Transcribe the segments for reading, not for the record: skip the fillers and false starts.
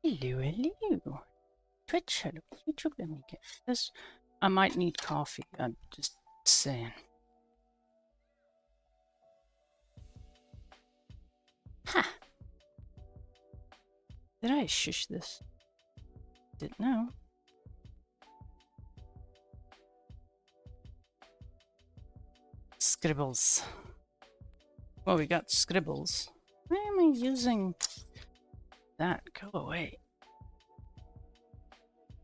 Hello, hello. Twitch, hello, YouTube. Let me get this. I might need coffee. I'm just saying. Ha! Did I shush this? Didn't know. Scribbles. Well, we got scribbles. Why am I using that? Go away.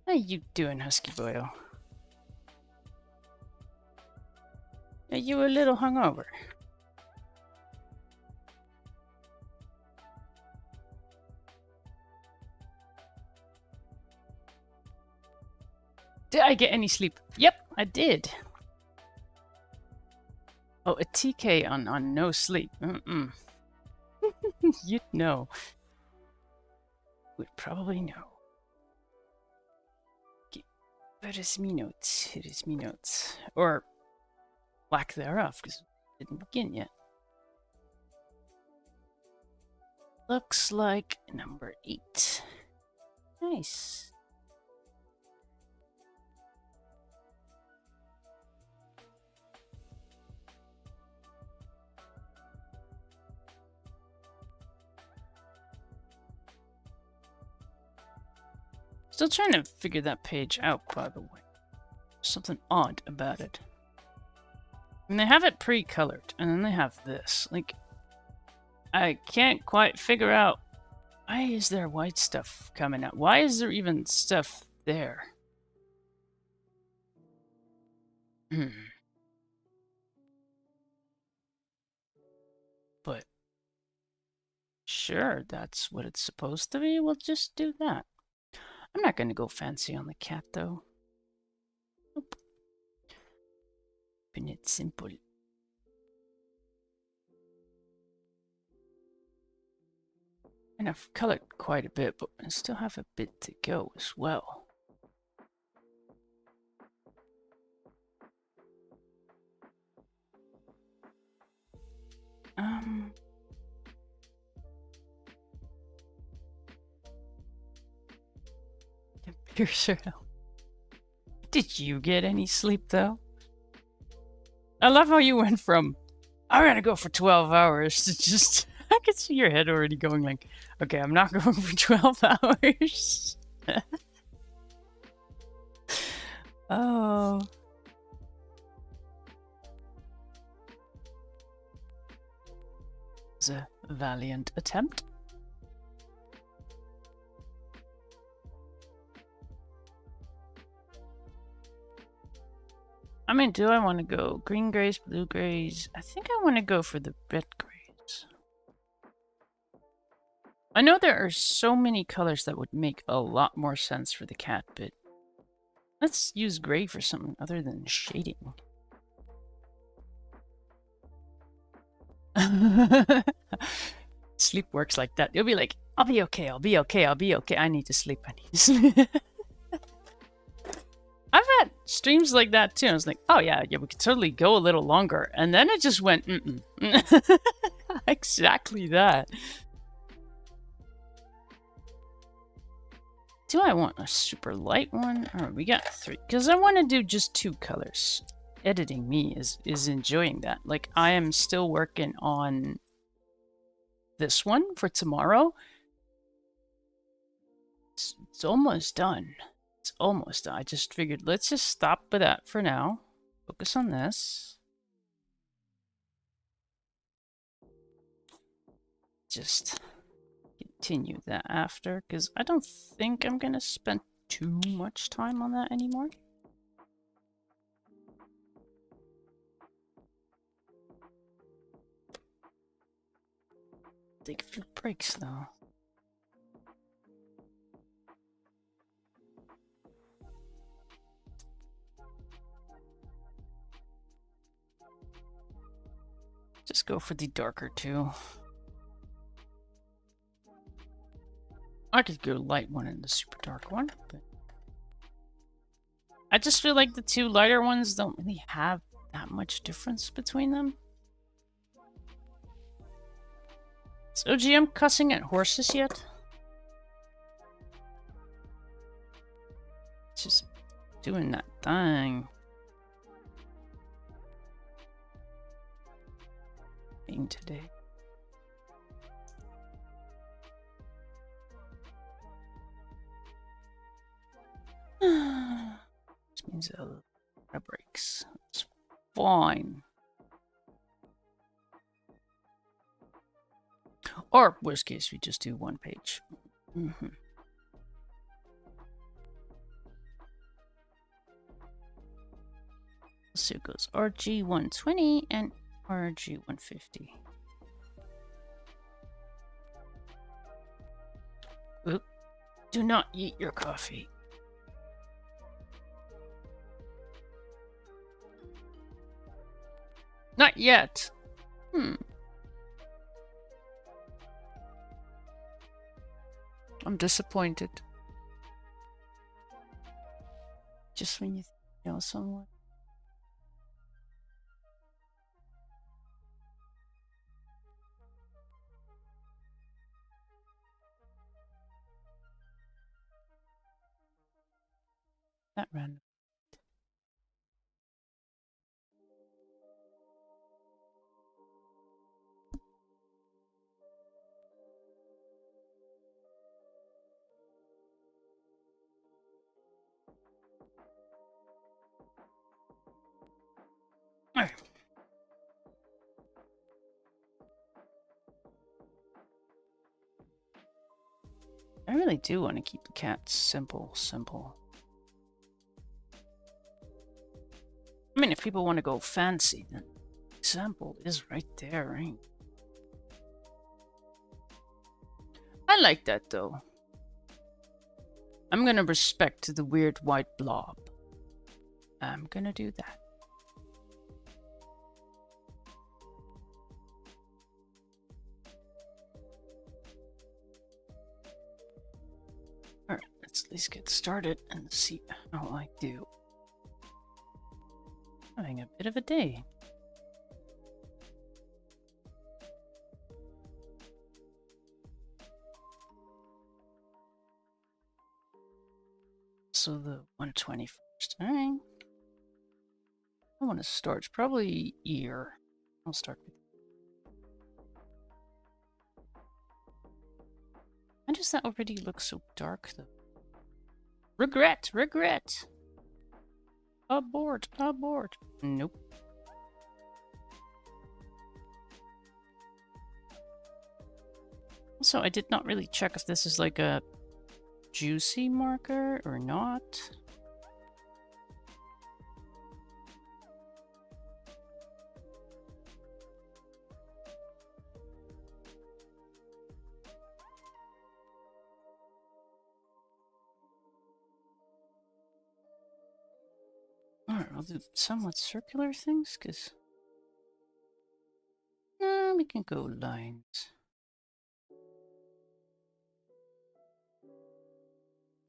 How you doing, Husky Boyo? Are you a little hungover? Did I get any sleep? Yep, I did. Oh, a TK on no sleep. You'd know. Would probably know. Where is me notes? Here is me notes. Or lack thereof, because it didn't begin yet. Looks like number 8. Nice. Still trying to figure that page out, by the way. Something odd about it. And they have it pre-colored, and then they have this. Like, I can't quite figure out, why is there white stuff coming out? Why is there even stuff there? But, sure, that's what it's supposed to be. We'll just do that. I'm not going to go fancy on the cat, though. Nope. Keeping it simple. And I've colored quite a bit, but I still have a bit to go as well. Piercer. Did you get any sleep, though? I love how you went from, I'm gonna go for 12 hours to just I can see your head already going like, okay, I'm not going for 12 hours. Oh. It was a valiant attempt. I mean, do I want to go green grays, blue grays? I think I want to go for the red grays. I know there are so many colors that would make a lot more sense for the cat, but let's use gray for something other than shading. Sleep works like that. You'll be like, I'll be okay, I'll be okay, I'll be okay. I need to sleep, I need to sleep. I've had streams like that too. I was like, oh yeah, we could totally go a little longer. And then it just went, exactly that. Do I want a super light one? Or we got 3. Because I want to do just 2 colors. Editing me is enjoying that. Like, I am still working on this one for tomorrow. It's almost done. It's almost done. I just figured, let's just stop with that for now. Focus on this. Just continue that after, because I don't think I'm going to spend too much time on that anymore. Take a few breaks, though. Just go for the darker two. I could go light one and the super dark one, but I just feel like the 2 lighter ones don't really have that much difference between them. Is OGM cussing at horses yet? Just doing that thing. Today. This means a lot of breaks. It's fine. Or worst case, we just do 1 page. So it goes RG 120 and RG 150. Oop. Do not eat your coffee. Not yet. I'm disappointed. Just when you know someone. That random. Alright. I really do want to keep the cat simple. I mean, if people want to go fancy, then example is right there, right? I like that, though. I'm gonna respect the weird white blob. I'm gonna do that. Alright, let's at least get started and see how I do. Having a bit of a day. So the 121st. Alright. I want to start probably ear. I'll start with Why does that already look so dark, though? Regret! Regret! Abort! Abort! Nope. Also, I did not really check if this is like a juicy marker or not. Alright, I'll do somewhat circular things, because... we can go lines.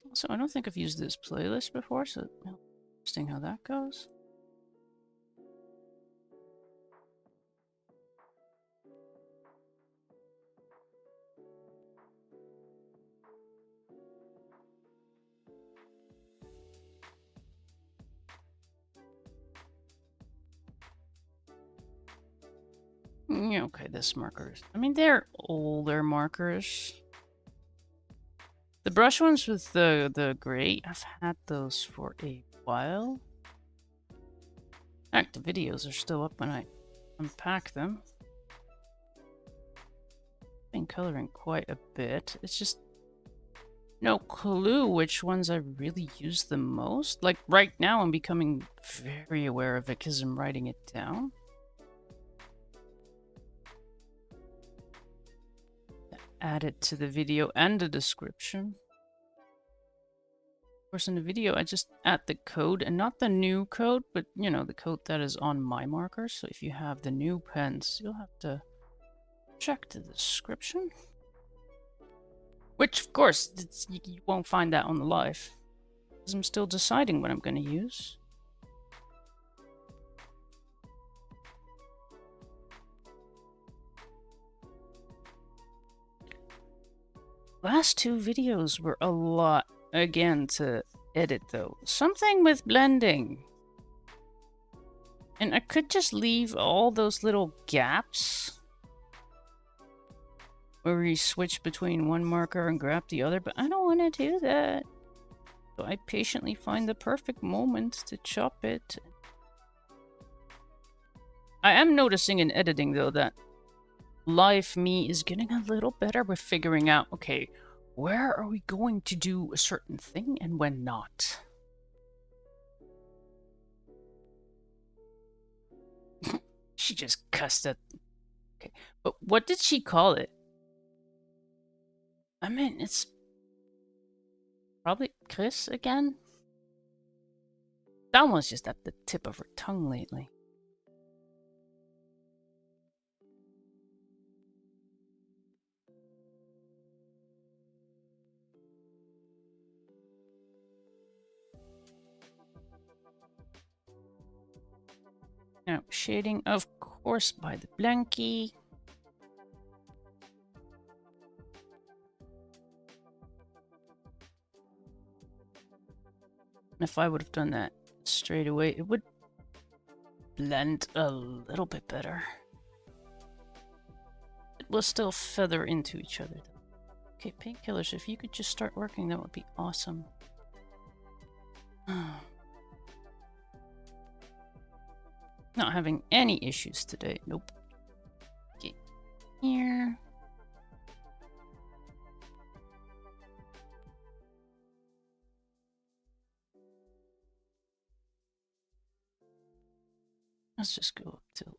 Also, I don't think I've used this playlist before, so interesting how that goes. Yeah, okay, this markers. I mean, they're older markers. The brush ones with the gray, I've had those for a while. In fact, the videos are still up when I unpack them. I've been coloring quite a bit. It's just no clue which ones I really use the most. Like right now, I'm becoming very aware of it because I'm writing it down. Add it to the video and the description. Of course, in the video, I just add the code and not the new code, but you know, the code that is on my markers. So if you have the new pens, you'll have to check the description. Which, of course, you won't find that on the live, because I'm still deciding what I'm going to use. Last two videos were a lot, again, to edit, though. Something with blending. And I could just leave all those little gaps where we switch between one marker and grab the other, but I don't want to do that. So I patiently find the perfect moment to chop it. I am noticing in editing, though, that live me is getting a little better with figuring out, okay, where are we going to do a certain thing and when not? She just cussed at... Okay, but what did she call it? I mean, it's probably Chris again? That one's just at the tip of her tongue lately. Now, shading, of course, by the blankie. If I would have done that straight away, it would blend a little bit better. It will still feather into each other, though. Okay, painkillers, if you could just start working, that would be awesome. Not having any issues today. Nope. Okay, here. Let's just go up till...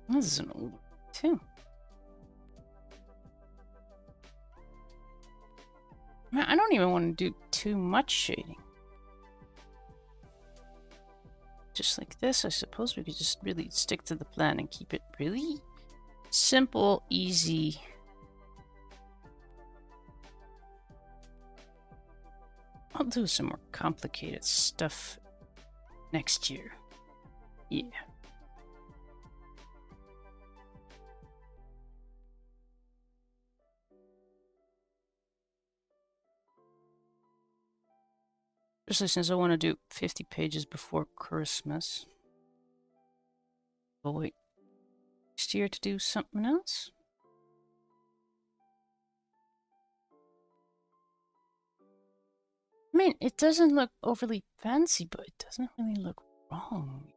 This is an old one, too. Man, I don't even want to do too much shading. Just like this, I suppose we could just really stick to the plan and keep it really simple, easy. I'll do some more complicated stuff next year. Yeah. Especially since I want to do 50 pages before Christmas. We'll wait next year to do something else. I mean, it doesn't look overly fancy, but it doesn't really look wrong.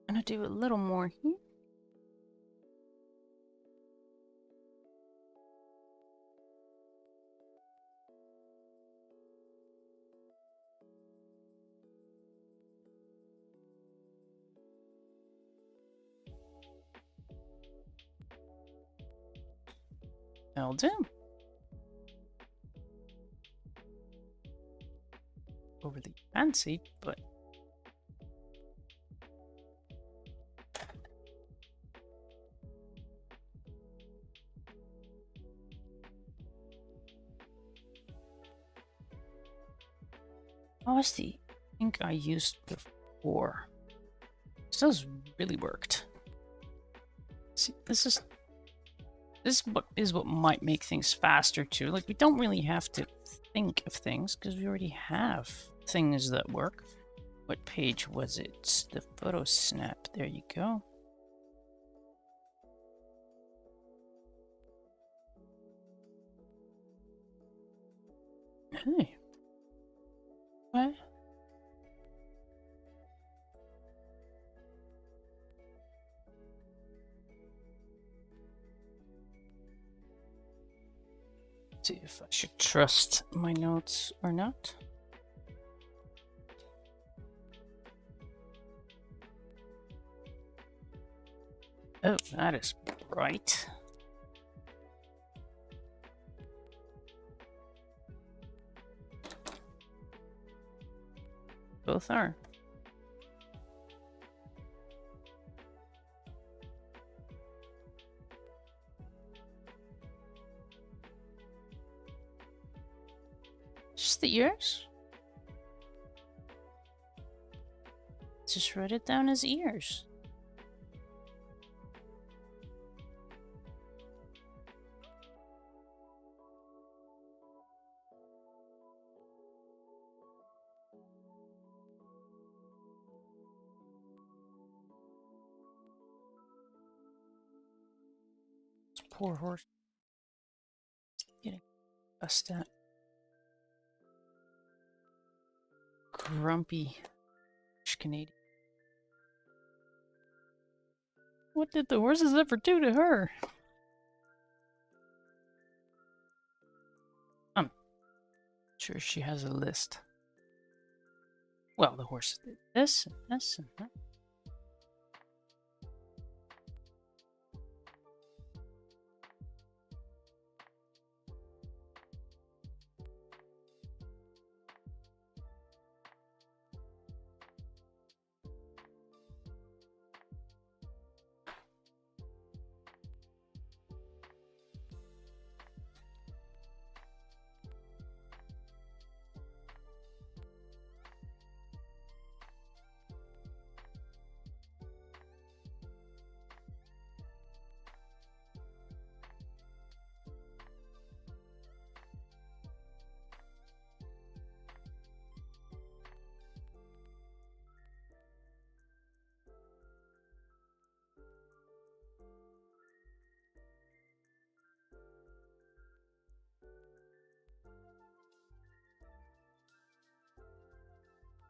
I'm gonna do a little more here. That'll do. Overly fancy, but what was the ink I used before? This really worked. See, this is what might make things faster too. Like, we don't really have to think of things because we already have things that work. What page was it? It's the photo snap. There you go. Hey. What? See if I should trust my notes or not. Oh, that is bright. Both are. Just the ears? Just write it down as ears. This poor horse. Getting fussed at. Grumpy Canadian. What did the horses ever do to her? I'm sure she has a list. Well, the horse did this and this and that.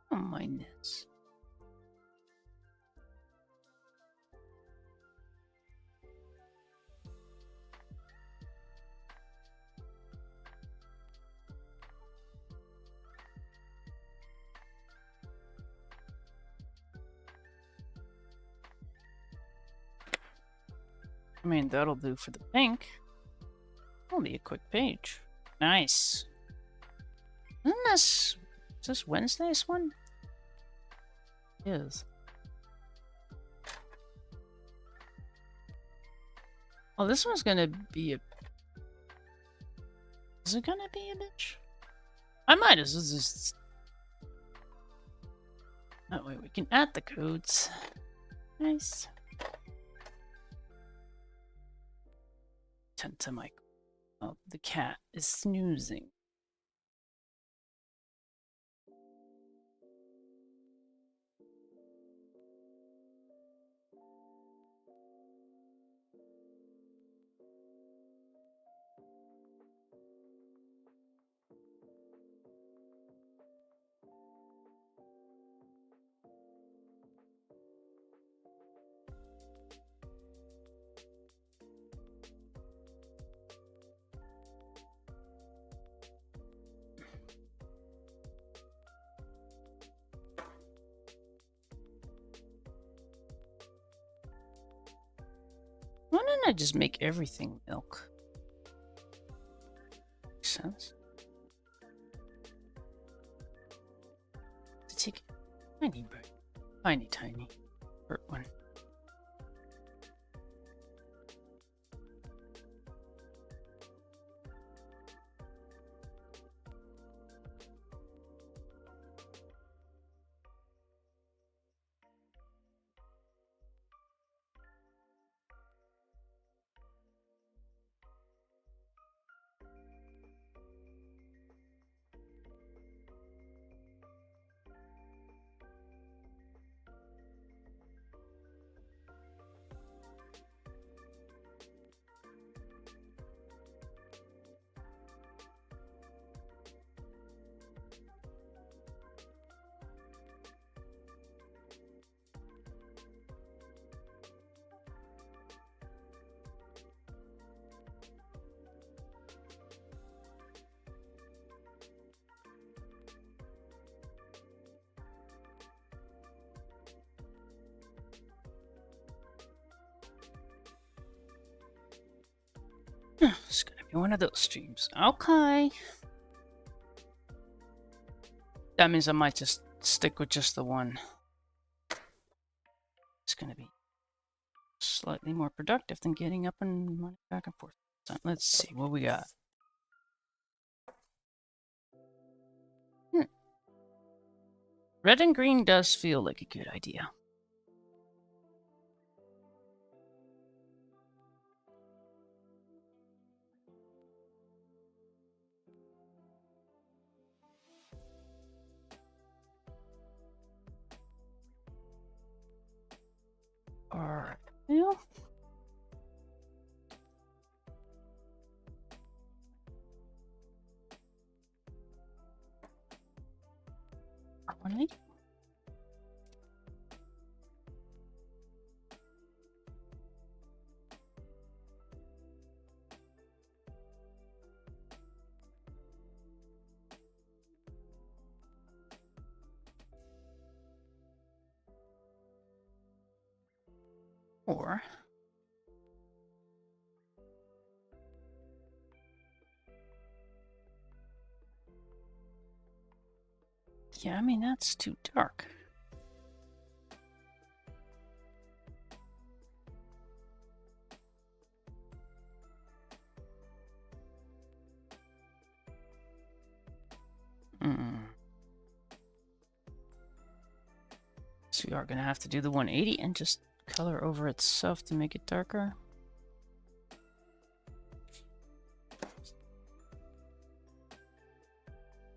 Oh, my nuts. I mean, that'll do for the pink. That'll be a quick page. Nice. Is this Wednesday's one? It is. Oh, this one's gonna be a... Is it gonna be a bitch? I might as well just... That way we can add the codes. Nice. Turn to my... Oh, the cat is snoozing. Why don't I just make everything milk? Makes sense. To take a tiny bird. Tiny bird one. It's gonna be one of those streams. Okay. That means I might just stick with just the one. It's gonna be slightly more productive than getting up and running back and forth. Let's see what we got. Red and green does feel like a good idea. Alright. Yeah. Alright. Or yeah, I mean that's too dark. So we are gonna have to do the 180 and just color over itself to make it darker.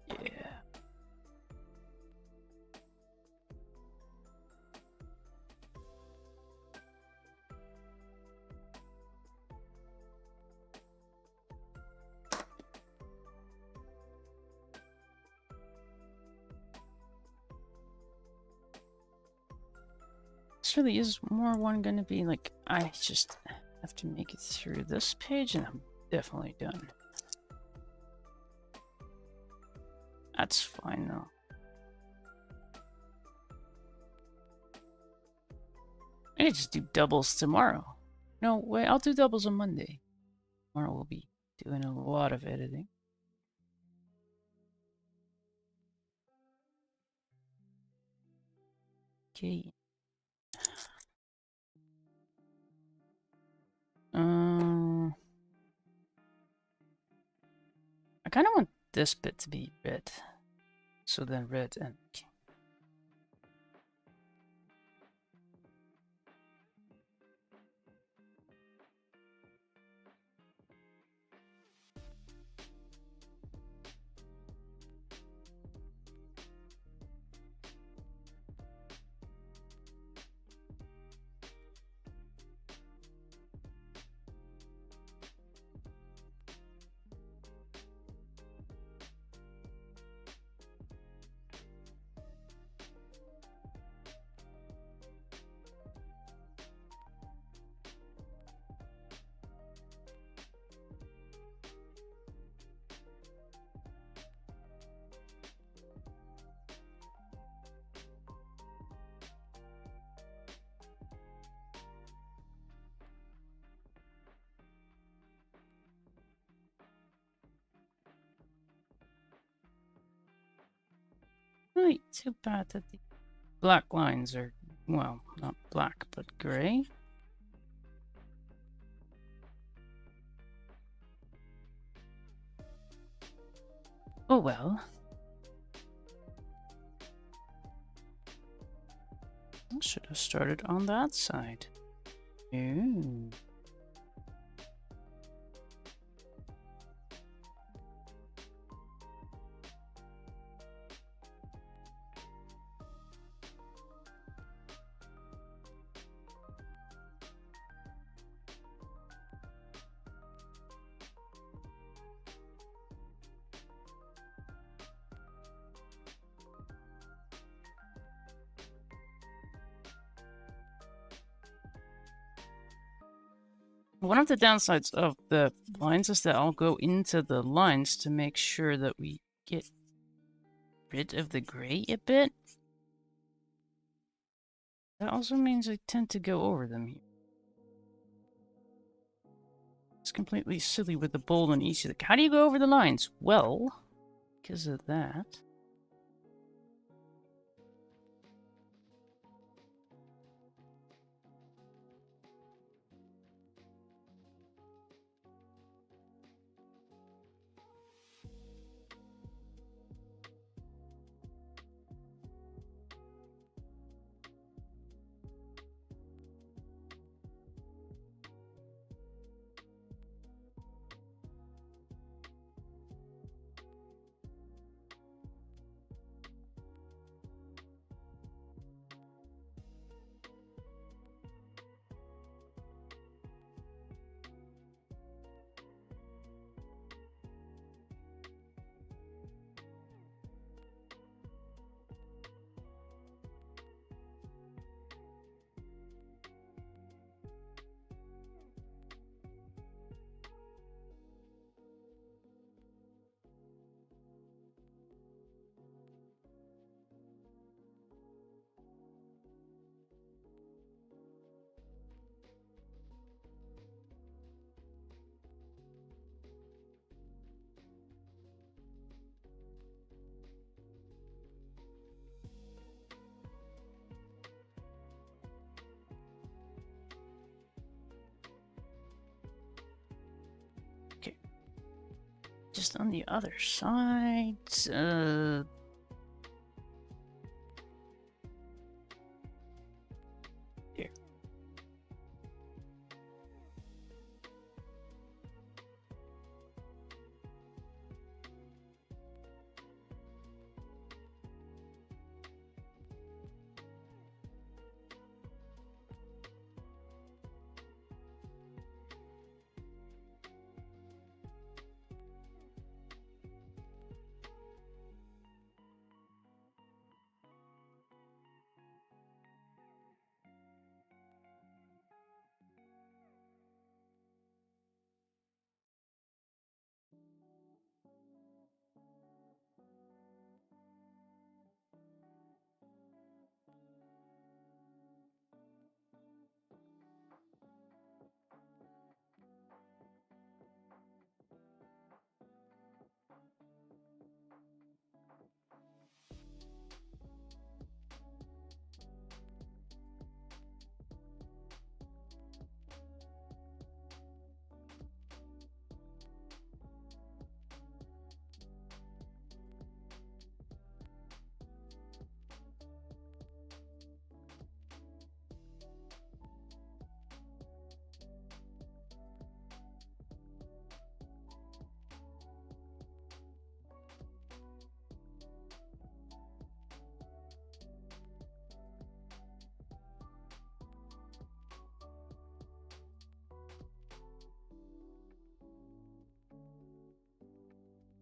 Yeah. This really is more one gonna be like, I just have to make it through this page and I'm definitely done. That's fine though. I could just do doubles tomorrow. No, wait, I'll do doubles on Monday. Tomorrow we'll be doing a lot of editing. Okay. I kind of want this bit to be red. So then red and... Right, too bad that the black lines are, well, not black, but gray. Oh well. I should have started on that side. Ooh. One of the downsides of the lines is that I'll go into the lines to make sure that we get rid of the gray a bit. That also means I tend to go over them here. It's completely silly with the bold on each of the... How do you go over the lines? Well, because of that. Just on the other side, here.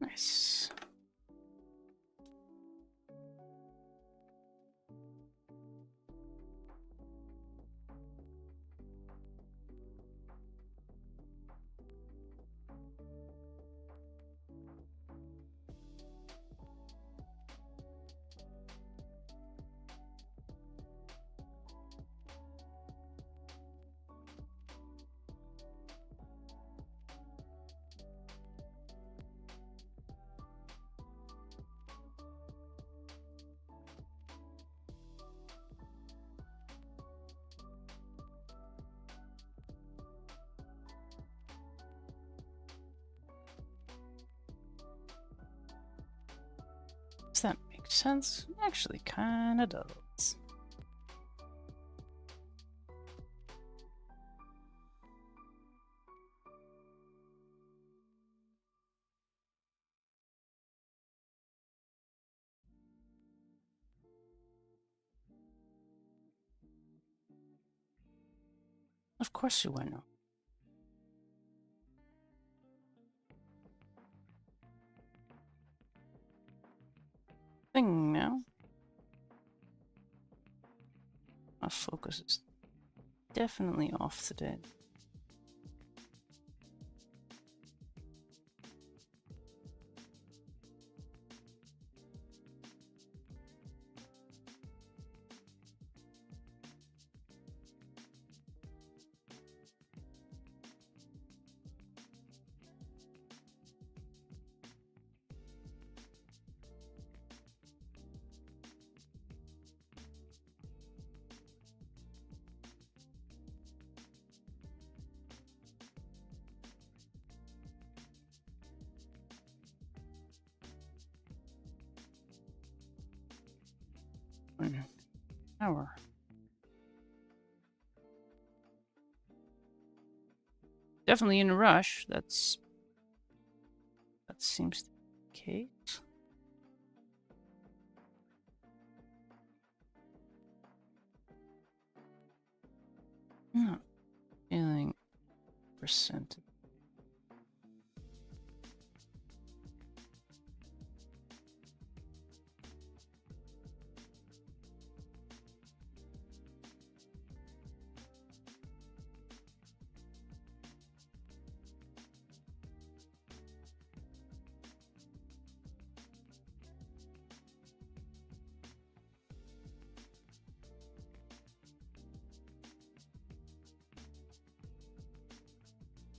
Nice. Does that make sense? Actually, kinda does. Of course you will know. Thing now. Our focus is definitely off today. An hour. Definitely in a rush. That seems to be the case. Not feeling percentage.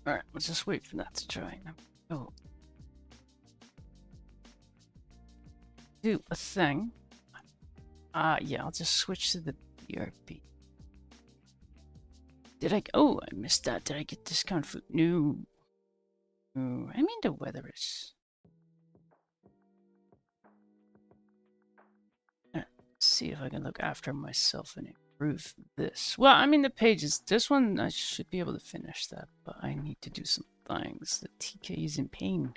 Alright, let's just wait for that to dry. Oh. Do a thing. Yeah, I'll just switch to the BRB. Did I? Oh, I missed that. Did I get discount food? No. No. I mean, the weather is. Let's see if I can look after myself and improve this. Well, I mean, the pages. This one, I should be able to finish that, but I need to do some things. The TK is in pain.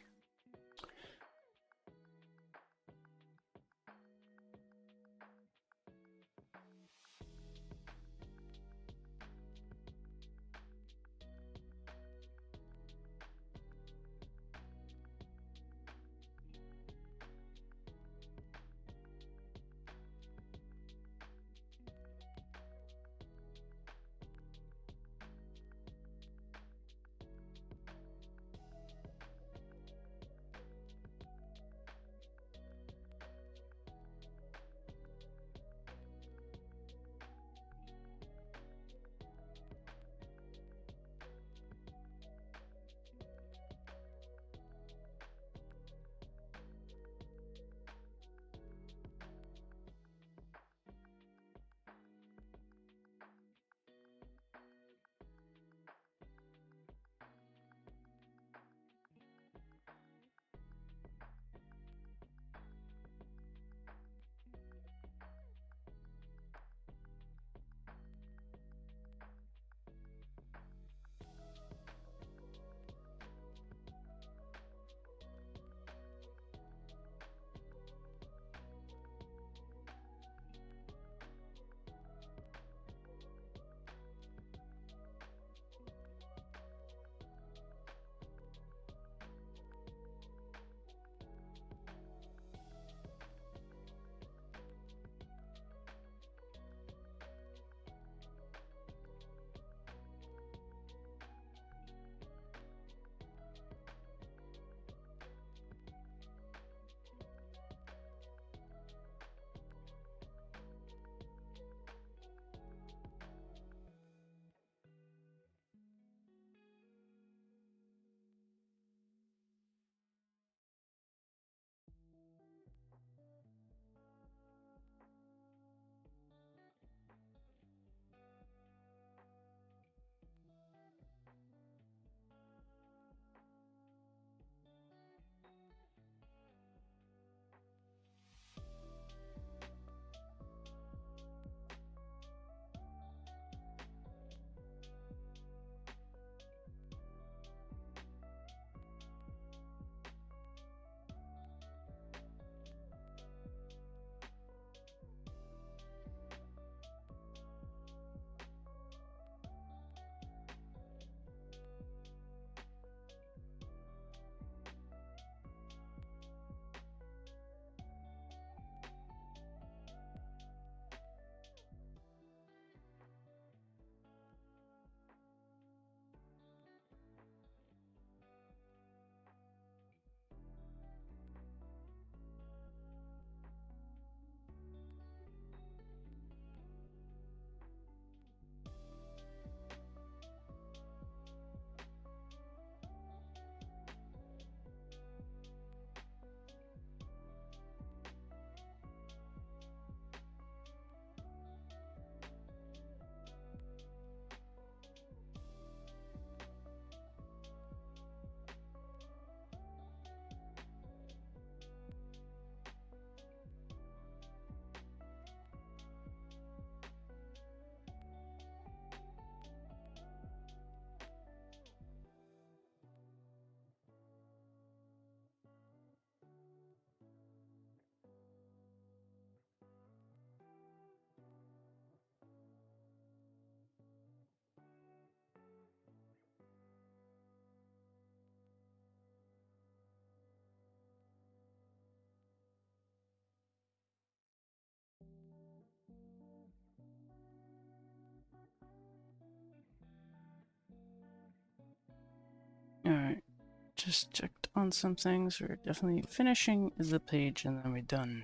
just checked on some things. We're definitely finishing the page and then we're done.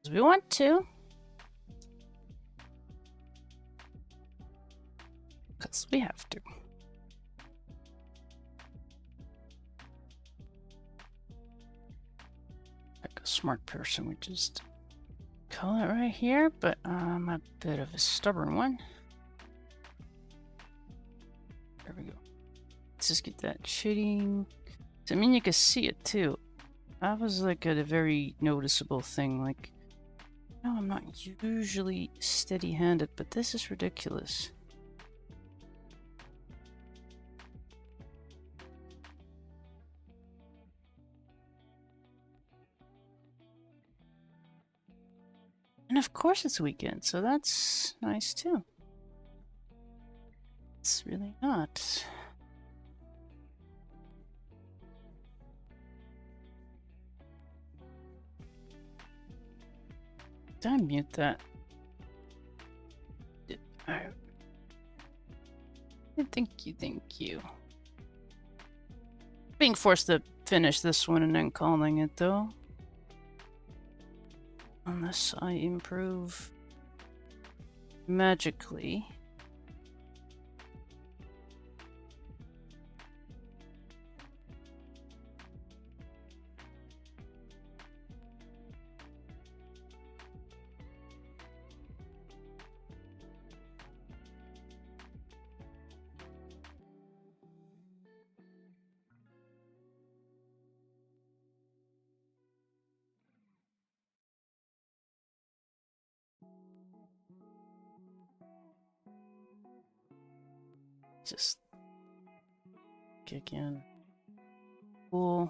Because we want to. Because we have to. Like a smart person would just call it right here, but I'm a bit of a stubborn one. There we go. Let's just get that shading. I mean, you can see it too. That was like a very noticeable thing. Like, no, I'm not usually steady-handed, but this is ridiculous. And of course it's weekend, so that's nice too. It's really not. Did I mute that? Thank you. Being forced to finish this one and then calling it though. Unless I improve magically. Just kick in. Cool.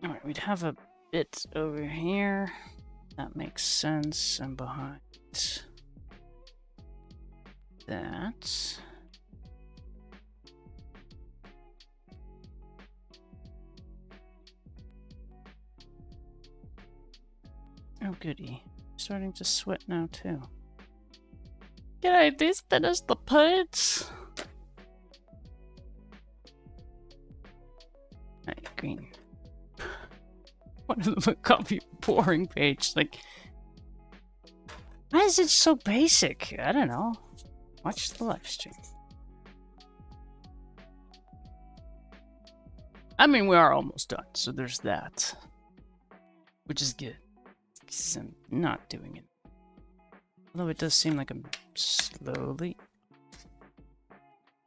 Alright, we'd have a bit over here. That makes sense. And behind that. Oh goody. Starting to sweat now too. Can I just finish the page? Alright, green. One of them copy boring page. Like, why is it so basic? I don't know. Watch the live stream. I mean, we are almost done, so there's that. Which is good. Because I'm not doing it. Although it does seem like I'm slowly.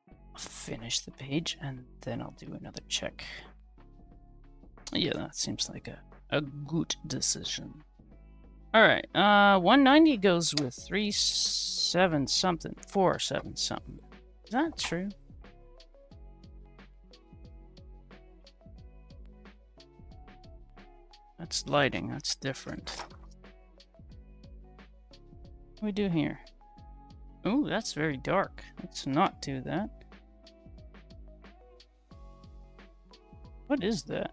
I'll finish the page and then I'll do another check. Yeah, that seems like a good decision. Alright, 190 goes with 37 something, 47 something. Is that true? That's lighting, that's different. What do we do here? Ooh, that's very dark. Let's not do that. What is that?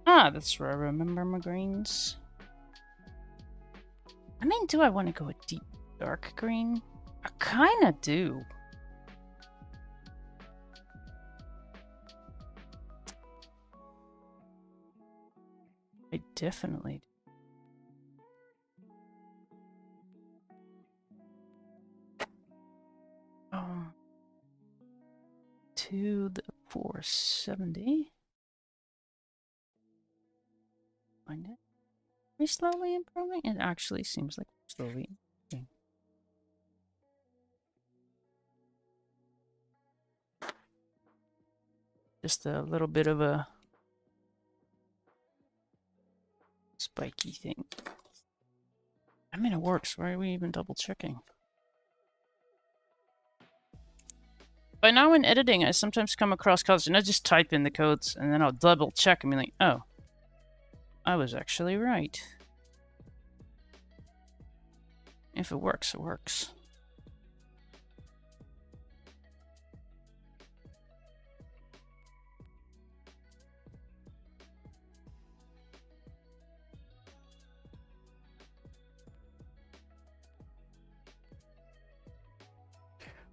Ah, that's where I remember my greens. I mean, do I want to go a deep dark green? I kinda do. I definitely do. To the 470. Find it. Are we slowly improving? It actually seems like we're slowly improving. Just a little bit of a spiky thing. I mean, it works. Why are we even double checking? By now in editing, I sometimes come across codes and I just type in the codes and then I'll double check and be like, oh, I was actually right. If it works, it works.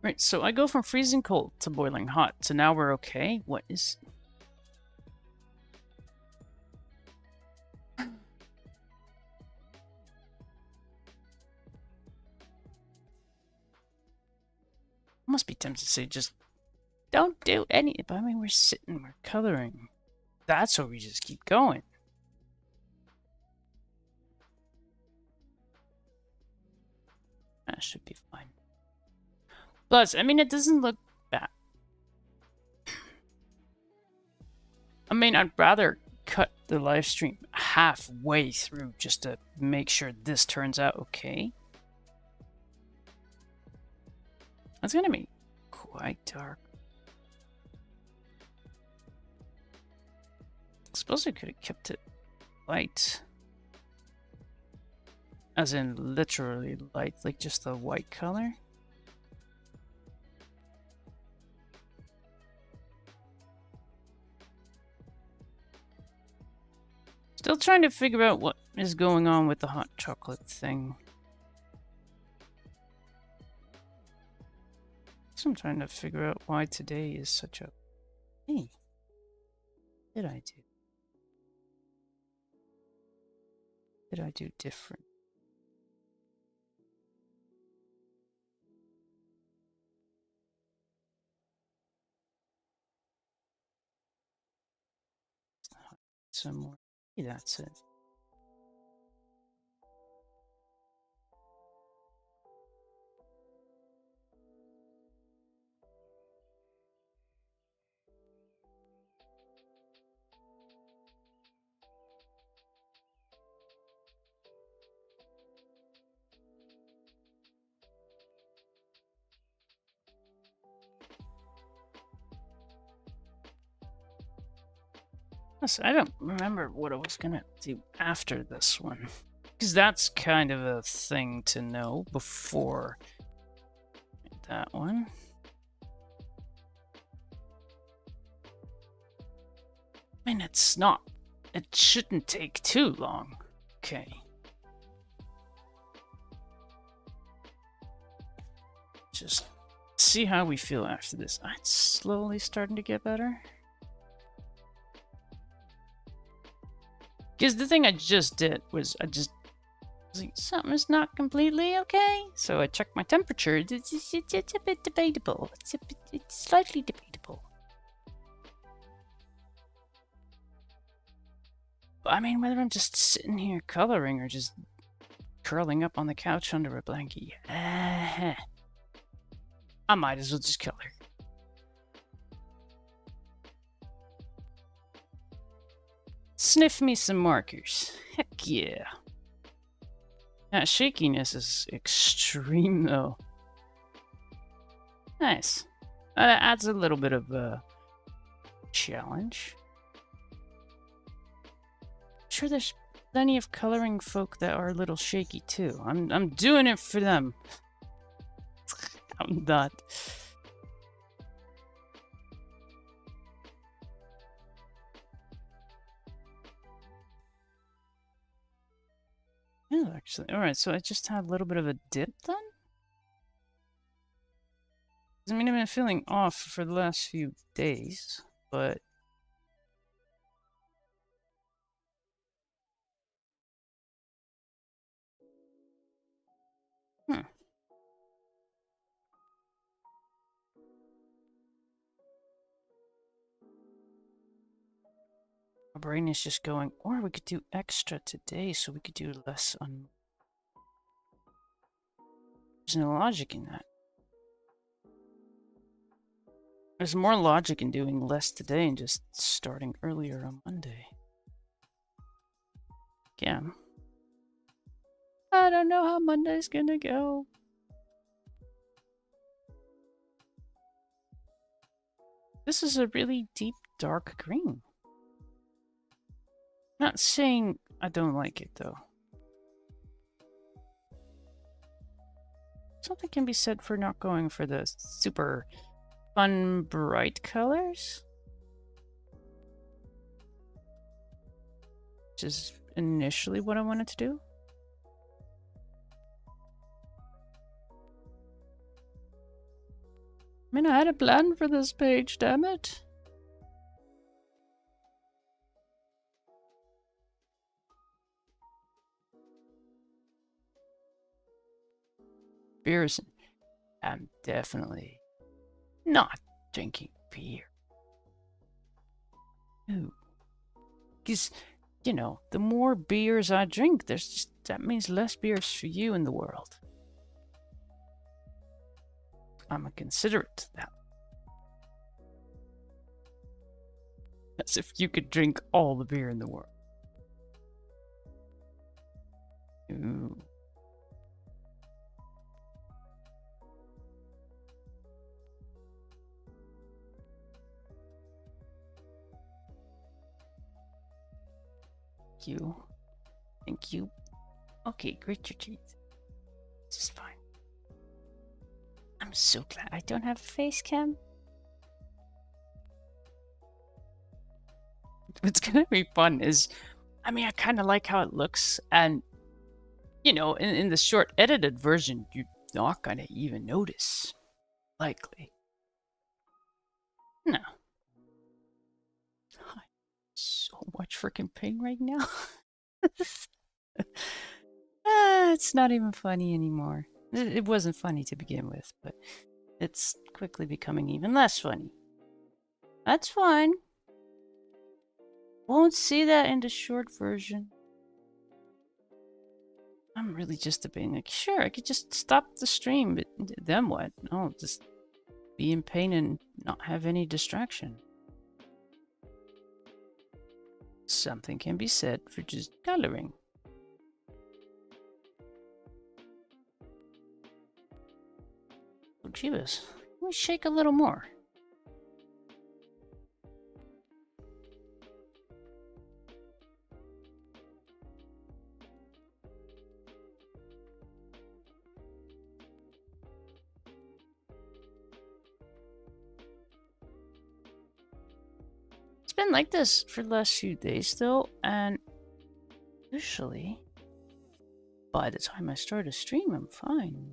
Right, so I go from freezing cold to boiling hot, so now we're okay? What is... I must be tempted to say just don't do any... But I mean, we're sitting, we're coloring. That's where we just keep going. That should be fine. Plus, I mean, it doesn't look bad. I mean, I'd rather cut the live stream halfway through just to make sure this turns out okay. It's gonna be quite dark. I suppose I could have kept it light. As in literally light, like just the white color. Still trying to figure out what is going on with the hot chocolate thing. So I'm trying to figure out why today is such a... Hey, what did I do? What did I do different? Some more. Hey, that's it. I don't remember what I was gonna do after this one. Because that's kind of a thing to know before that one. I mean, it's not. It shouldn't take too long. Okay. Just see how we feel after this. It's slowly starting to get better. Because the thing I just did was I was like, something is not completely okay. So I checked my temperature. It's a bit debatable. It's slightly debatable. But I mean, whether I'm just sitting here coloring or just curling up on the couch under a blankie, I might as well just color. Sniff me some markers. Heck yeah. That shakiness is extreme though. Nice. That adds a little bit of a challenge. I'm sure there's plenty of coloring folk that are a little shaky too. I'm doing it for them. I'm not. Yeah, actually. Alright, so I just had a little bit of a dip then? I mean, I've been feeling off for the last few days, but... My brain is just going, or we could do extra today so we could do less on... There's no logic in that. There's more logic in doing less today and just starting earlier on Monday. Yeah. I don't know how Monday's gonna go. This is a really deep, dark green. Not saying I don't like it, though. Something can be said for not going for the super fun, bright colors. Which is initially what I wanted to do. I mean, I had a plan for this page, damn it. Beers. I'm definitely not drinking beer. Ooh. Because, you know, the more beers I drink, that means less beers for you in the world. I'm considerate to that. As if you could drink all the beer in the world. Ooh. Thank you. Thank you. Okay, grit your teeth. This is fine. I'm so glad I don't have a face cam. What's gonna be fun is, I mean, I kind of like how it looks, and you know, in the short edited version, you're not gonna even notice. Likely. No. So much freaking pain right now. It's not even funny anymore. It wasn't funny to begin with, but it's quickly becoming even less funny. That's fine. Won't see that in the short version. I'm really just being like, sure, I could just stop the stream, but then what? I'll just be in pain and not have any distraction. Something can be said for just coloring. Oh, Jeebus. Let me shake a little more. It's been like this for the last few days though, and usually by the time I start a stream, I'm fine.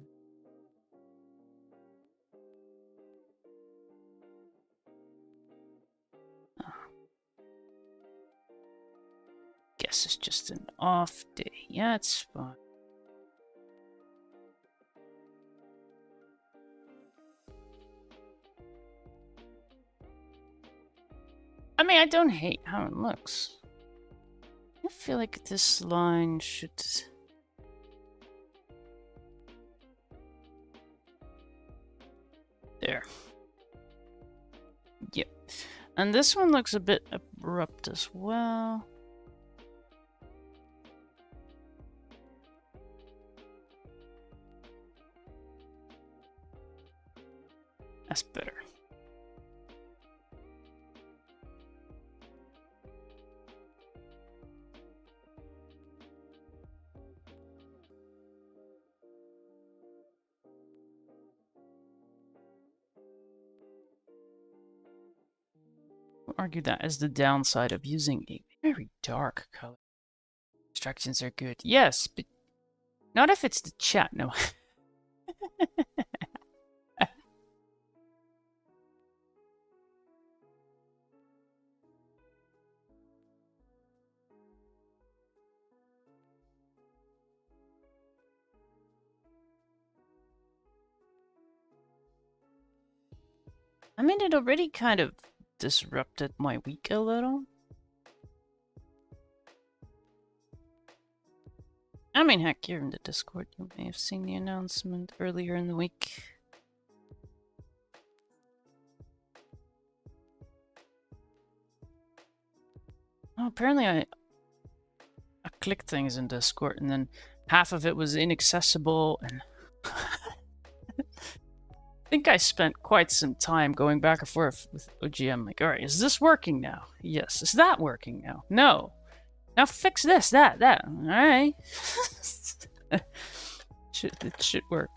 Oh. Guess it's just an off day. Yeah, it's fine. I mean, I don't hate how it looks. I feel like this line should... There. Yep. And this one looks a bit abrupt as well. That's better. Argue that as the downside of using a very dark color. Instructions are good. Yes, but not if it's the chat, no. I mean, it already kind of disrupted my week a little. I mean, heck, you're in the Discord. You may have seen the announcement earlier in the week. Oh, apparently I clicked things in Discord and then half of it was inaccessible, and I think I spent quite some time going back and forth with OGM, like, alright, is this working now? Yes. Is that working now? No. Now fix this, that. Alright. It should work.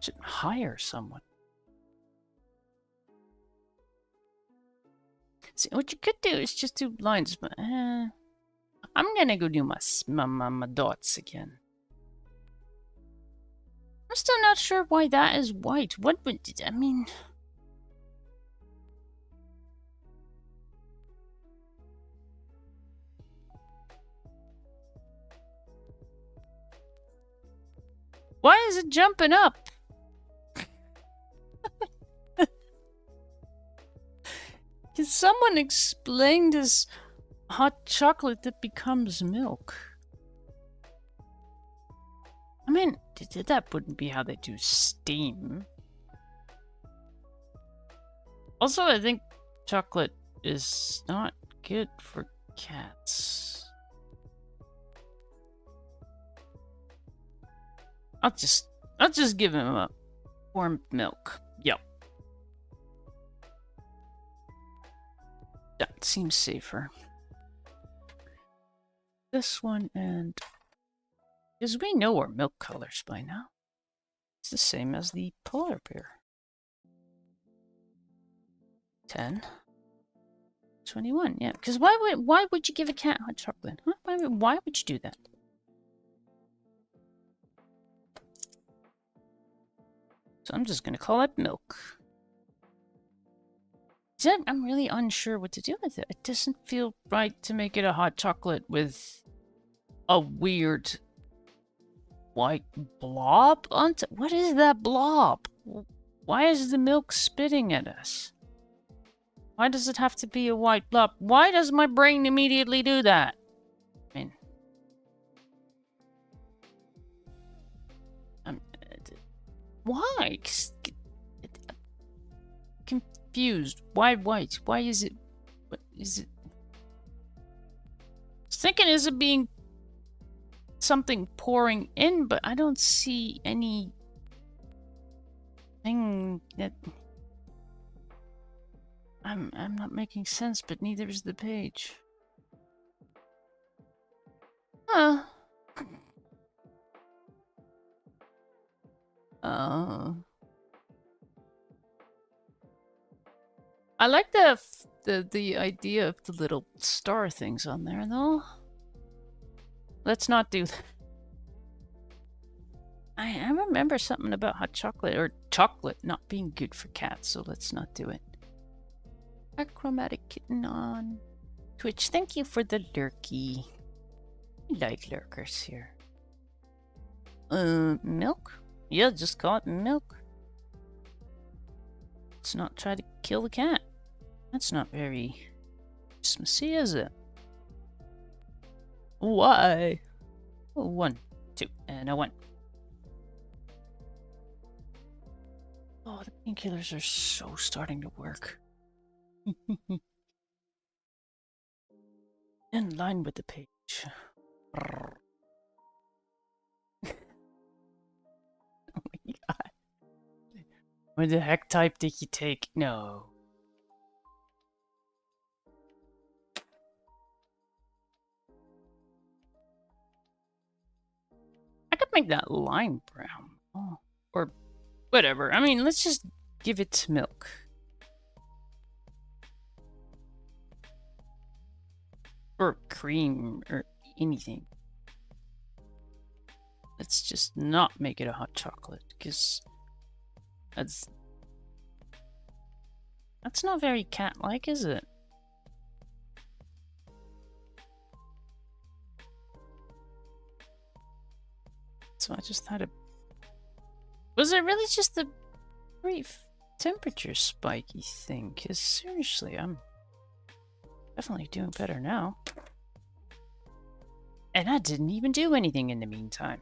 Should hire someone. See, what you could do is just do lines, but I'm gonna go do my dots again. I'm still not sure why that is white. What would... I mean... Why is it jumping up? Can someone explain this hot chocolate that becomes milk? I mean, that wouldn't be how they do steam. Also, I think chocolate is not good for cats. I'll just give him a warm milk. Yep. That seems safer. This one and... Because we know our milk colors by now. It's the same as the polar bear. 10. 21, yeah. Because why would you give a cat hot chocolate? Huh? Why would you do that? So I'm just going to call it milk. I'm really unsure what to do with it. It doesn't feel right to make it a hot chocolate with a weird white blob on top. What is that blob? Why is the milk spitting at us? Why does it have to be a white blob? Why does my brain immediately do that? I mean... why? Confused. Why white? Why is it... What is it? I was thinking, is it being something pouring in, but I don't see any thing that... I'm not making sense, but neither is the page. Huh. I like the idea of the little star things on there, though. Let's not do that. I remember something about hot chocolate, or chocolate not being good for cats, so let's not do it. Achromatic kitten on Twitch. Thank you for the lurky. I like lurkers here. Milk? Yeah, just call it milk. Let's not try to kill the cat. That's not very Christmassy, is it? Why? Oh, 1, 2, and a 1. Oh, the painkillers are so starting to work. In line with the page. Oh my god. What the heck type did you take? No. I could make that lime brown. Oh, or whatever. I mean, let's just give it milk. Or cream, or anything. Let's just not make it a hot chocolate, because that's not very cat-like, is it? So I just had a... Was it really just a brief temperature spiky thing? Because seriously, I'm definitely doing better now. And I didn't even do anything in the meantime.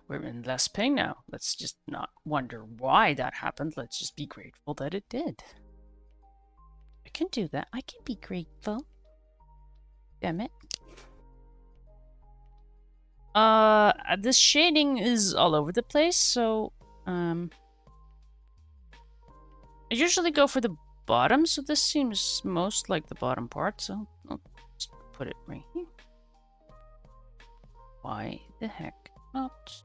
We're in less pain now. Let's just not wonder why that happened. Let's just be grateful that it did. I can do that. I can be grateful. Damn it. This shading is all over the place, so I usually go for the bottom, so this seems most like the bottom part, so I'll just put it right here. Why the heck not?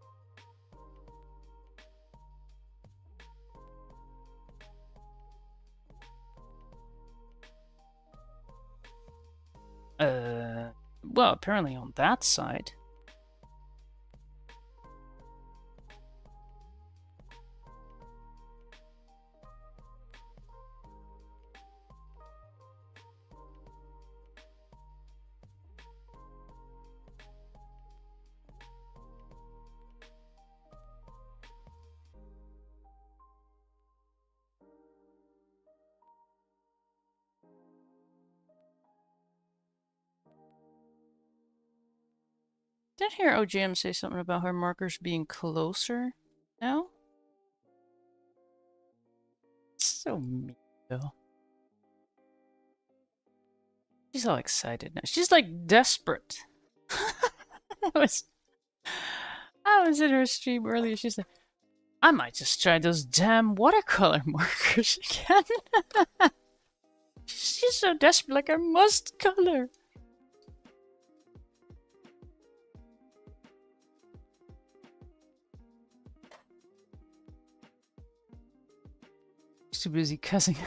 Well, apparently on that side. Did hear OGM say something about her markers being closer now? So mean, though. She's all excited now. She's like desperate. I was in her stream earlier. She's like, I might just try those damn watercolor markers again. She's so desperate, like I must color. She's too busy cussing.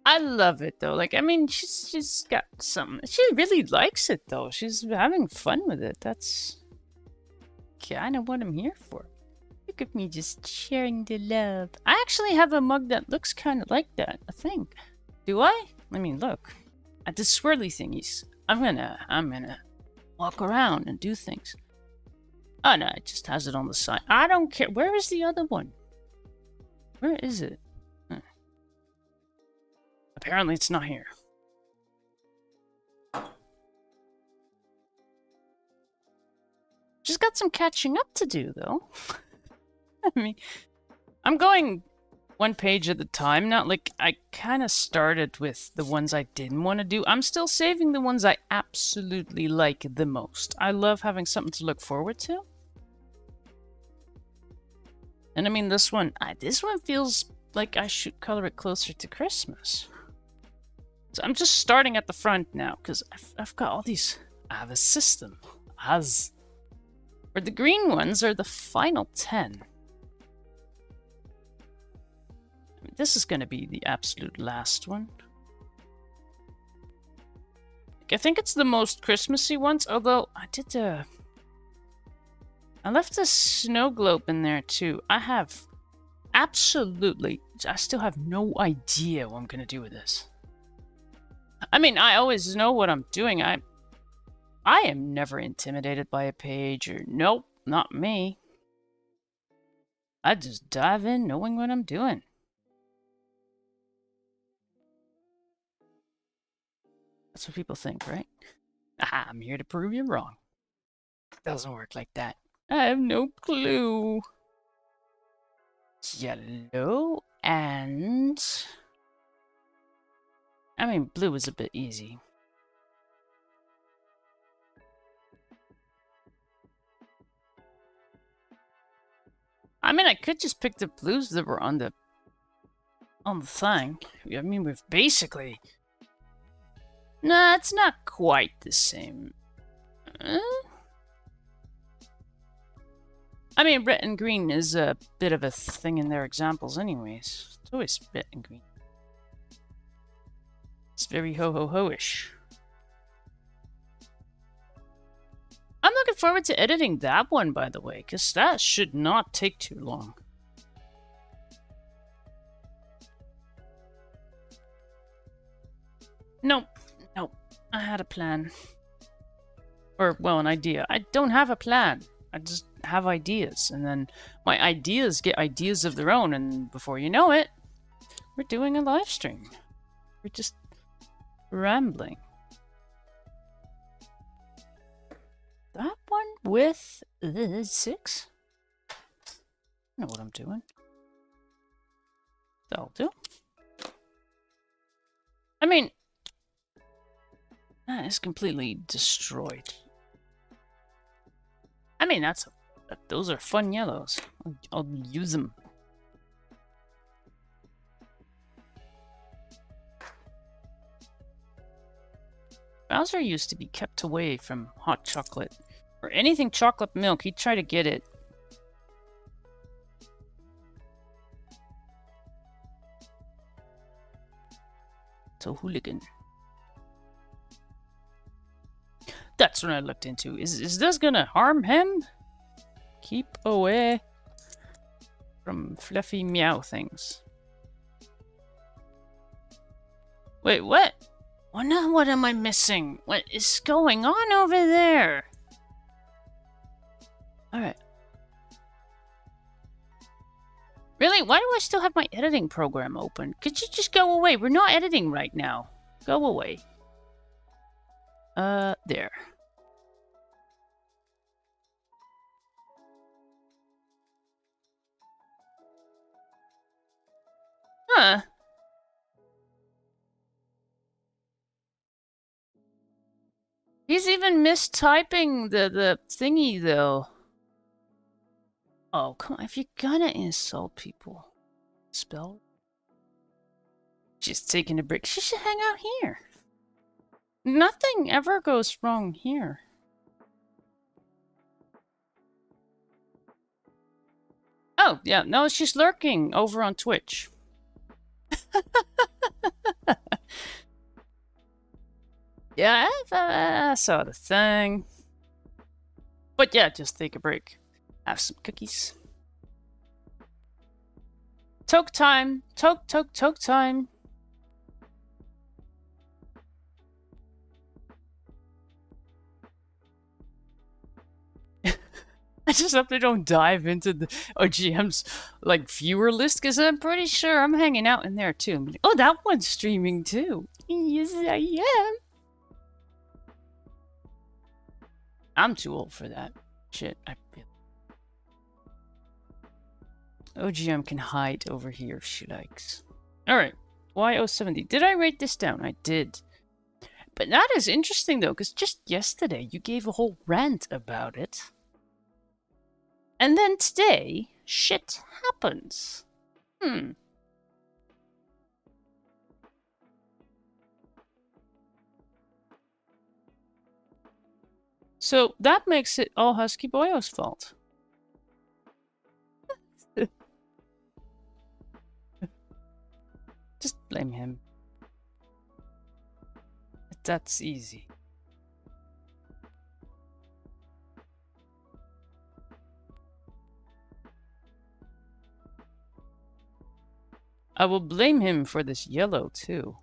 I love it though. Like, I mean, she's got some. She really likes it though. She's having fun with it. That's kind of what I'm here for. Look at me just sharing the love. I actually have a mug that looks kind of like that, I think. Do I? Let me look at the swirly thingies. I'm gonna walk around and do things. Oh no, it just has it on the side. I don't care. Where is the other one? Where is it? Apparently it's not here. Just got some catching up to do, though. I mean, I'm going one page at a time now. Like, I kind of started with the ones I didn't want to do. I'm still saving the ones I absolutely like the most. I love having something to look forward to. And I mean, this one feels like I should color it closer to Christmas. So I'm just starting at the front now, because I've got all these... I have a system. Where the green ones are the final 10. I mean, this is going to be the absolute last one. I think it's the most Christmassy ones, although I left a snow globe in there too. I still have no idea what I'm going to do with this. I mean, I always know what I'm doing. I am never intimidated by a page or nope, not me. I just dive in knowing what I'm doing. That's what people think, right? Aha, I'm here to prove you wrong. It doesn't work like that. I have no clue. Yellow and... I mean, blue is a bit easy. I mean, I could just pick the blues that were on the thing. I mean, we've basically... Nah, it's not quite the same. I mean, red and green is a bit of a thing in their examples anyways. It's always red and green. It's very ho-ho-ho-ish. I'm looking forward to editing that one, by the way, because that should not take too long. Nope. I had a plan. Or, well, an idea. I don't have a plan. I just have ideas. And then my ideas get ideas of their own, and before you know it, we're doing a live stream. We're just rambling. That one with 6? I know what I'm doing. That'll do. I mean, that is completely destroyed. I mean, those are fun yellows. I'll use them. Bowser used to be kept away from hot chocolate. Or anything chocolate milk, he'd try to get it. To hooligan. That's what I looked into. Is this gonna harm him? Keep away from fluffy meow things. Wait, what? Well, now what am I missing? What is going on over there? Alright. Really? Why do I still have my editing program open? Could you just go away? We're not editing right now. Go away. There. Huh. He's even mistyping the thingy, though. Oh, come on. If you're gonna insult people, spell. She's taking a break. She should hang out here. Nothing ever goes wrong here. Oh, yeah. No, she's lurking over on Twitch. Yeah, I saw the thing. But yeah, just take a break. Have some cookies. Toke time. Toke time. I just hope they don't dive into the OGM's like viewer list, because I'm pretty sure I'm hanging out in there too. Like, oh, that one's streaming too. Yes, I am. I'm too old for that shit. I feel. OGM can hide over here if she likes. Alright. Y070. Did I write this down? I did. But that is interesting though, because just yesterday you gave a whole rant about it. And then today, shit happens. So that makes it all Husky Boyo's fault. Just blame him. That's easy. I will blame him for this yellow too.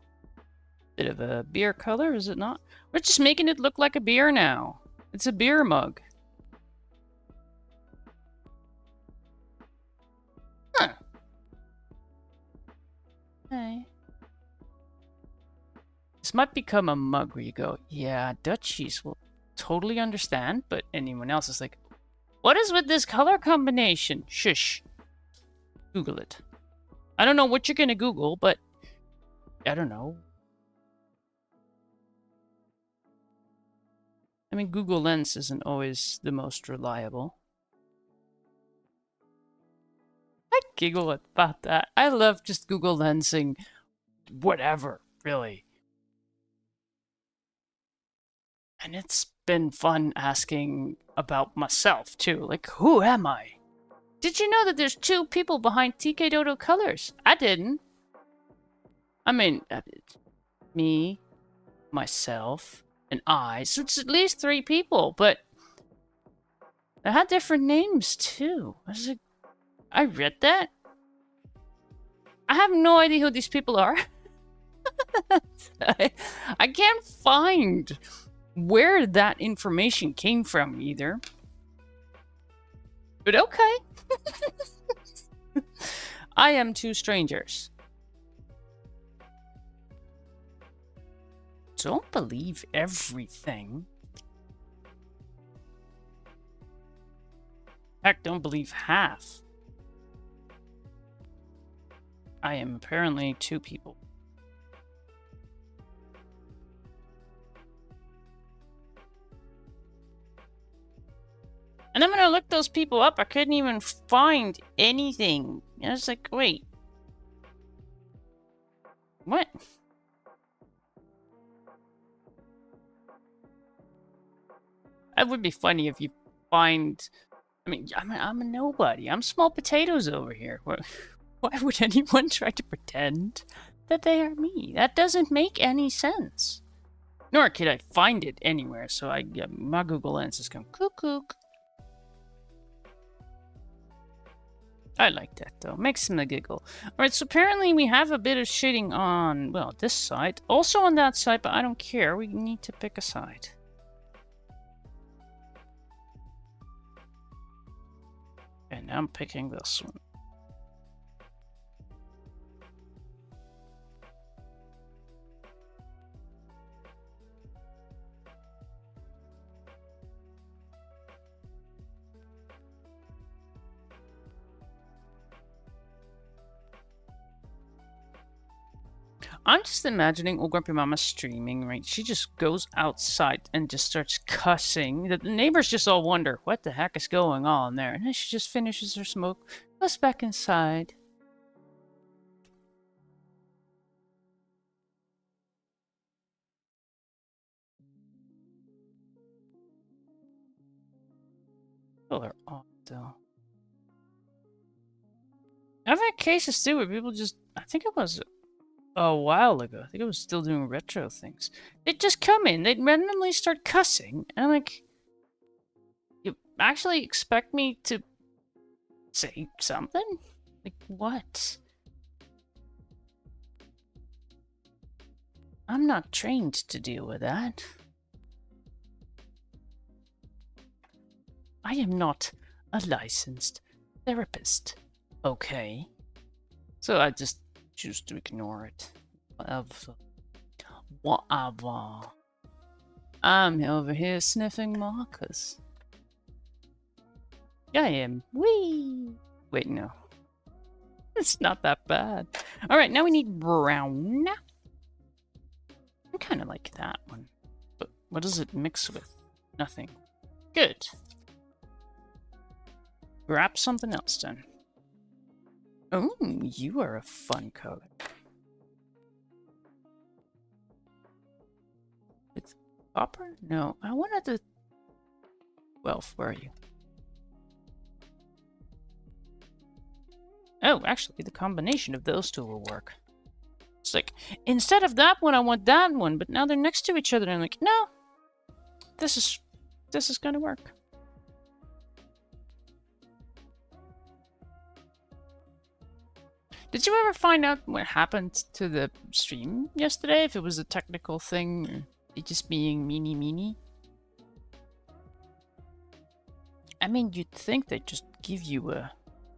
Bit of a beer color, is it not? We're just making it look like a beer now. It's a beer mug. Huh. Hey. This might become a mug where you go, yeah, Dutchies will totally understand, but anyone else is like, what is with this color combination? Shush. Google it. I don't know what you're gonna Google, but I don't know. I mean, Google Lens isn't always the most reliable. I giggle about that. I love just Google Lensing whatever, really. And it's been fun asking about myself, too. Like, who am I? Did you know that there's 2 people behind TK Dodo Colors? I didn't. I mean, me, myself, and I. So it's at least 3 people, but they had different names, too. I was like, I read that. I have no idea who these people are. I can't find where that information came from either. But okay. I am 2 strangers. Don't believe everything. Heck, don't believe half. I am apparently 2 people. And I'm gonna look those people up. I couldn't even find anything. I was like, wait. What? That would be funny if you find... I mean, I'm a nobody. I'm small potatoes over here. Why would anyone try to pretend that they are me. That doesn't make any sense. Nor could I find it anywhere, so my Google Lens is going cuckoo. I like that though, makes me giggle. Alright, so apparently we have a bit of shading on, well, this side. Also on that side, but I don't care. We need to pick a side. And I'm picking this one. I'm just imagining old Grumpy Mama streaming, right? She just goes outside and just starts cussing. The neighbors just all wonder, what the heck is going on there? And then she just finishes her smoke, goes back inside. People are odd, though. I've had cases, too, where people just... I think it was a while ago. I think I was still doing retro things. They'd just come in, they'd randomly start cussing, and I'm like, you actually expect me to say something? Like, what? I'm not trained to deal with that. I am not a licensed therapist. Okay. So I just choose to ignore it. Whatever. I'm over here sniffing markers. I am. Whee! Wait, no. It's not that bad. Alright, now we need brown. I kind of like that one. But what does it mix with? Nothing. Good. Grab something else then. Oh, you are a fun color. It's copper? No, I wanted to... Well, where are you? Oh, actually, the combination of those two will work. It's like, instead of that one, I want that one, but now they're next to each other, and I'm like, no, this is gonna work. Did you ever find out what happened to the stream yesterday? If it was a technical thing, or it just being meanie? I mean, you'd think they'd just give you a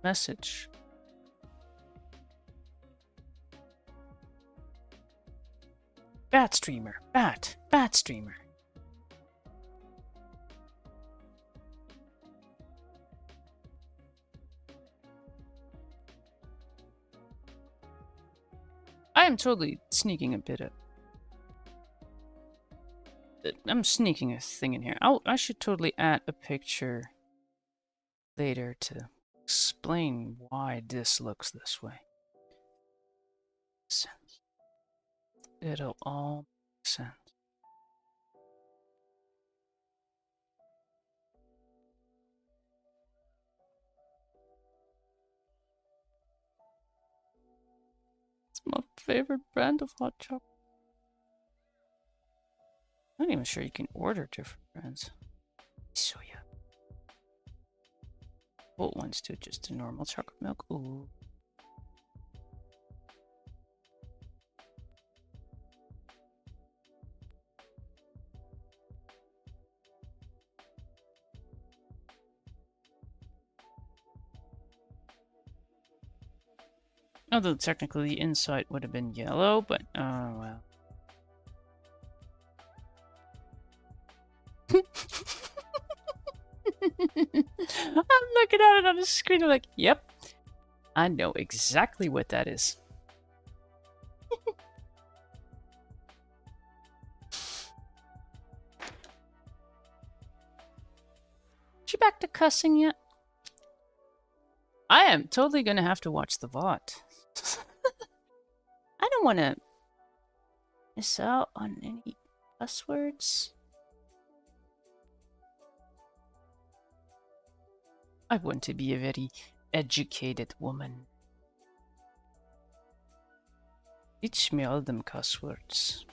message. Bat streamer. Bat streamer. I am totally sneaking a bit of... I'm sneaking a thing in here. I should totally add a picture later to explain why this looks this way. It'll all make sense. It's my favorite brand of hot chocolate. I'm not even sure you can order different brands. Soya. Oat ones too, just a normal chocolate milk. Ooh. Although technically the inside would have been yellow, but oh well. I'm looking at it on the screen, I'm like, yep, I know exactly what that is. Is she back to cussing yet? I am totally gonna have to watch the VOD. I don't want to miss out on any cuss words. I want to be a very educated woman. Teach me all them cuss words.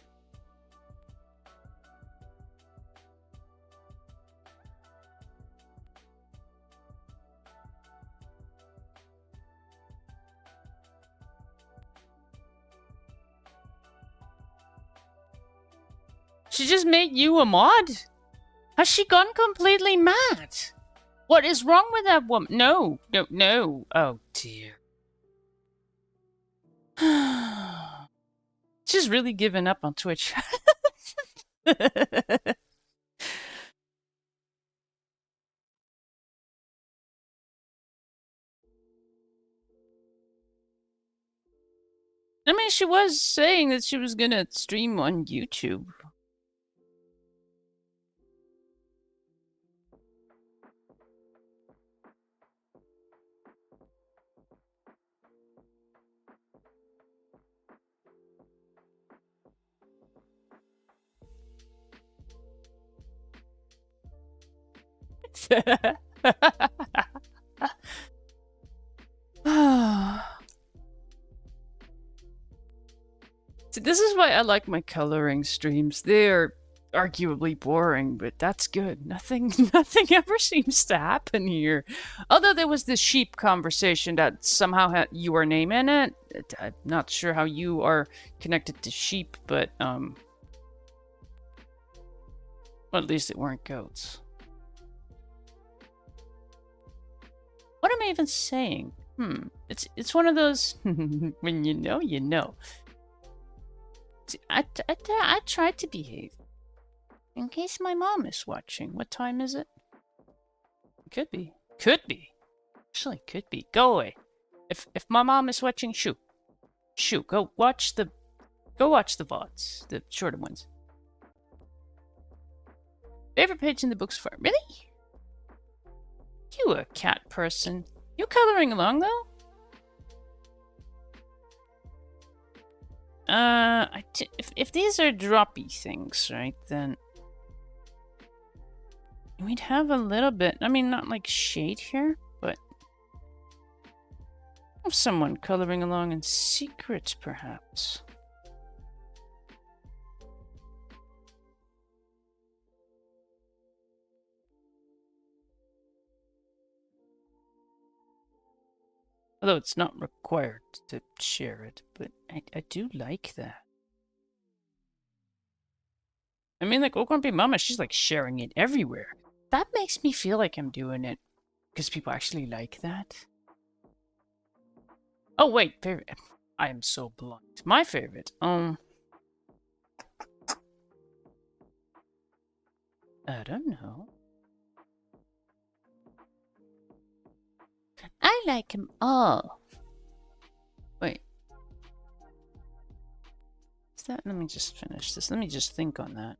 She just made you a mod? Has she gone completely mad? What is wrong with that woman? No, no, no. Oh, dear. She's really given up on Twitch. I mean, she was saying that she was gonna stream on YouTube. See, this is why I like my coloring streams. They're arguably boring, but that's good. Nothing ever seems to happen here. Although there was this sheep conversation that somehow had your name in it. I'm not sure how you are connected to sheep, but well, at least it weren't goats. What am I even saying? It's one of those when you know, you know. I tried to behave. In case my mom is watching. What time is it? Could be. Could be. Actually, could be. Go away. If my mom is watching, shoo. Shoo. Go watch the VODs. The shorter ones. Favorite page in the books for... Really? You a cat person. You coloring along, though? If these are droppy things, right, then... We'd have a little bit... I mean, not like shade here, but... Have someone coloring along in secret, perhaps. Although it's not required to share it, but I do like that. I mean, like, Okrampi Mama, she's like sharing it everywhere. That makes me feel like I'm doing it because people actually like that. Oh, wait, favorite. I am so blunt. My favorite, I don't know. I like them all. Wait. Is that? Let me just finish this. Let me just think on that.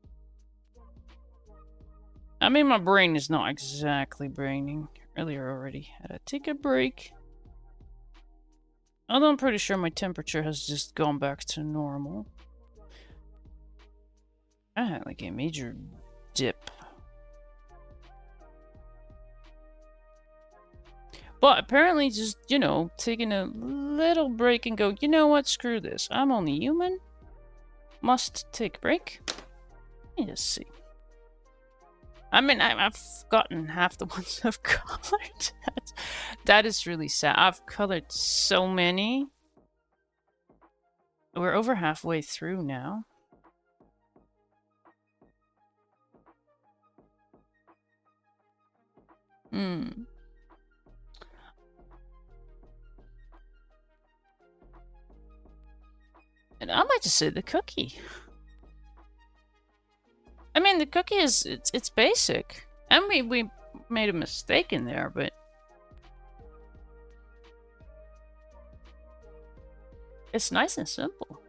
I mean, my brain is not exactly braining. Earlier already. Had to take a break. Although I'm pretty sure my temperature has just gone back to normal. I had like a major dip. But apparently just, you know, taking a little break and go, you know what, screw this. I'm only human. Must take a break. Let me just see. I mean, I've gotten half the ones I've colored. That is really sad. I've colored so many. We're over halfway through now. And I might just say the cookie. I mean, the cookie is, it's basic. And we made a mistake in there, but... It's nice and simple.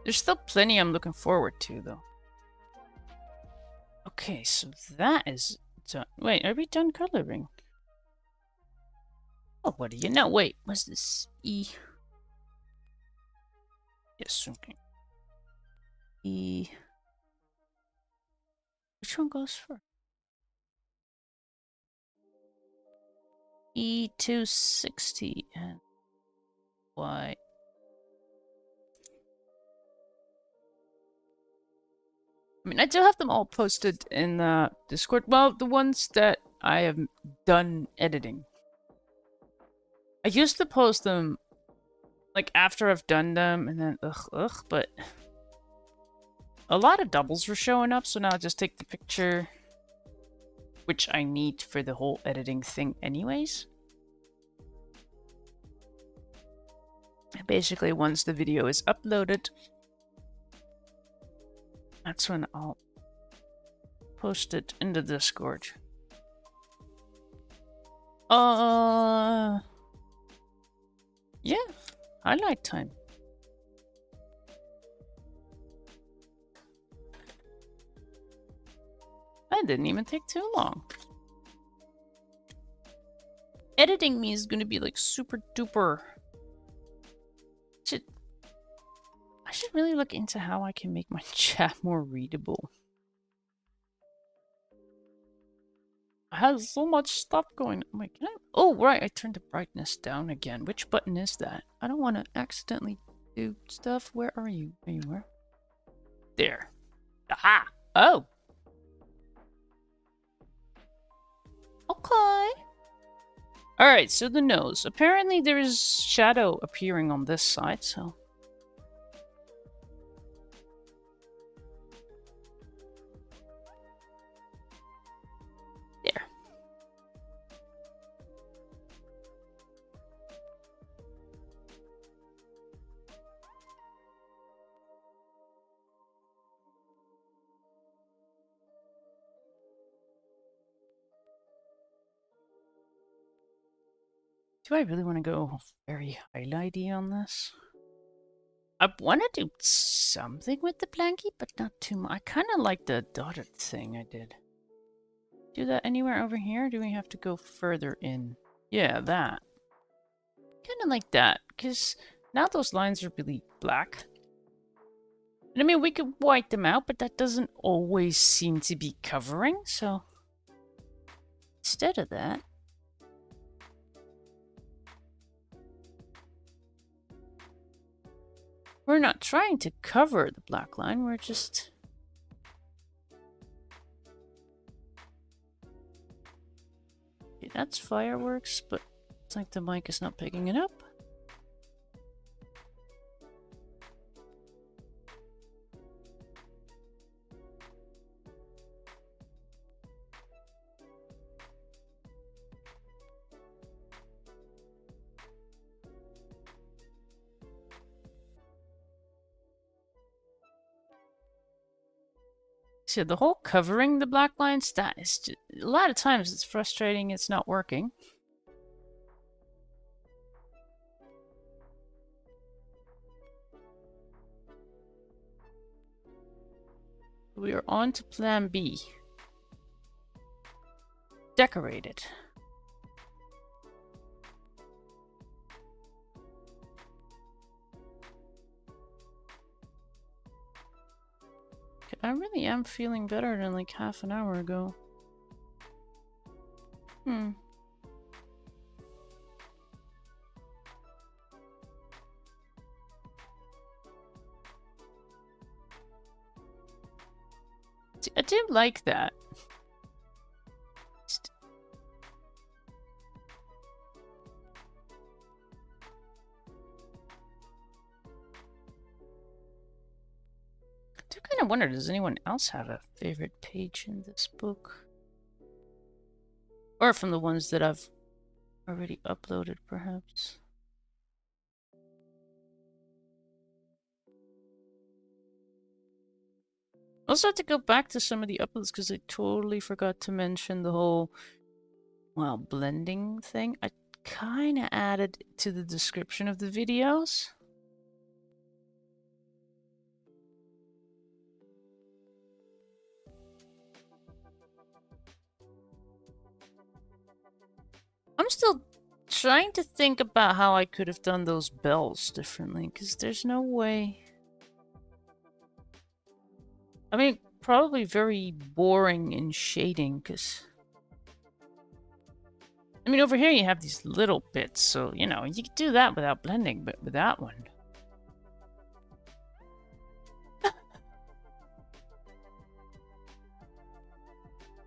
There's still plenty I'm looking forward to, though. Okay, so that is done. Wait, are we done coloring? Oh, what do you know? Wait, what's this? E. Yes, okay. E. Which one goes first? E260 and Y. I mean, I do have them all posted in the Discord. Well, the ones that I have done editing. I used to post them like after I've done them and then but a lot of doubles were showing up, so now I just take the picture, which I need for the whole editing thing anyways. Basically, once the video is uploaded, that's when I'll post it in the Discord. Yeah, highlight time. That didn't even take too long. Editing me is gonna be like super duper. I should really look into how I can make my chat more readable. I have so much stuff going. Wait, can I? Oh, right, I turned the brightness down again. Which button is that? I don't want to accidentally do stuff. Where are you? Are you where? There. Aha! Oh! Okay. Alright, so the nose. Apparently there is shadow appearing on this side, so... There. Do I really want to go very highlighty on this? I want to do something with the blankie, but not too much. I kind of like the dotted thing I did. Do that anywhere over here? Or do we have to go further in? Yeah, that. Kind of like that, because now those lines are really black. And I mean, we could white them out, but that doesn't always seem to be covering, so... Instead of that... We're not trying to cover the black line, we're just... Okay, that's fireworks, but it's like the mic is not picking it up. So the whole covering the black lines, that is just, a lot of times it's frustrating, it's not working. We are on to plan B. Decorate it. I really am feeling better than like half an hour ago. I do like that. I do kind of wonder, does anyone else have a favorite page in this book? Or from the ones that I've already uploaded, perhaps? Also have to go back to some of the uploads because I totally forgot to mention the whole, well, blending thing. I kind of added to the description of the videos. I'm still trying to think about how I could have done those bells differently, because there's no way... I mean, probably very boring in shading, because... I mean, over here you have these little bits, so, you know, you could do that without blending, but with that one...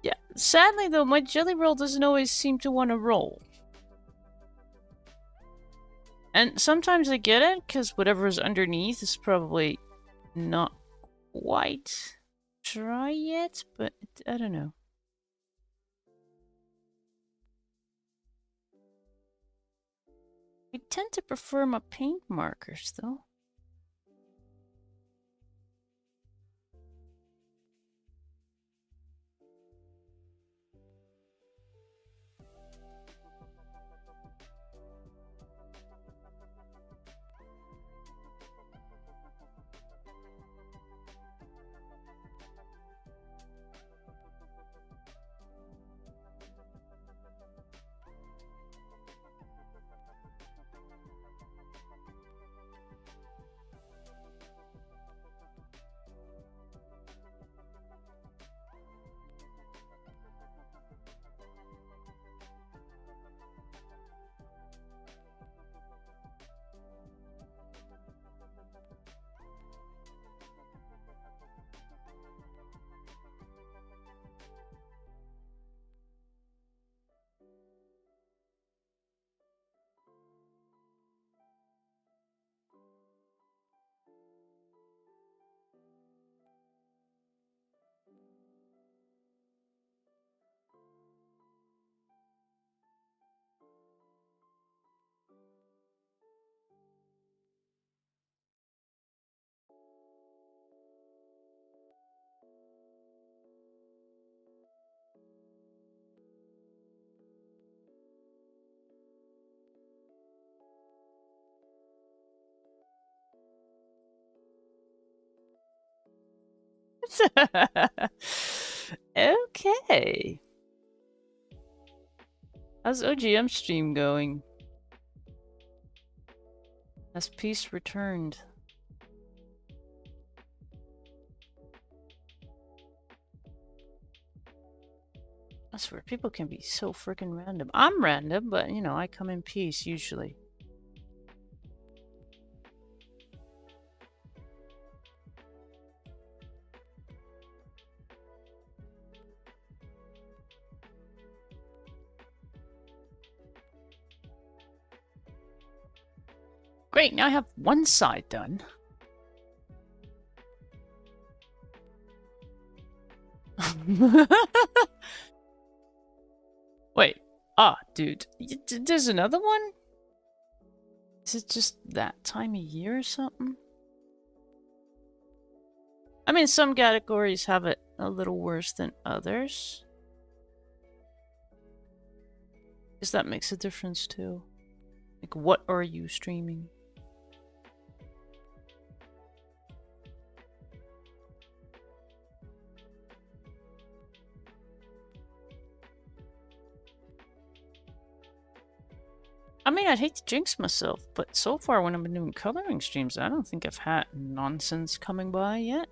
Yeah, sadly though, my jelly roll doesn't always seem to want to roll. And sometimes I get it, because whatever is underneath is probably not quite dry yet, but I don't know. I tend to prefer my paint markers, though. Okay. How's OGM stream going? Has peace returned? I swear, people can be so freaking random. I'm random, but you know, I come in peace usually. Great, now I have one side done. Wait. Ah, dude. There's another one? Is it just that time of year or something? I mean, some categories have it a little worse than others. Guess that makes a difference too. Like, what are you streaming? I mean, I'd hate to jinx myself, but so far when I've been doing coloring streams, I don't think I've had nonsense coming by yet.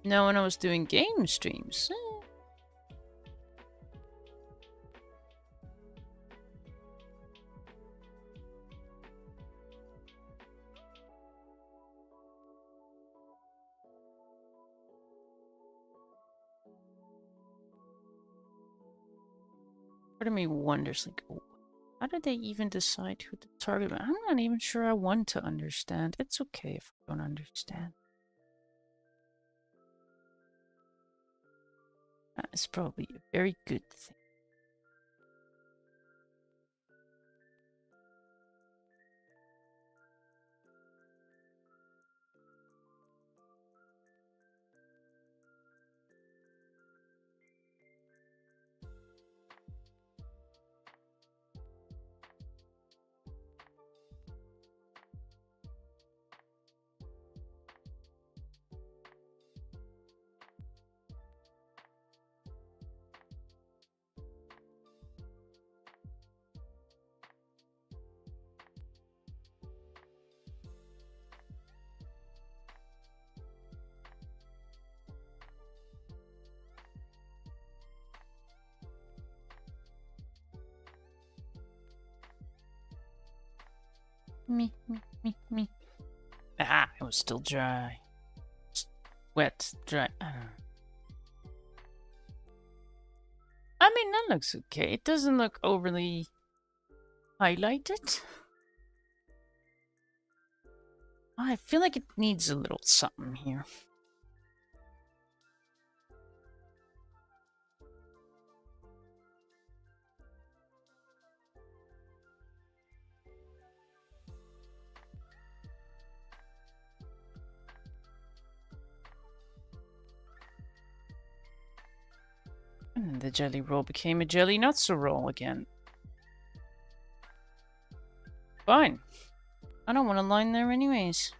No, when I was doing game streams. Part of me wonders, like, how did they even decide who to target? I'm not even sure I want to understand. It's okay if I don't understand. That is probably a very good thing. me. Ah, it was still dry. Wet, dry. I don't know. I mean, that looks okay. It doesn't look overly highlighted. I feel like it needs a little something here. And the jelly roll became a jelly not so roll again. Fine. I don't want a line there anyways.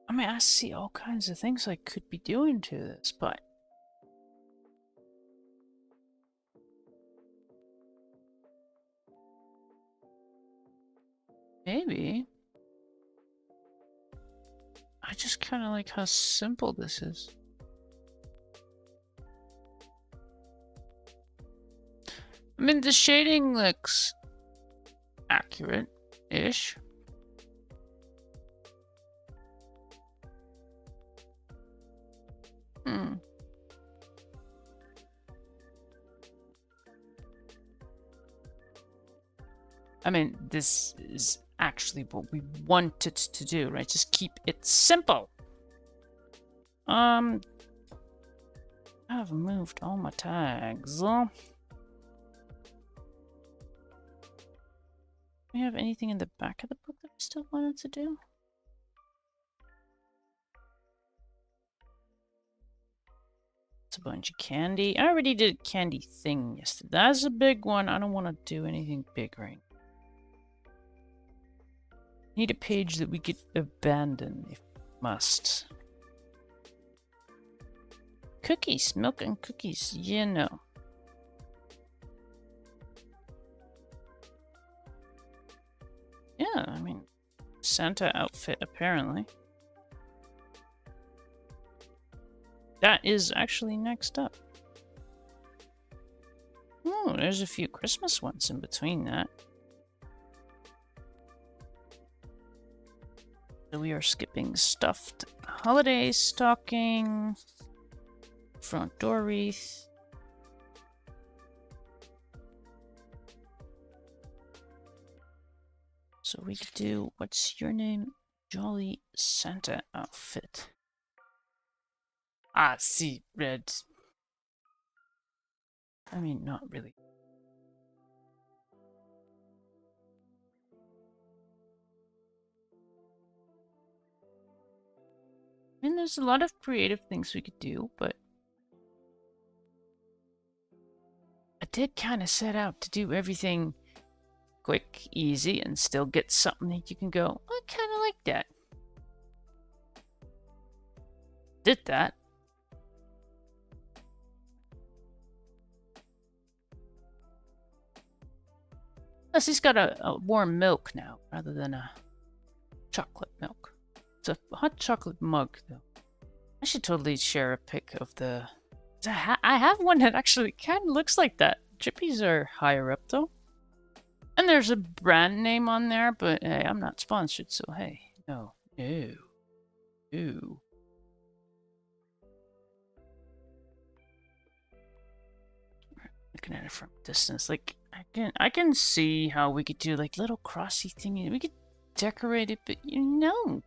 I mean, I see all kinds of things I could be doing to this, but... maybe. I just kind of like how simple this is. I mean, the shading looks accurate-ish. I mean, this is actually what we wanted to do, right? Just keep it simple. I've moved all my tags. Do we have anything in the back of the book that we still wanted to do? It's a bunch of candy. I already did a candy thing yesterday. That's a big one. I don't want to do anything big right now. Need a page that we could abandon if must. Cookies, milk and cookies, you know. Yeah, I mean, Santa outfit apparently. That is actually next up. Oh, there's a few Christmas ones in between that. So we are skipping stuffed holiday stocking, front door wreath. So we could do, what's your name? Jolly Santa outfit. Ah, see, red. I mean, not really. I mean, there's a lot of creative things we could do, but I did kind of set out to do everything quick, easy, and still get something that you can go, I kind of like that. Did that. Plus, he's got a warm milk now, rather than a chocolate milk. It's a hot chocolate mug, though. I should totally share a pic of the... I have one that actually kind of looks like that. Chippies are higher up, though. And there's a brand name on there, but hey, I'm not sponsored, so hey, no. Looking at it from a distance, like, I can see how we could do, like, little crossy thingy. We could decorate it, but you know...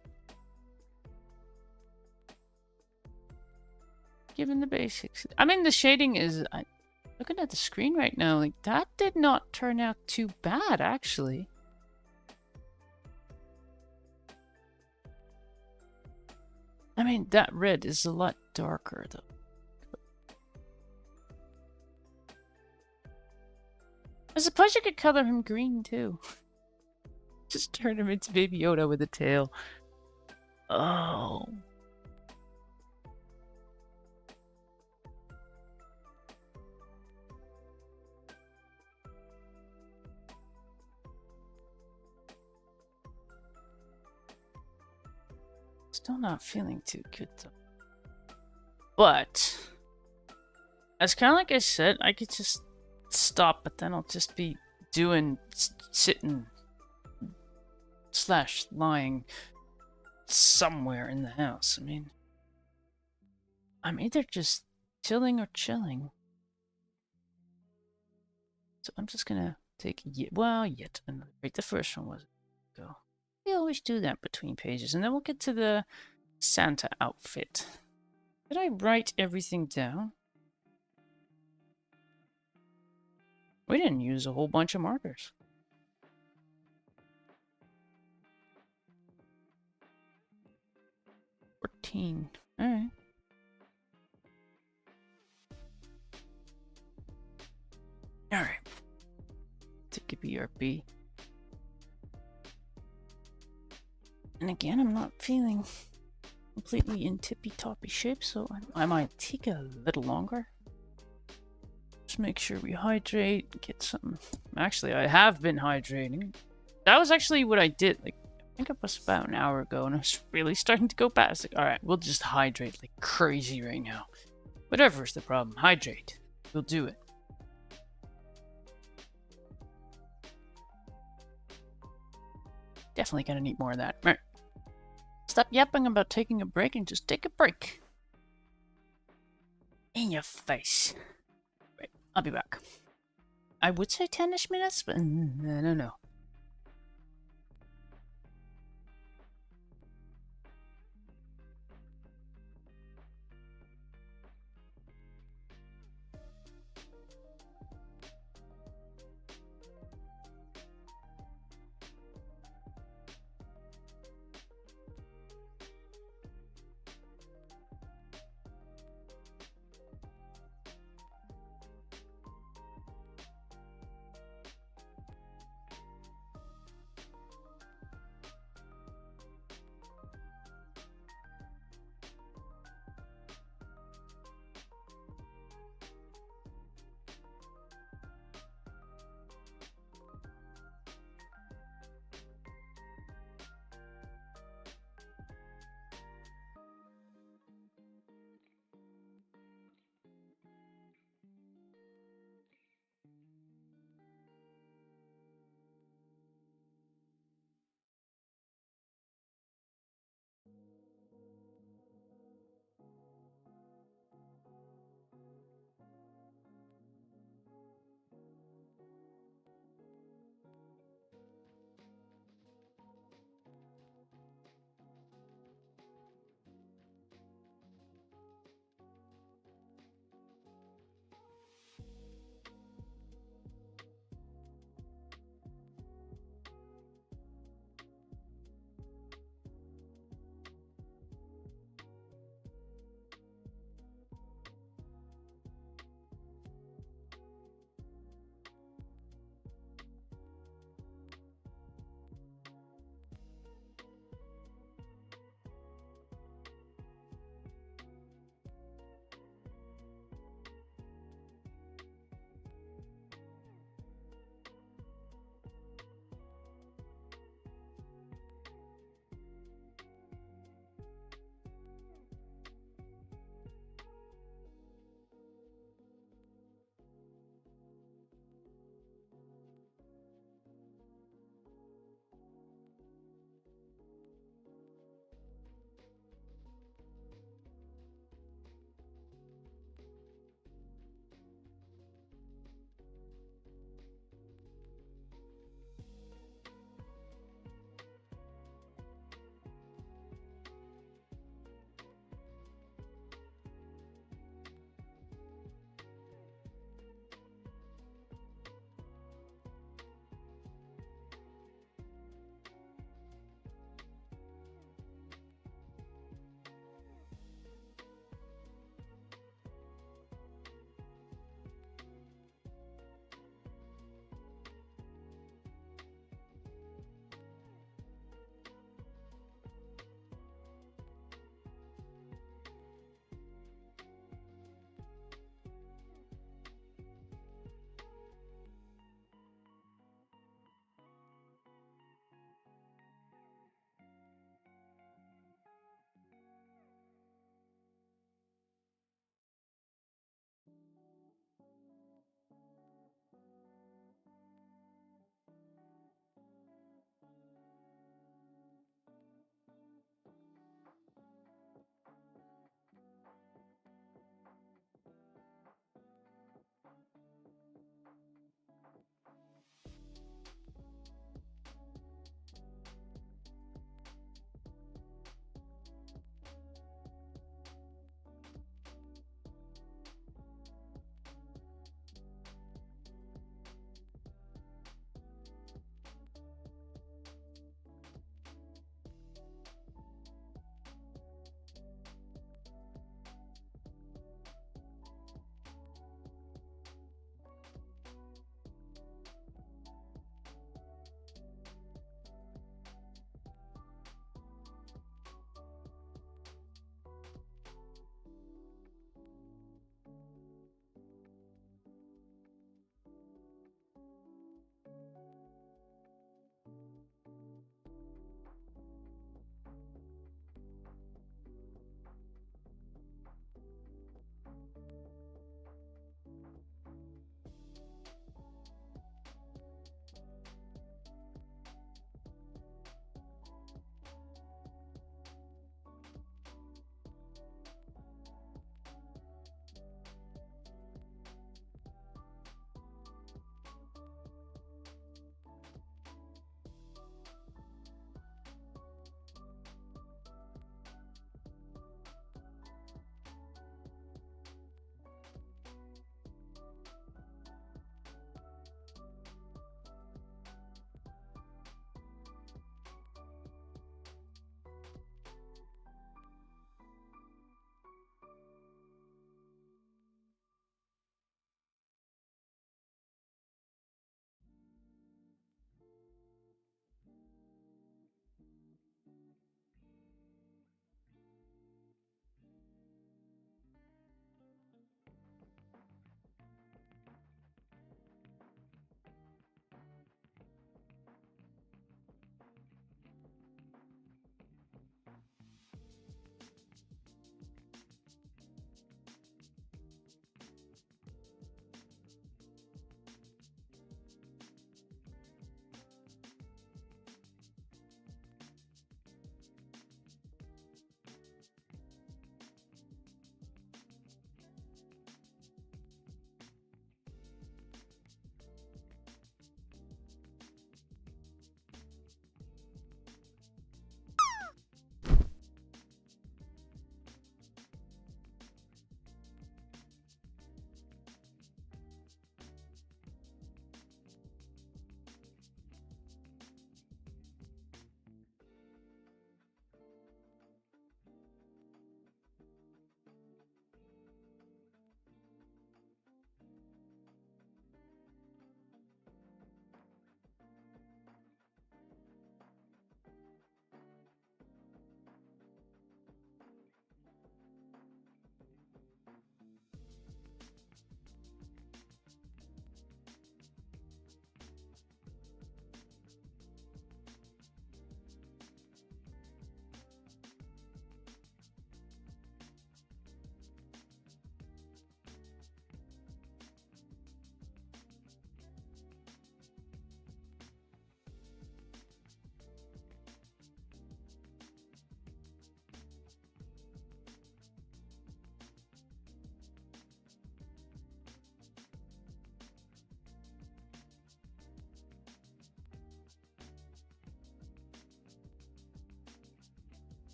given the basics. I mean, the shading is... looking at the screen right now, like, that did not turn out too bad, actually. I mean, that red is a lot darker though. I suppose you could color him green too. Just turn him into Baby Yoda with a tail. Oh. Still not feeling too good though. But as kind of like I said, I could just stop, but then I'll just be doing sitting / lying somewhere in the house. I mean, I'm either just chilling or chilling. So I'm just gonna take yet another break. The first one was go. We always do that between pages, and then we'll get to the Santa outfit. Did I write everything down? We didn't use a whole bunch of markers. $14. Alright. Alright. Take a BRB. And again, I'm not feeling completely in tippy-toppy shape, so I might take a little longer. Just make sure we hydrate, get some... Actually, I have been hydrating. That was actually what I did. Like, I think it was about an hour ago, and I was really starting to go past. Like, alright, we'll just hydrate like crazy right now. Whatever's the problem, hydrate. We'll do it. Definitely gonna need more of that. Right. Stop yapping about taking a break and just take a break. In your face. Right, I'll be back. I would say 10-ish minutes, but I don't know.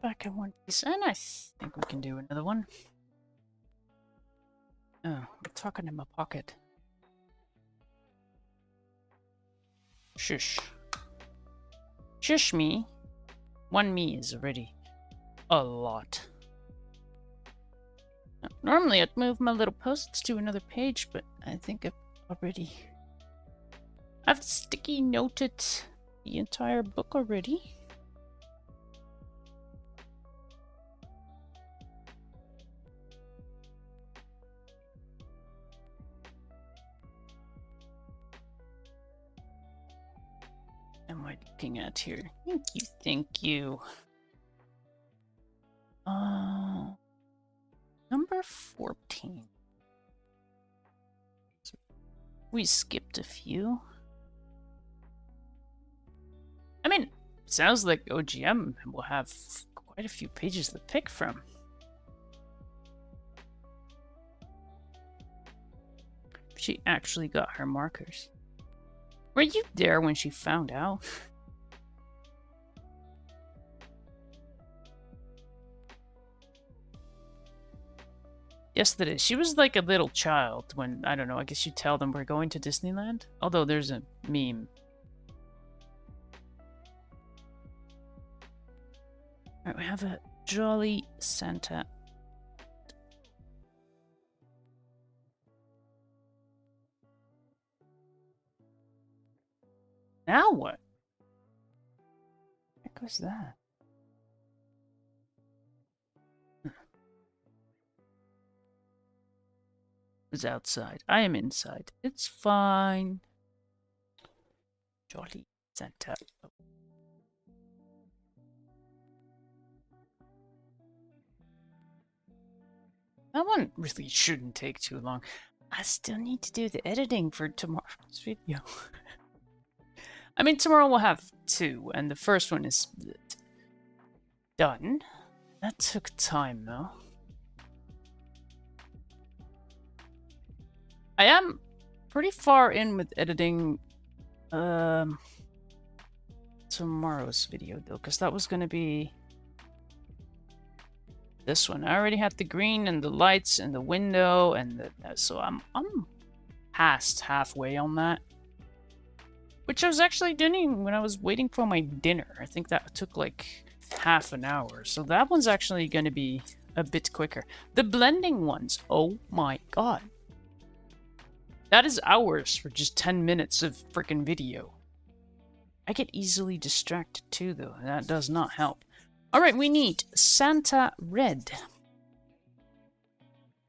back in one piece, and I think we can do another one. Oh, I'm talking in my pocket. Shush. Shush me. One me is already a lot. Normally I'd move my little post-its to another page, but I think I've sticky noted the entire book already. What am I looking at here? Thank you. Number 14. We skipped a few. I mean, sounds like OGM will have quite a few pages to pick from. She actually got her markers. Were you there when she found out? Yesterday, she was like a little child when, I don't know, I guess you tell them we're going to Disneyland? Although there's a meme. Alright, we have a Jolly Santa. Now what? What was that? Is outside. I am inside. It's fine. Jolly Santa. Oh. That one really shouldn't take too long. I still need to do the editing for tomorrow's video. I mean, tomorrow we'll have 2, and the first one is done. That took time, though. I am pretty far in with editing tomorrow's video, though, because that was going to be this one. I already had the green and the lights and the window, and so I'm past halfway on that. Which I was actually doing when I was waiting for my dinner. I think that took like half an hour. So that one's actually going to be a bit quicker. The blending ones, oh my god. That is hours for just 10 minutes of freaking video. I get easily distracted too, though. That does not help. Alright, we need Santa Red.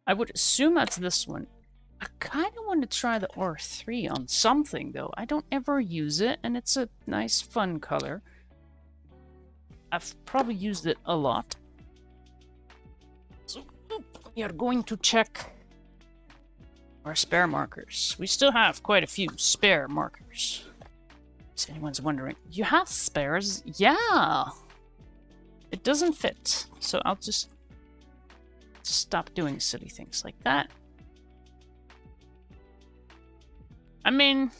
I would assume that's this one. I kind of want to try the R3 on something, though. I don't ever use it, and it's a nice, fun color. I've probably used it a lot. So, we are going to check our spare markers. We still have quite a few spare markers. If anyone's wondering, you have spares? Yeah! It doesn't fit, so I'll just stop doing silly things like that. I mean,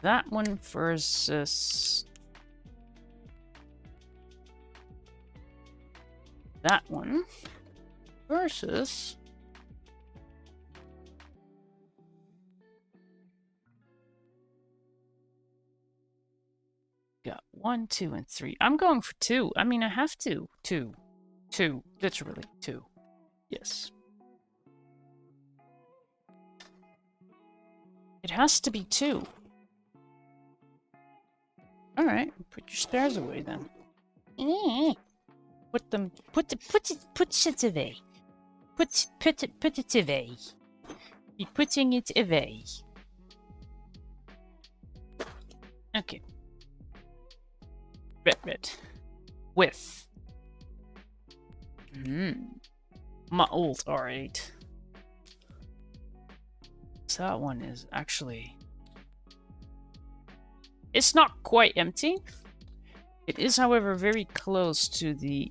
that one versus that one versus got 1, 2, and 3. I'm going for 2. I mean, I have to. 2. 2. Literally 2. Yes. It has to be 2. Alright, put your spares away then. Put it away. Put it away. Be putting it away. Okay. Red. With. My old R8. So that one is actually... It's not quite empty. It is, however, very close to the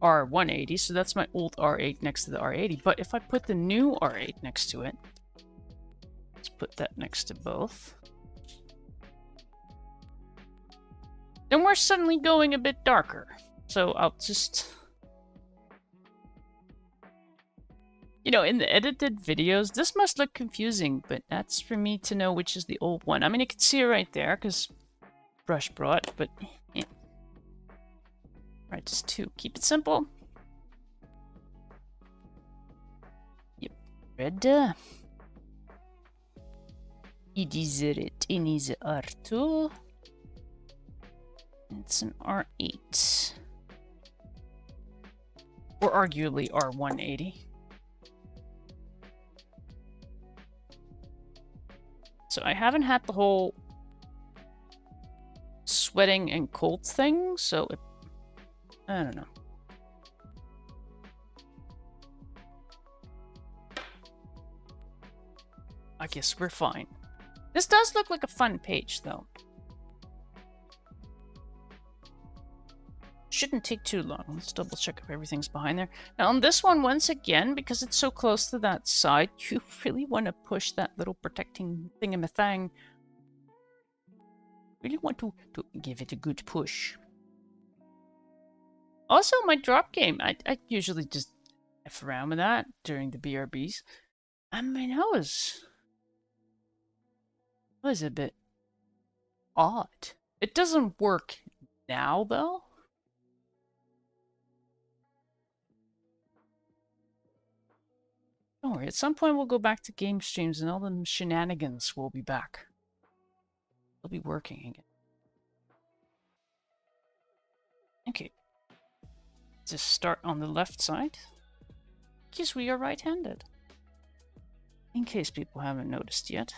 R180, so that's my old R8 next to the R80. But if I put the new R8 next to it, let's put that next to both. then we're suddenly going a bit darker. So I'll just... You know, in the edited videos, this must look confusing, but that's for me to know which is the old one. I mean, you can see it right there, because brush brought, but... Yeah. Right, just 2. Keep it simple. Yep. Red. it is R2. It's an R8. Or arguably R180. So I haven't had the whole sweating and cold thing, so it, I don't know. I guess we're fine. This does look like a fun page, though. Shouldn't take too long. Let's double check if everything's behind there. Now on this one, once again, because it's so close to that side, you really want to push that little protecting thingamathang. Really want to give it a good push. Also, my drop game, I usually just F around with that during the BRBs. I mean, that was a bit odd. It doesn't work now, though. Don't worry, at some point we'll go back to game streams and all the shenanigans will be back. They'll be working again. Okay. Just start on the left side. Because we are right-handed. In case people haven't noticed yet.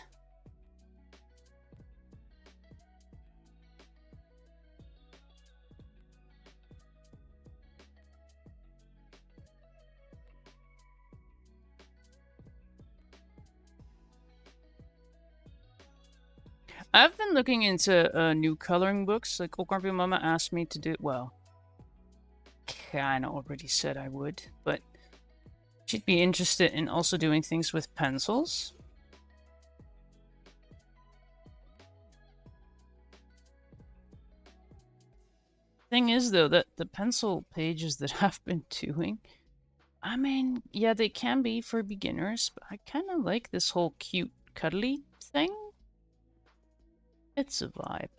I've been looking into new coloring books. Like Okrampi Mama asked me to do, well, kind of already said I would, but she'd be interested in also doing things with pencils. Thing is, though, that the pencil pages that I've been doing, I mean, yeah, they can be for beginners, but I kind of like this whole cute, cuddly thing. It's a vibe.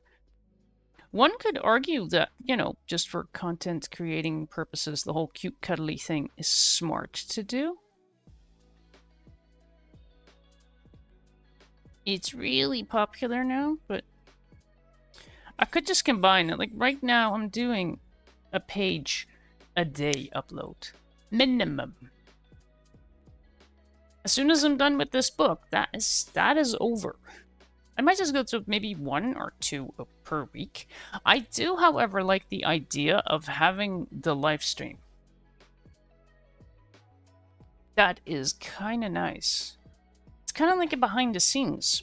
One could argue that, you know, just for content creating purposes, the whole cute, cuddly thing is smart to do. It's really popular now, but I could just combine it. Like right now, I'm doing a page a day upload. Minimum. As soon as I'm done with this book, that is over. I might just go to maybe 1 or 2 per week. I do, however, like the idea of having the live stream. That is kind of nice. It's kind of like a behind the scenes.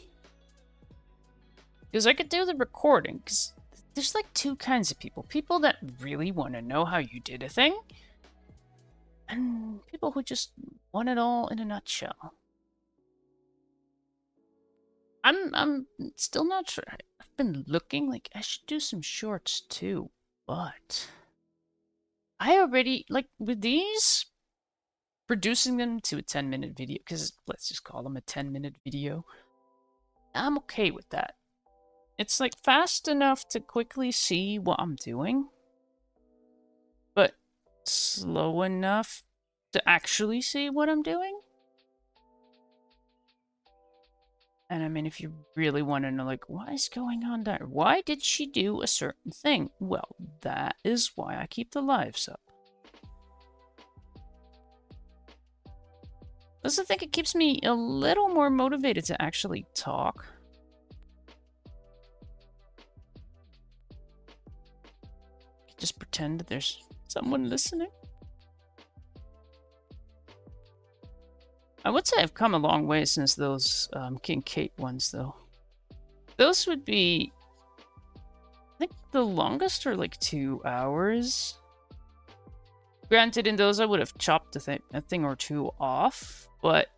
Because I could do the recording, because there's like 2 kinds of people. People that really want to know how you did a thing, and people who just want it all in a nutshell. I'm still not sure. I've been looking, like, I should do some shorts too, but I already, like, with these, reducing them to a 10-minute video, because let's just call them a 10-minute video, I'm okay with that. It's, like, fast enough to quickly see what I'm doing, but slow enough to actually see what I'm doing. And I mean, if you really want to know, like, what is going on there? Why did she do a certain thing? Well, that is why I keep the lives up. Plus, I think it keeps me a little more motivated to actually talk. Just pretend that there's someone listening. I would say I've come a long way since those King Kate ones, though. Those would be, I think the longest are like 2 hours. Granted, in those I would have chopped a thing or 2 off, but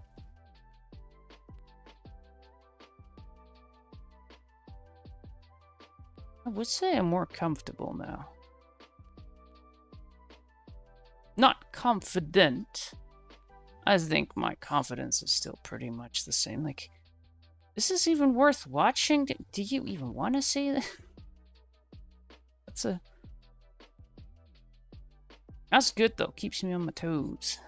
would say I'm more comfortable now. Not confident. I think my confidence is still pretty much the same. Like, is this even worth watching? Do you even want to see that? That's good though. Keeps me on my toes.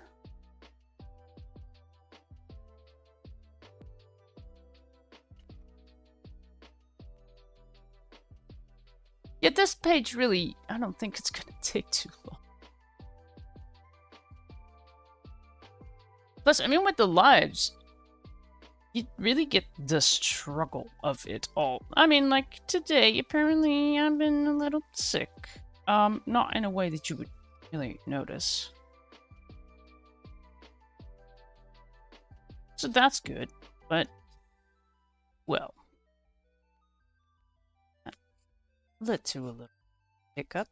Yeah, this page really, I don't think it's gonna take too long. Plus, I mean, with the lives, you really get the struggle of it all. I mean, like today, apparently I've been a little sick. Not in a way that you would really notice. So that's good, but, well, led to a little hiccup.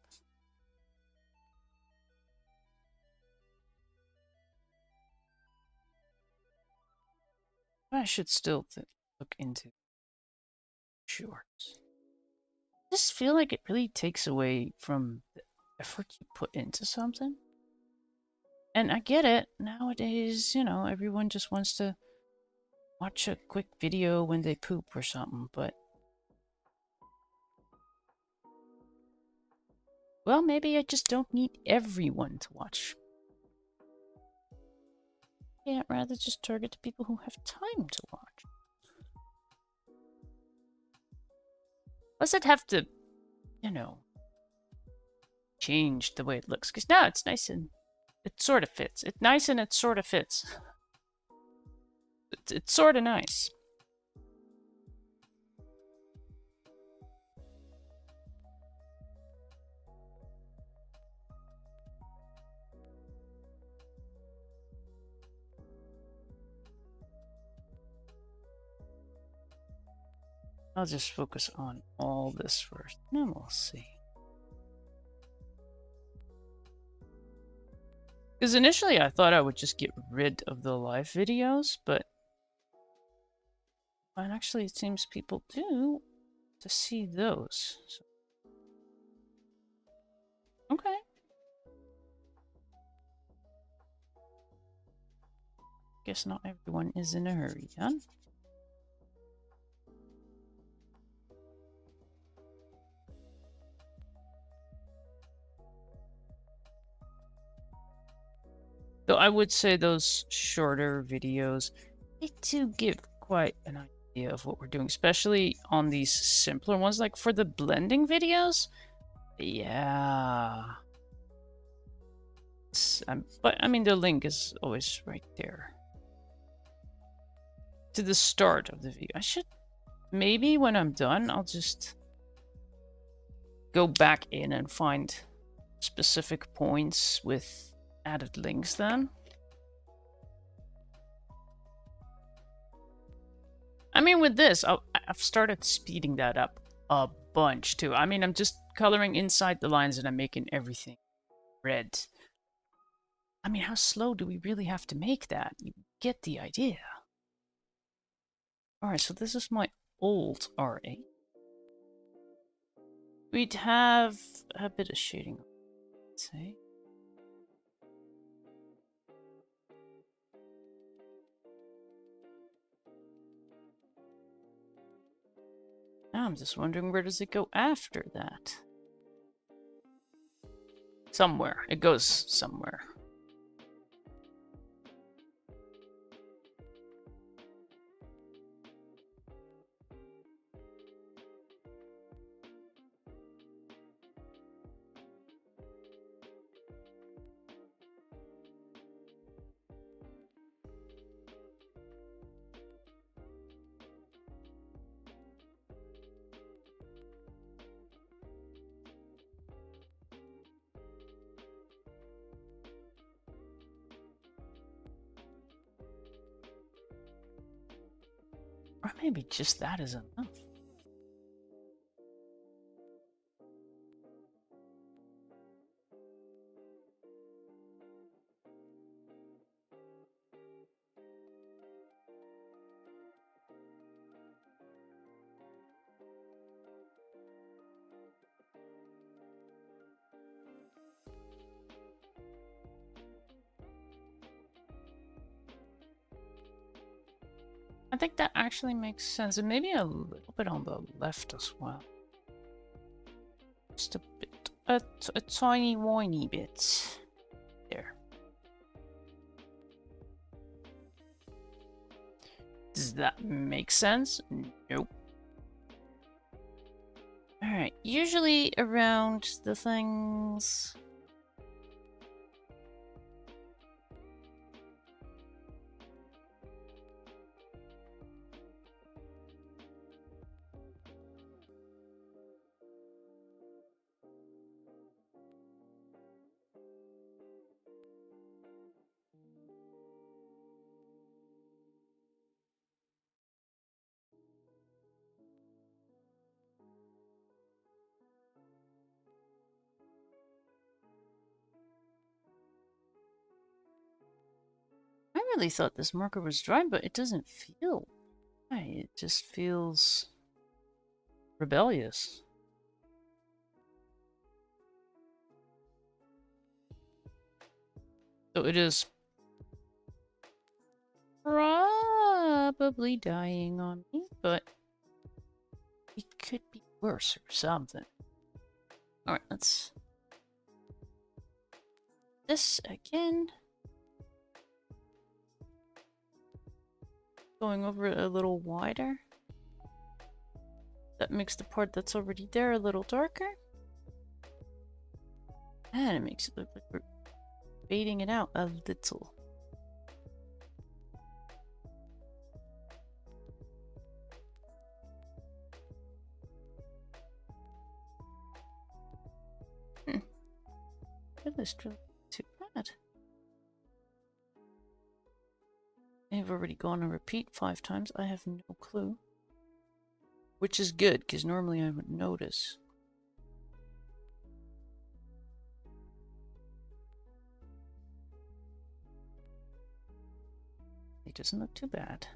I should still look into shorts. I just feel like it really takes away from the effort you put into something. And I get it. Nowadays, you know, everyone just wants to watch a quick video when they poop or something, but... well, maybe I just don't need everyone to watch. Yeah, I'd rather just target the people who have time to watch. Does it have to, you know, change the way it looks? Because now it's nice and it sort of fits. It's nice and it sort of fits. It's sort of nice. I'll just focus on all this first, and then we'll see. Because initially I thought I would just get rid of the live videos, but actually it seems people do to see those. So. Okay. Guess not everyone is in a hurry, huh? Though I would say those shorter videos, they do give quite an idea of what we're doing, especially on these simpler ones, like for the blending videos. Yeah. But I mean, the link is always right there. To the start of the video. I should, maybe when I'm done, I'll just go back in and find specific points with added links then. I mean, with this, I've started speeding that up a bunch too. I mean, I'm just coloring inside the lines and I'm making everything red. I mean, how slow do we really have to make that? You get the idea. Alright, so this is my old R8. We'd have a bit of shading, let's say. Now I'm just wondering, where does it go after that? Somewhere. It goes somewhere. Or maybe just that is enough. think that actually makes sense. And maybe a little bit on the left as well. Just a bit. A tiny, whiny bit. There. Does that make sense? Nope. Alright, usually around the things... I really thought this marker was dry, but it doesn't feel dry. It just feels rebellious. So it is probably dying on me, but it could be worse or something. Alright, let's... this again. Going over it a little wider. That makes the part that's already there a little darker. And it makes it look like we're fading it out a little. This drill too bad. I've already gone and repeat 5 times. I have no clue. Which is good, because normally I would notice. It doesn't look too bad.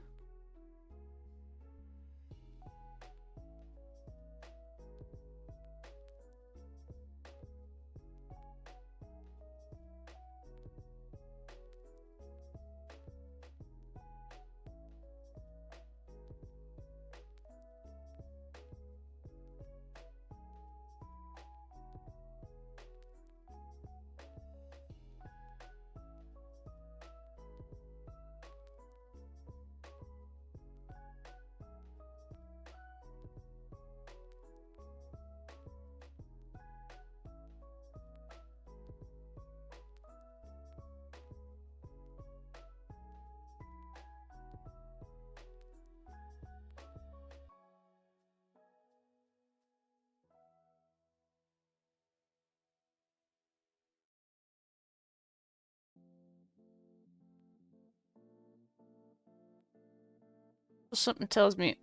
Something tells me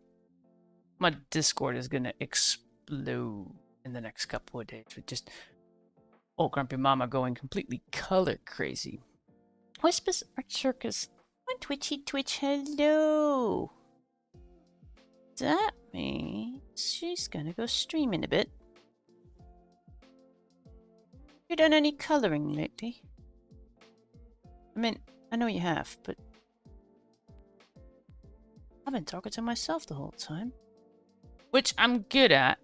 my Discord is gonna explode in the next couple of days with just old grumpy mama going completely color crazy. Whispers Art Circus. My Twitchy Twitch, hello. That means she's gonna go stream in a bit. You done any coloring lately? I mean, I know you have, but I've been talking to myself the whole time. Which I'm good at.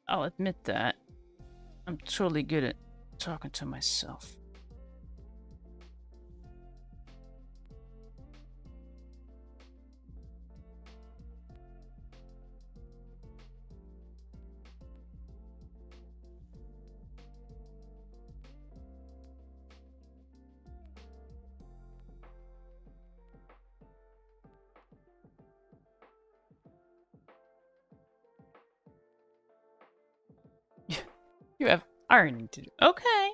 I'll admit that. I'm totally good at talking to myself. You have ironing to do. Okay.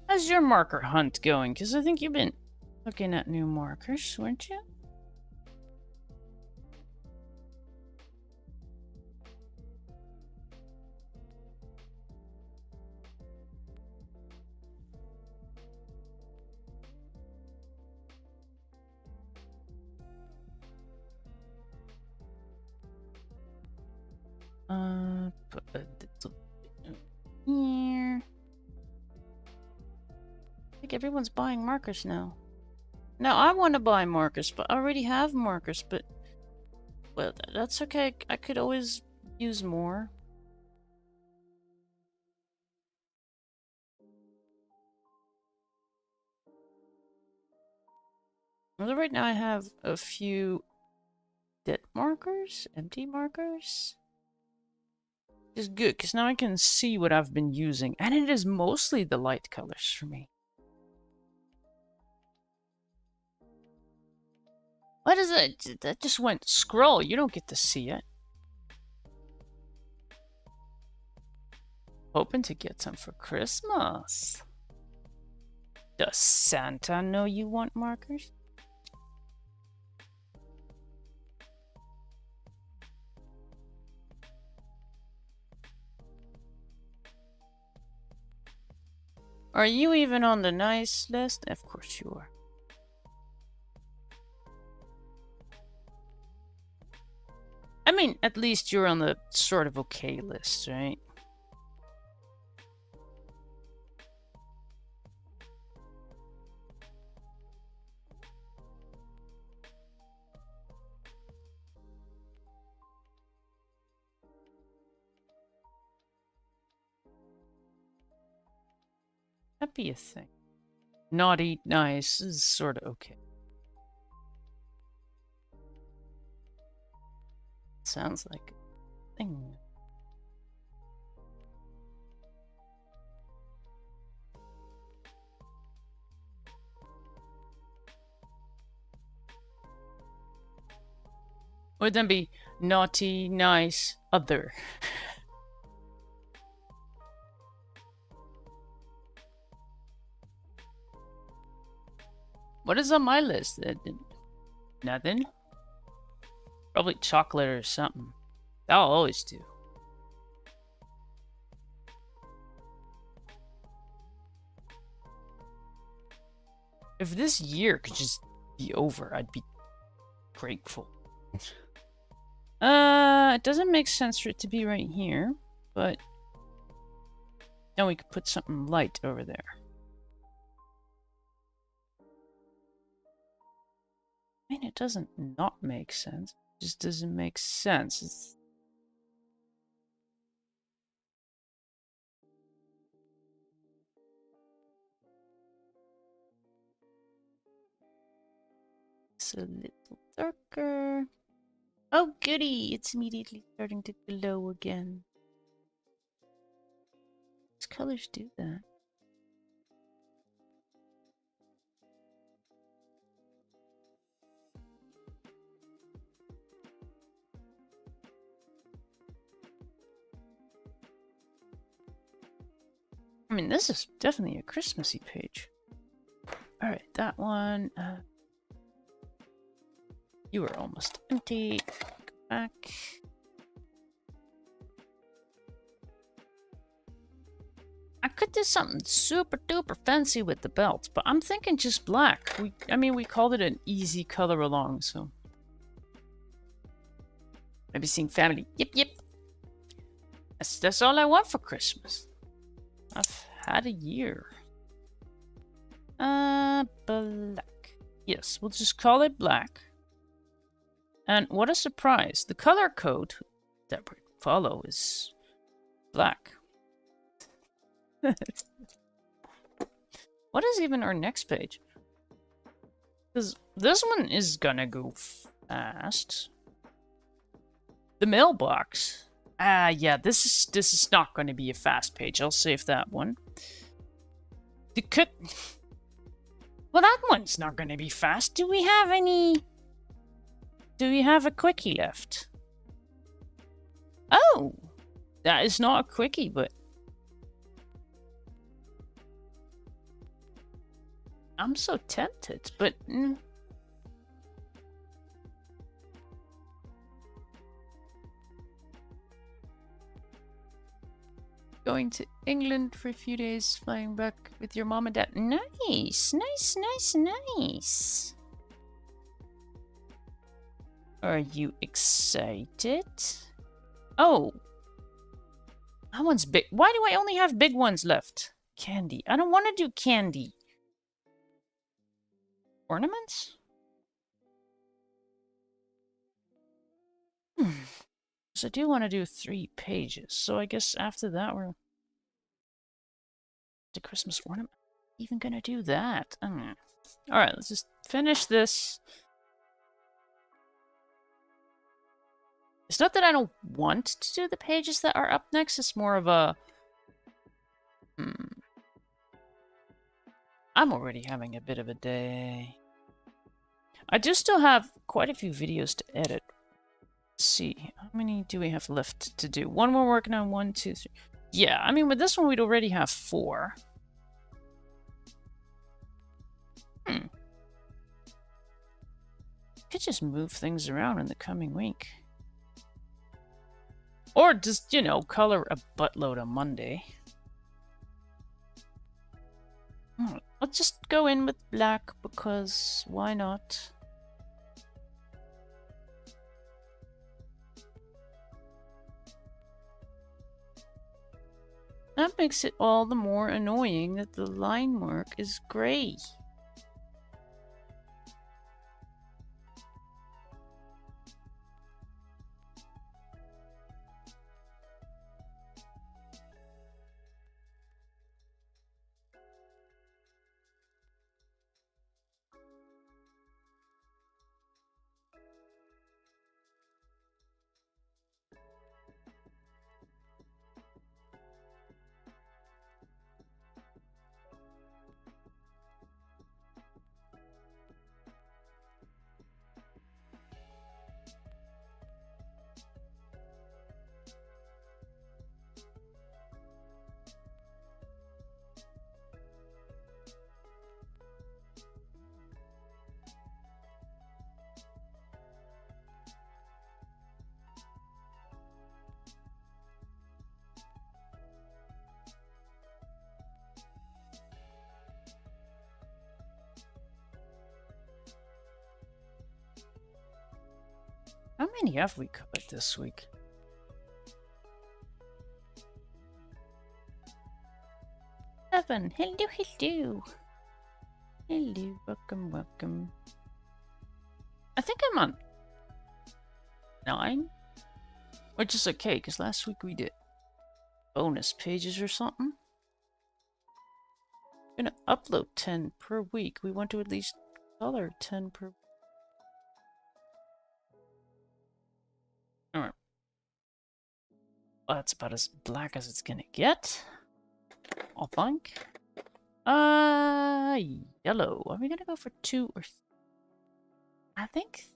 How's your marker hunt going? Because I think you've been looking at new markers, weren't you? Put a little bit here. like everyone's buying markers now. Now I want to buy markers, but I already have markers, but... Well, that's okay. I could always use more. Well, right now I have a few dead markers, empty markers. Which is good, because now I can see what I've been using. And it is mostly the light colors for me. What is it? That just went scroll. You don't get to see it. Hoping to get some for Christmas. Does Santa know you want markers? Are you even on the nice list? Of course you are. I mean, at least you're on the sort of okay list, right? That'd be a thing. Naughty, nice is sort of okay. Sounds like a thing. Would then be naughty, nice, other. What is on my list? Nothing? Probably chocolate or something. I'll always do. If this year could just be over, I'd be grateful. It doesn't make sense for it to be right here, but then we could put something light over there. I mean, it doesn't not make sense. It just doesn't make sense. It's a little darker. Oh, goody! It's immediately starting to glow again. These colors do that. I mean, this is definitely a Christmassy page. Alright, that one. You are almost empty. Go back. I could do something super duper fancy with the belt, but I'm thinking just black. I mean, we called it an easy color along, so. Maybe seeing family. Yep. That's all I want for Christmas. I've had a year. Black. Yes, we'll just call it black. And what a surprise. The color code that we follow is black. What is even our next page? Because this one is gonna go fast. The mailbox. Yeah, this is not going to be a fast page. I'll save that one. Well, that one's not going to be fast. Do we have a quickie left? Oh! That is not a quickie, but... I'm so tempted, but... Going to England for a few days, flying back with your mom and dad. Nice. Are you excited? Oh. That one's big. Why do I only have big ones left? Candy. I don't want to do candy. ornaments? So I do want to do 3 pages. So I guess after that we're the Christmas ornament. Even gonna do that? Alright, let's just finish this. It's not that I don't want to do the pages that are up next. It's more of a... I'm already having a bit of a day. I do still have quite a few videos to edit. Let's see. How many do we have left to do? One we're working on. 1, 2, 3. Yeah, I mean, with this one, we'd already have 4. Could just move things around in the coming week. Or just, you know, color a buttload on Monday. I'll just go in with black because why not? That makes it all the more annoying that the line work is gray. How many have we covered this week? Seven. Hello, hello. Hello, welcome, welcome. I think I'm on 9. Which is okay, because last week we did bonus pages or something. I'm gonna upload 10 per week. We want to at least color 10 per week. Alright. Well, that's about as black as it's gonna get. I think. Yellow. Are we gonna go for 2 or 3? I think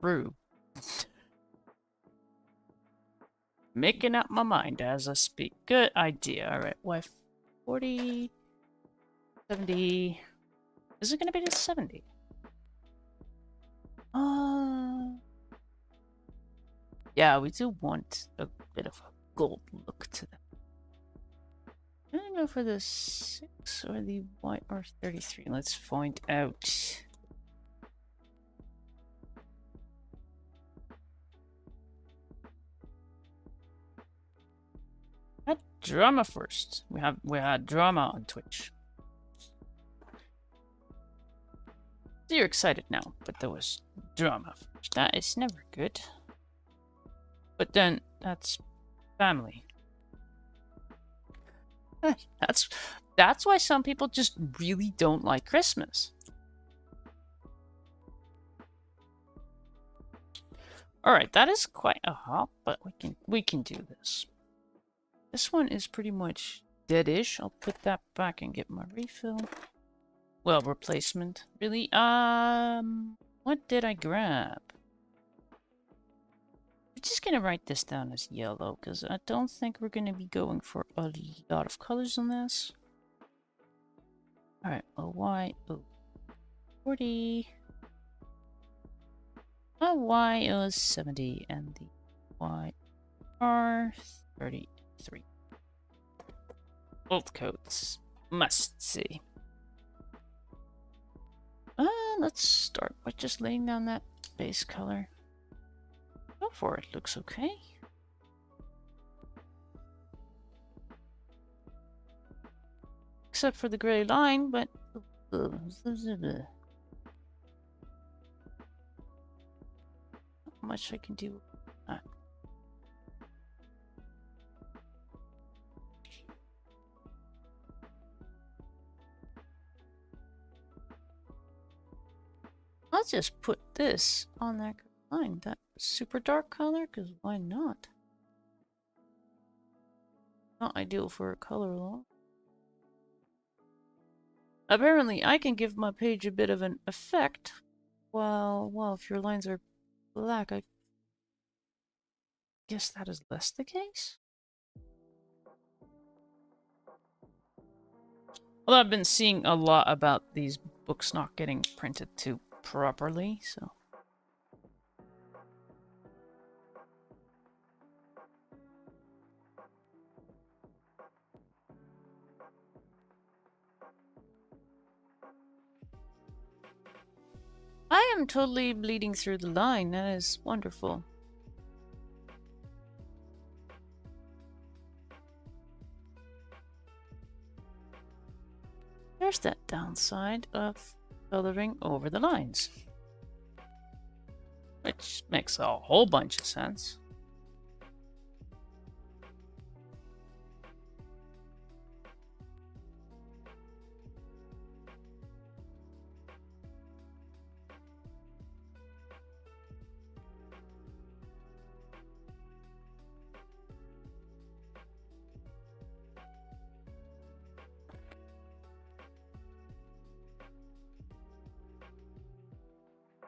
Rue. Making up my mind as I speak. Good idea. Alright, why 40, 70. Is it gonna be to 70? Yeah, we do want a bit of a gold look to them. I'm gonna go for the 6 or the white or 33. Let's find out. Had drama first. We had drama on Twitch. So you're excited now, but there was drama first. That is never good. But then that's family. That's why some people just really don't like Christmas. All right, that is quite a hop, but we can do this. This one is pretty much deadish. I'll put that back and get my refill. Well, replacement. Really? What did I grab? I'm just gonna write this down as yellow because I don't think we're gonna be going for a lot of colors on this. All right, OY 40. Y is 70 and the Y are 33. Both coats. Must see. Let's start by just laying down that base color. Go for it. Looks okay. Except for the gray line, but Not much I can do with that. I'll just put this on that line, that super dark color, because why not? Not ideal for a color law. Apparently, I can give my page a bit of an effect. Well, if your lines are black, I guess that is less the case. Although I've been seeing a lot about these books not getting printed too properly, so. I am totally bleeding through the line. That is wonderful. There's that downside of coloring over the lines. Which makes a whole bunch of sense.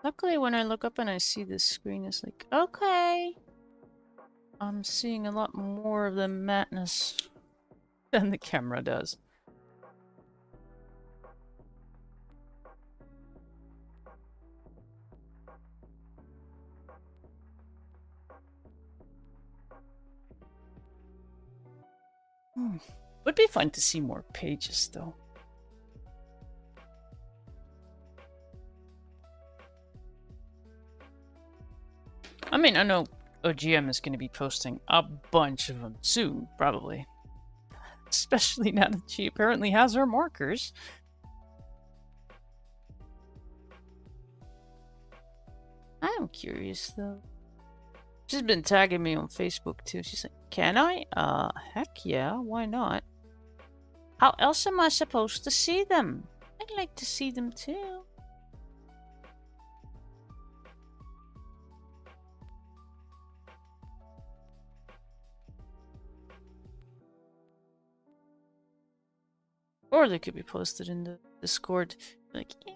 Luckily, when I look up and I see this screen, it's like, okay. I'm seeing a lot more of the madness than the camera does. Would be fun to see more pages, though. I mean, I know OGM is going to be posting a bunch of them soon, probably. Especially now that she apparently has her markers. I am curious, though. She's been tagging me on Facebook, too. She's like, can I? Heck yeah, why not? How else am I supposed to see them? I'd like to see them, too. Or they could be posted in the Discord. Like, yeah,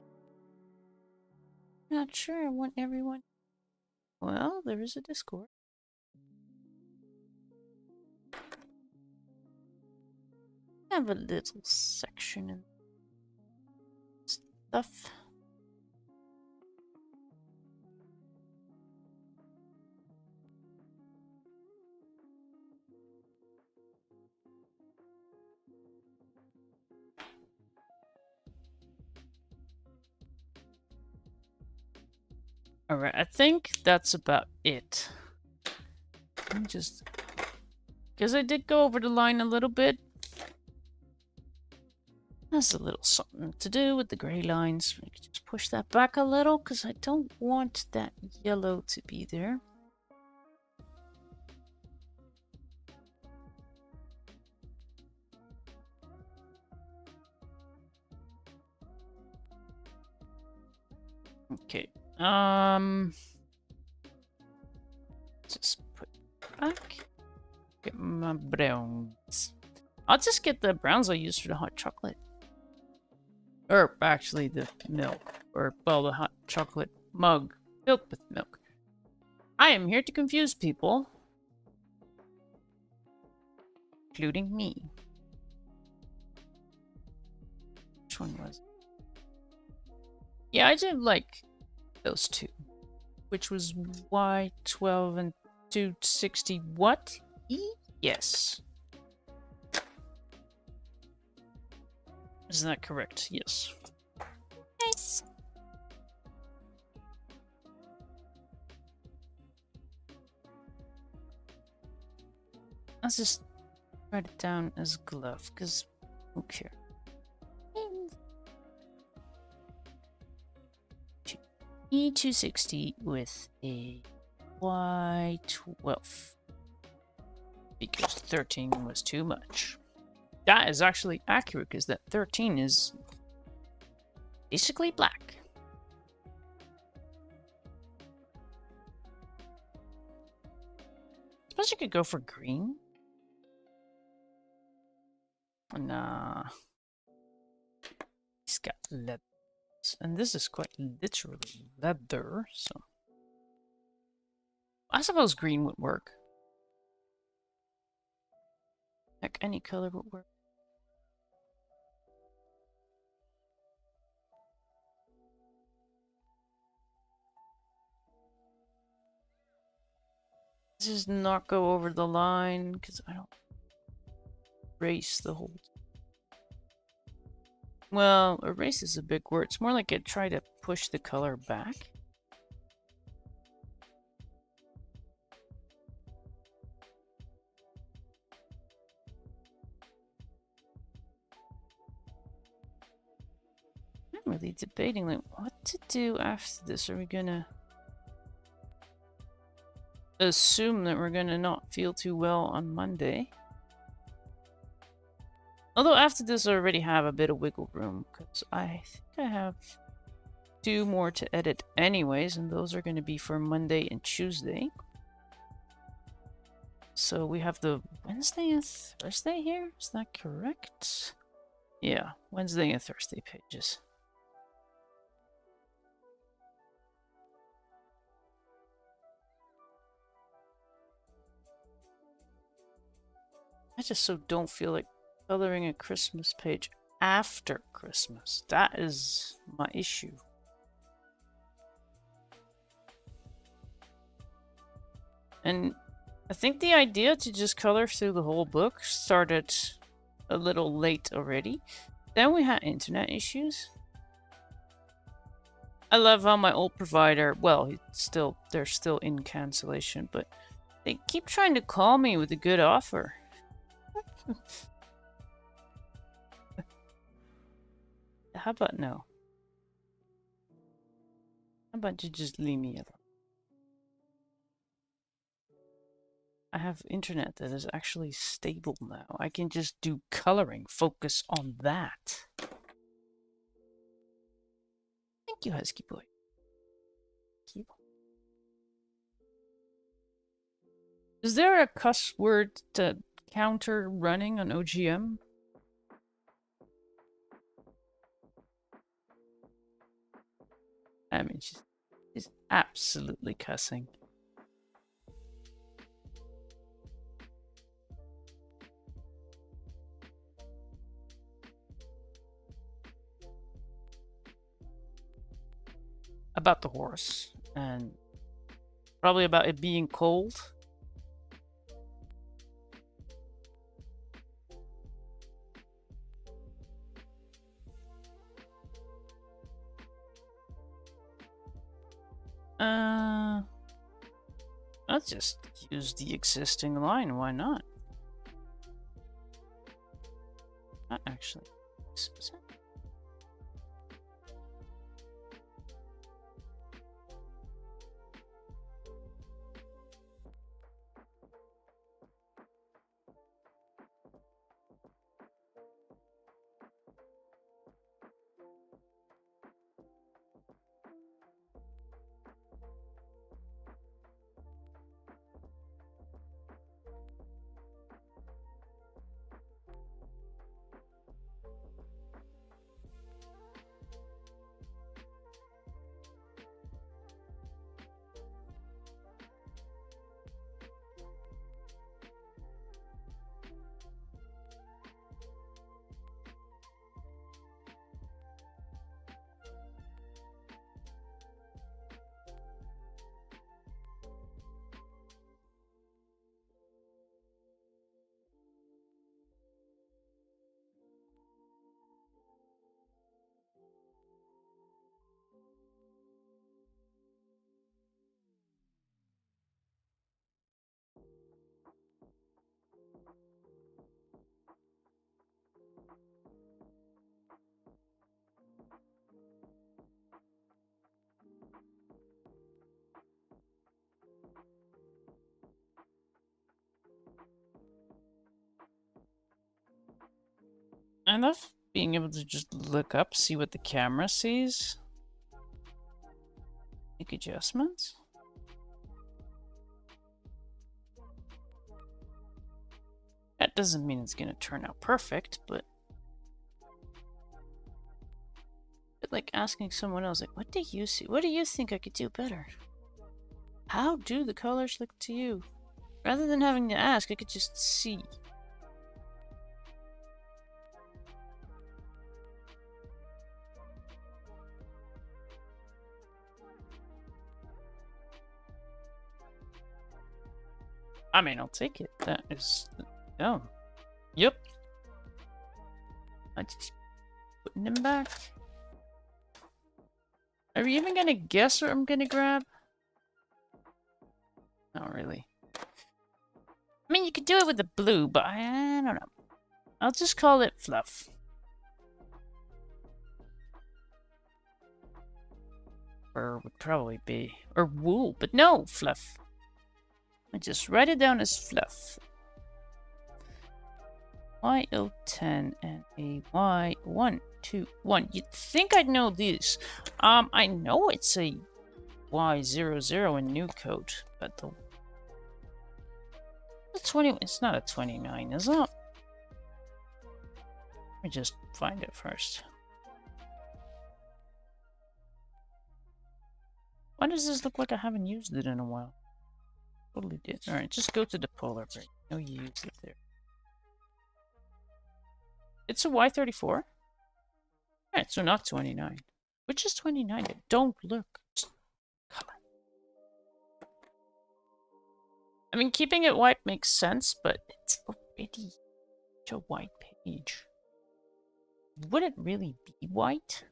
not sure I want everyone. Well, there is a Discord. I have a little section and stuff. Alright, I think that's about it. Let me just... because I did go over the line a little bit. That's a little something to do with the gray lines. I can just push that back a little because I don't want that yellow to be there. Okay. Just put back. Get my browns. I'll just get the browns I use for the hot chocolate. Or actually the milk. Or, well, the hot chocolate mug filled with milk. I am here to confuse people. Including me. Which one was it? Yeah, I did like those two. Which was Y12 and 260 what? E? Yes. Isn't that correct? Yes. Nice. Let's just write it down as glove, because who cares? E260 with a Y12. Because 13 was too much. That is actually accurate, because that 13 is basically black. Suppose you could go for green. Nah. He's got leather. And this is quite literally leather, so I suppose green would work. Heck, any color would work. This does not go over the line, because I don't erase the whole... Well, erase is a big word. It's more like I try to push the color back. I'm really debating like what to do after this. Are we gonna assume that we're gonna not feel too well on Monday? Although after this I already have a bit of wiggle room, because I think I have 2 more to edit anyways, and those are going to be for Monday and Tuesday. So we have the Wednesday and Thursday here? Is that correct? Yeah, Wednesday and Thursday pages. I just so don't feel like coloring a Christmas page after Christmas. That is my issue. And I think the idea to just color through the whole book started a little late already. Then we had internet issues. I love how my old provider, well, they're still in cancellation, but they keep trying to call me with a good offer. How about no? How about you just leave me alone? I have internet that is actually stable now. I can just do coloring, focus on that. Thank you, Husky Boy. Thank you. Is there a cuss word to counter running on OGM? I mean, she's absolutely cussing. About the horse, and probably about it being cold. Let's just use the existing line, why not? Not actually. I love being able to just look up, see what the camera sees. Make adjustments. That doesn't mean it's gonna turn out perfect, but like asking someone else, like, what do you see? What do you think I could do better? How do the colors look to you? Rather than having to ask, I could just see. I mean, I'll take it. That is... Oh. Yep. I just putting them back. Are you even gonna guess what I'm gonna grab? Not really. I mean, you could do it with the blue, but I don't know. I'll just call it fluff. Fur would probably be... Or wool, but no, fluff. I just write it down as fluff. YO10 and a Y121. You'd think I'd know these. I know it's a Y00 in new code, but the 20. It's not a 29, is it? Let me just find it first. Why does this look like I haven't used it in a while? Totally did. Alright, just go to the polar bear. No, you used it there. It's a Y34? Alright, so not 29. Which is 29? Don't look. Just color. I mean, keeping it white makes sense, but it's already such a white page. Would it really be white?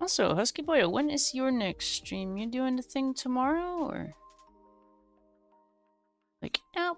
Also, Husky Boy, when is your next stream? You doing the thing tomorrow, or? Like, ow.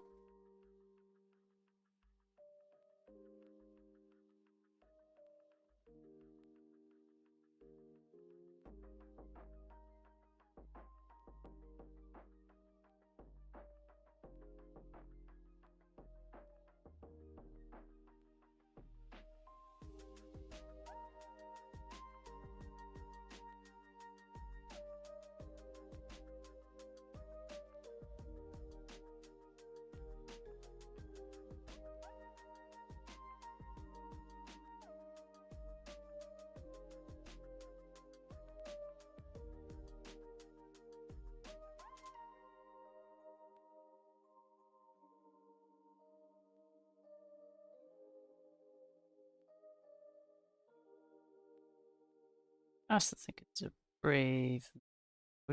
I also think it's a brave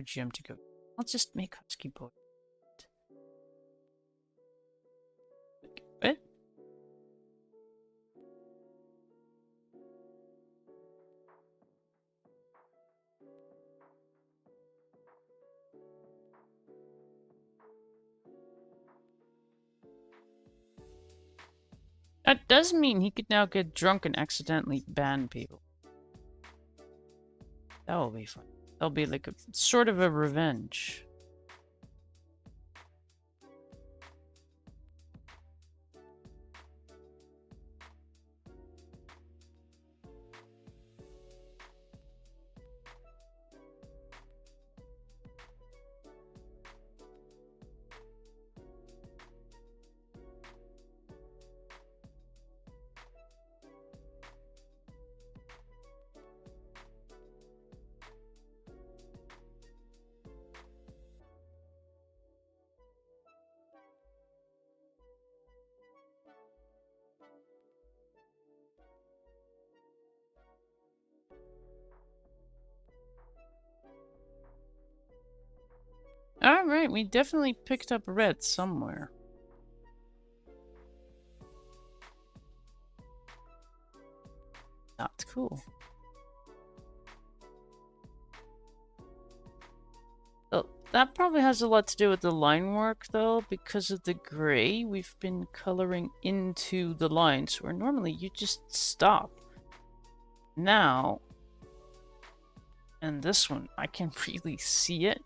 gym to go. I'll just make Husky Boy. What? That does mean he could now get drunk and accidentally ban people. That will be fun. That'll be like a sort of a revenge. Alright, we definitely picked up red somewhere. Not cool. Oh, that probably has a lot to do with the line work, though, because of the gray we've been coloring into the lines, where normally you just stop. Now, and this one, I can really see it.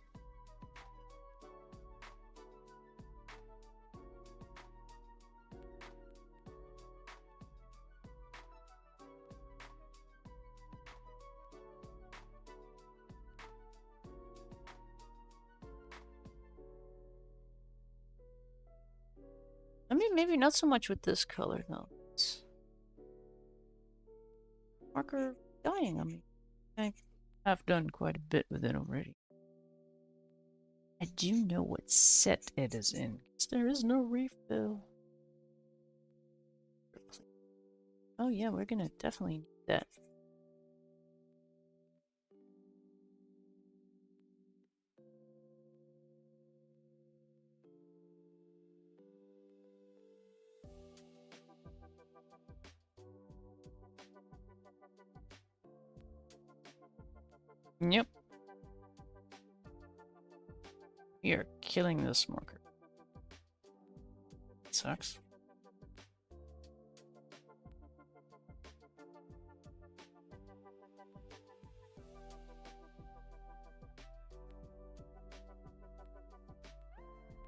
I mean, maybe not so much with this color, though. It's marker dying on me. I have done quite a bit with it already. I do know what set it is in, because there is no refill. Oh yeah, we're gonna definitely need that. Yep. We are killing this marker. It sucks.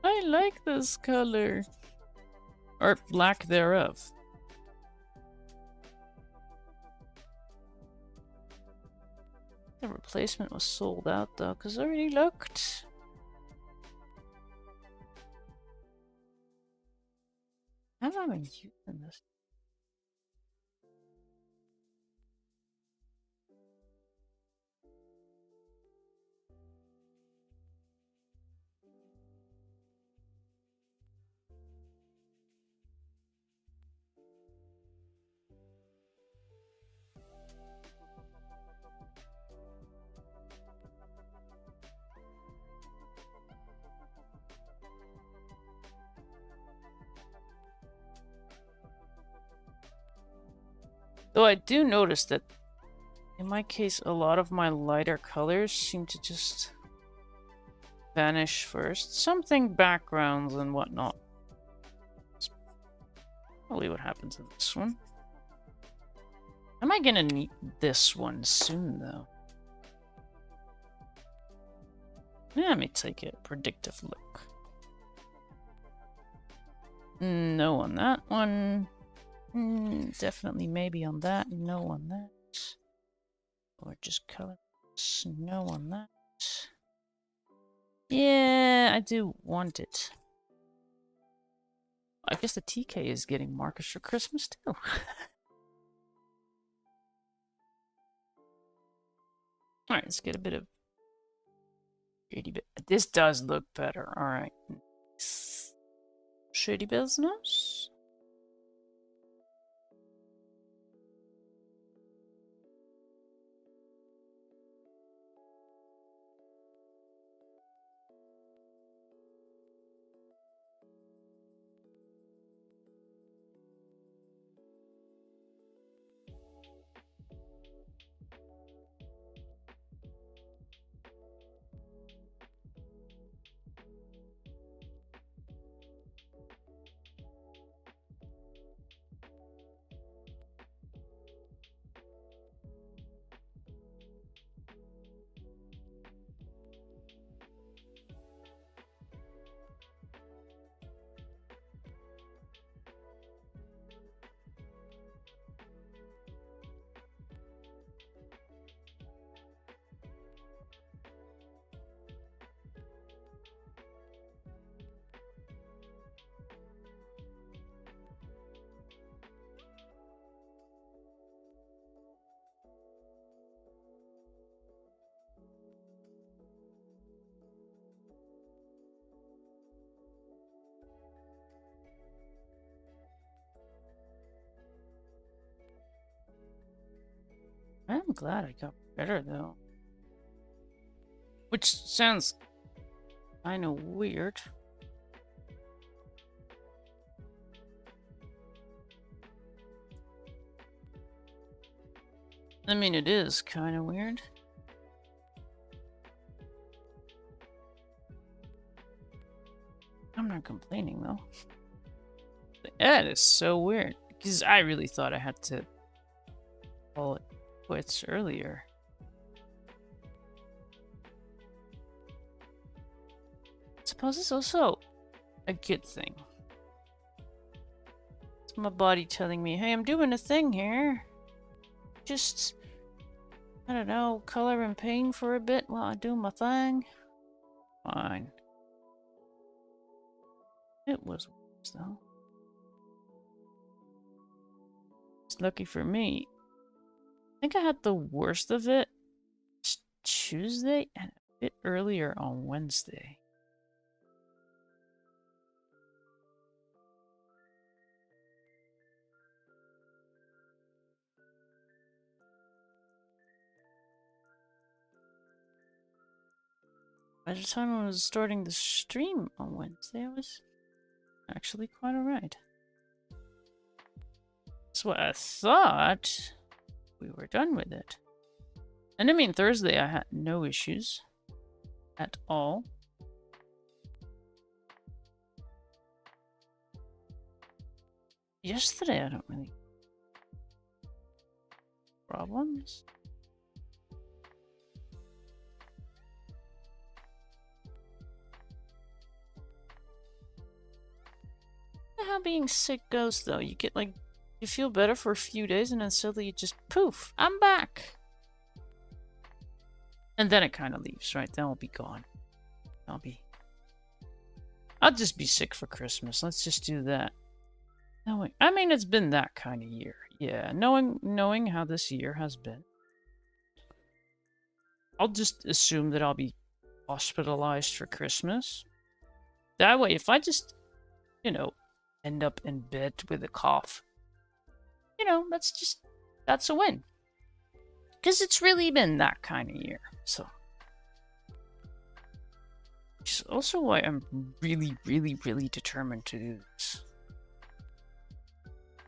I like this color. Or lack thereof. The replacement was sold out though, because I already looked. Have I been using this? Though I do notice that, in my case, a lot of my lighter colors seem to just vanish first. Something backgrounds and whatnot. That's probably what happens in this one. Am I gonna need this one soon, though? Let me take a predictive look. No on that one. Definitely maybe on that. No on that. Or just color. No on that. Yeah, I do want it. I guess the TK is getting markers for Christmas too. Alright, let's get a bit of shady bit. This does look better. Alright. Shady business. I'm glad I got better though. Which sounds kind of weird. I mean, it is kind of weird. I'm not complaining though. That is so weird because I really thought I had to call it quits earlier. I suppose it's also a good thing. It's my body telling me, hey, I'm doing a thing here. Just, I don't know, color and paint for a bit while I do my thing. Fine. It was worse though. It's lucky for me. I think I had the worst of it Tuesday and a bit earlier on Wednesday. By the time I was starting the stream on Wednesday, I was actually quite alright. That's what I thought. We were done with it. And I mean, Thursday I had no issues at all. Yesterday I don't really problems. How being sick goes though. You get like, you feel better for a few days and then suddenly you just poof, I'm back. And then it kind of leaves, right? Then I'll be gone. I'll just be sick for Christmas. Let's just do that. I mean, it's been that kind of year. Yeah, knowing how this year has been. I'll just assume that I'll be hospitalized for Christmas. That way, if I just, you know, end up in bed with a cough, you know, that's a win. Because it's really been that kind of year. So, which is also why I'm really, really, really determined to do this.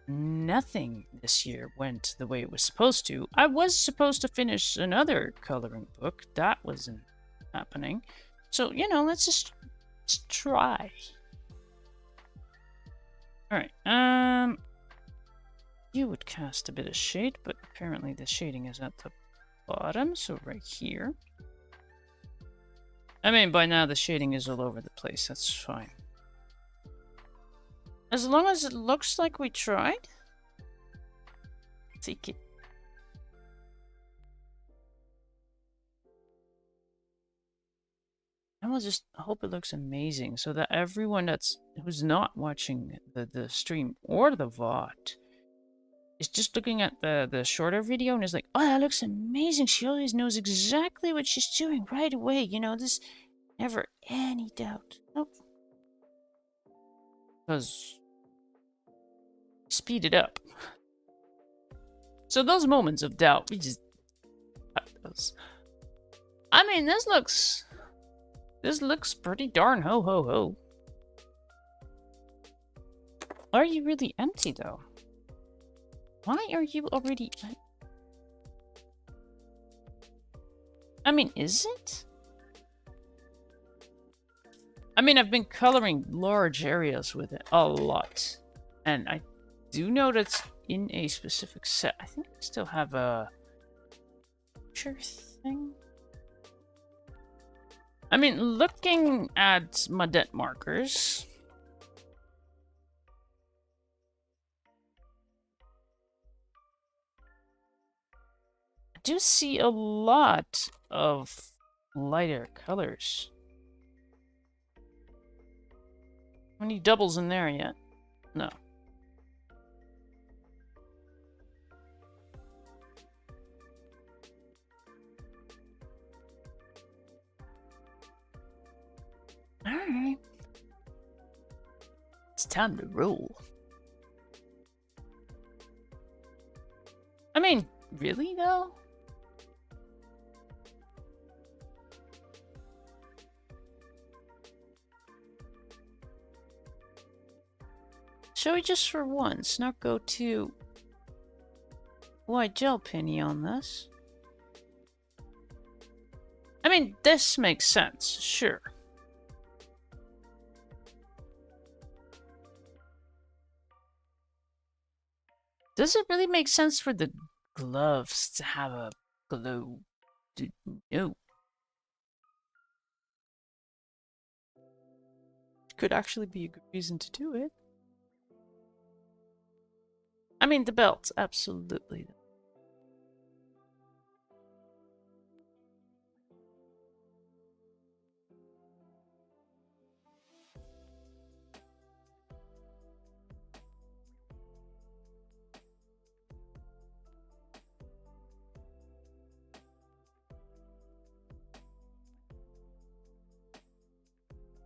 Nothing this year went the way it was supposed to. I was supposed to finish another coloring book. That wasn't happening. So, you know, let's try. Alright, you would cast a bit of shade, but apparently the shading is at the bottom, so right here. I mean, by now the shading is all over the place, that's fine. As long as it looks like we tried, take it. And we'll just hope it looks amazing so that everyone who's not watching the stream or the VOD is just looking at the shorter video and is like, oh, that looks amazing. She always knows exactly what she's doing right away. You know, there's never any doubt. Nope. Because speed it up. So those moments of doubt, we just cut those. I mean, this looks pretty darn ho ho ho. Are you really empty though? Why are you already? I mean, is it? I mean, I've been coloring large areas with it a lot, and I do know that's in a specific set. I think I still have a picture thing. I mean, looking at my dent markers, I do see a lot of lighter colors. Any doubles in there yet? No. Alright. It's time to roll. I mean, really though? Shall we just for once not go too white gel penny on this? I mean, this makes sense, sure. Does it really make sense for the gloves to have a glow? No. Could actually be a good reason to do it. I mean, the belt, absolutely.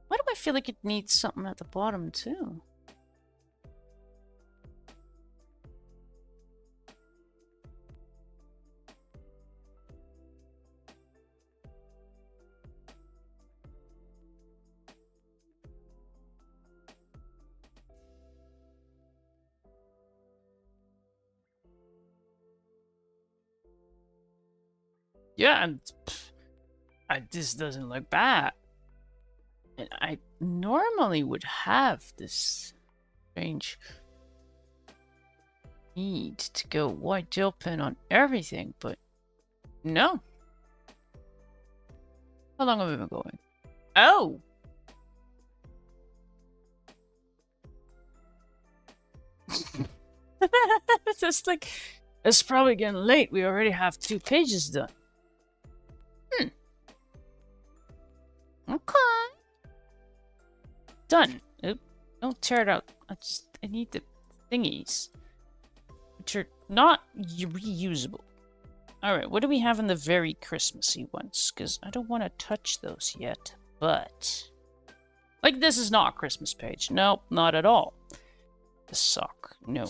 Why do I feel like it needs something at the bottom, too? Yeah, and this doesn't look bad. And I normally would have this strange need to go white gel pen on everything, but no. How long have we been going? Oh! It's just like, it's probably getting late. We already have 2 pages done. Okay. Done. Oop. Don't tear it out. I need the thingies, which are not reusable. Alright, what do we have in the very Christmassy ones? Because I don't want to touch those yet, but... Like, this is not a Christmas page. Nope, not at all. The sock. No.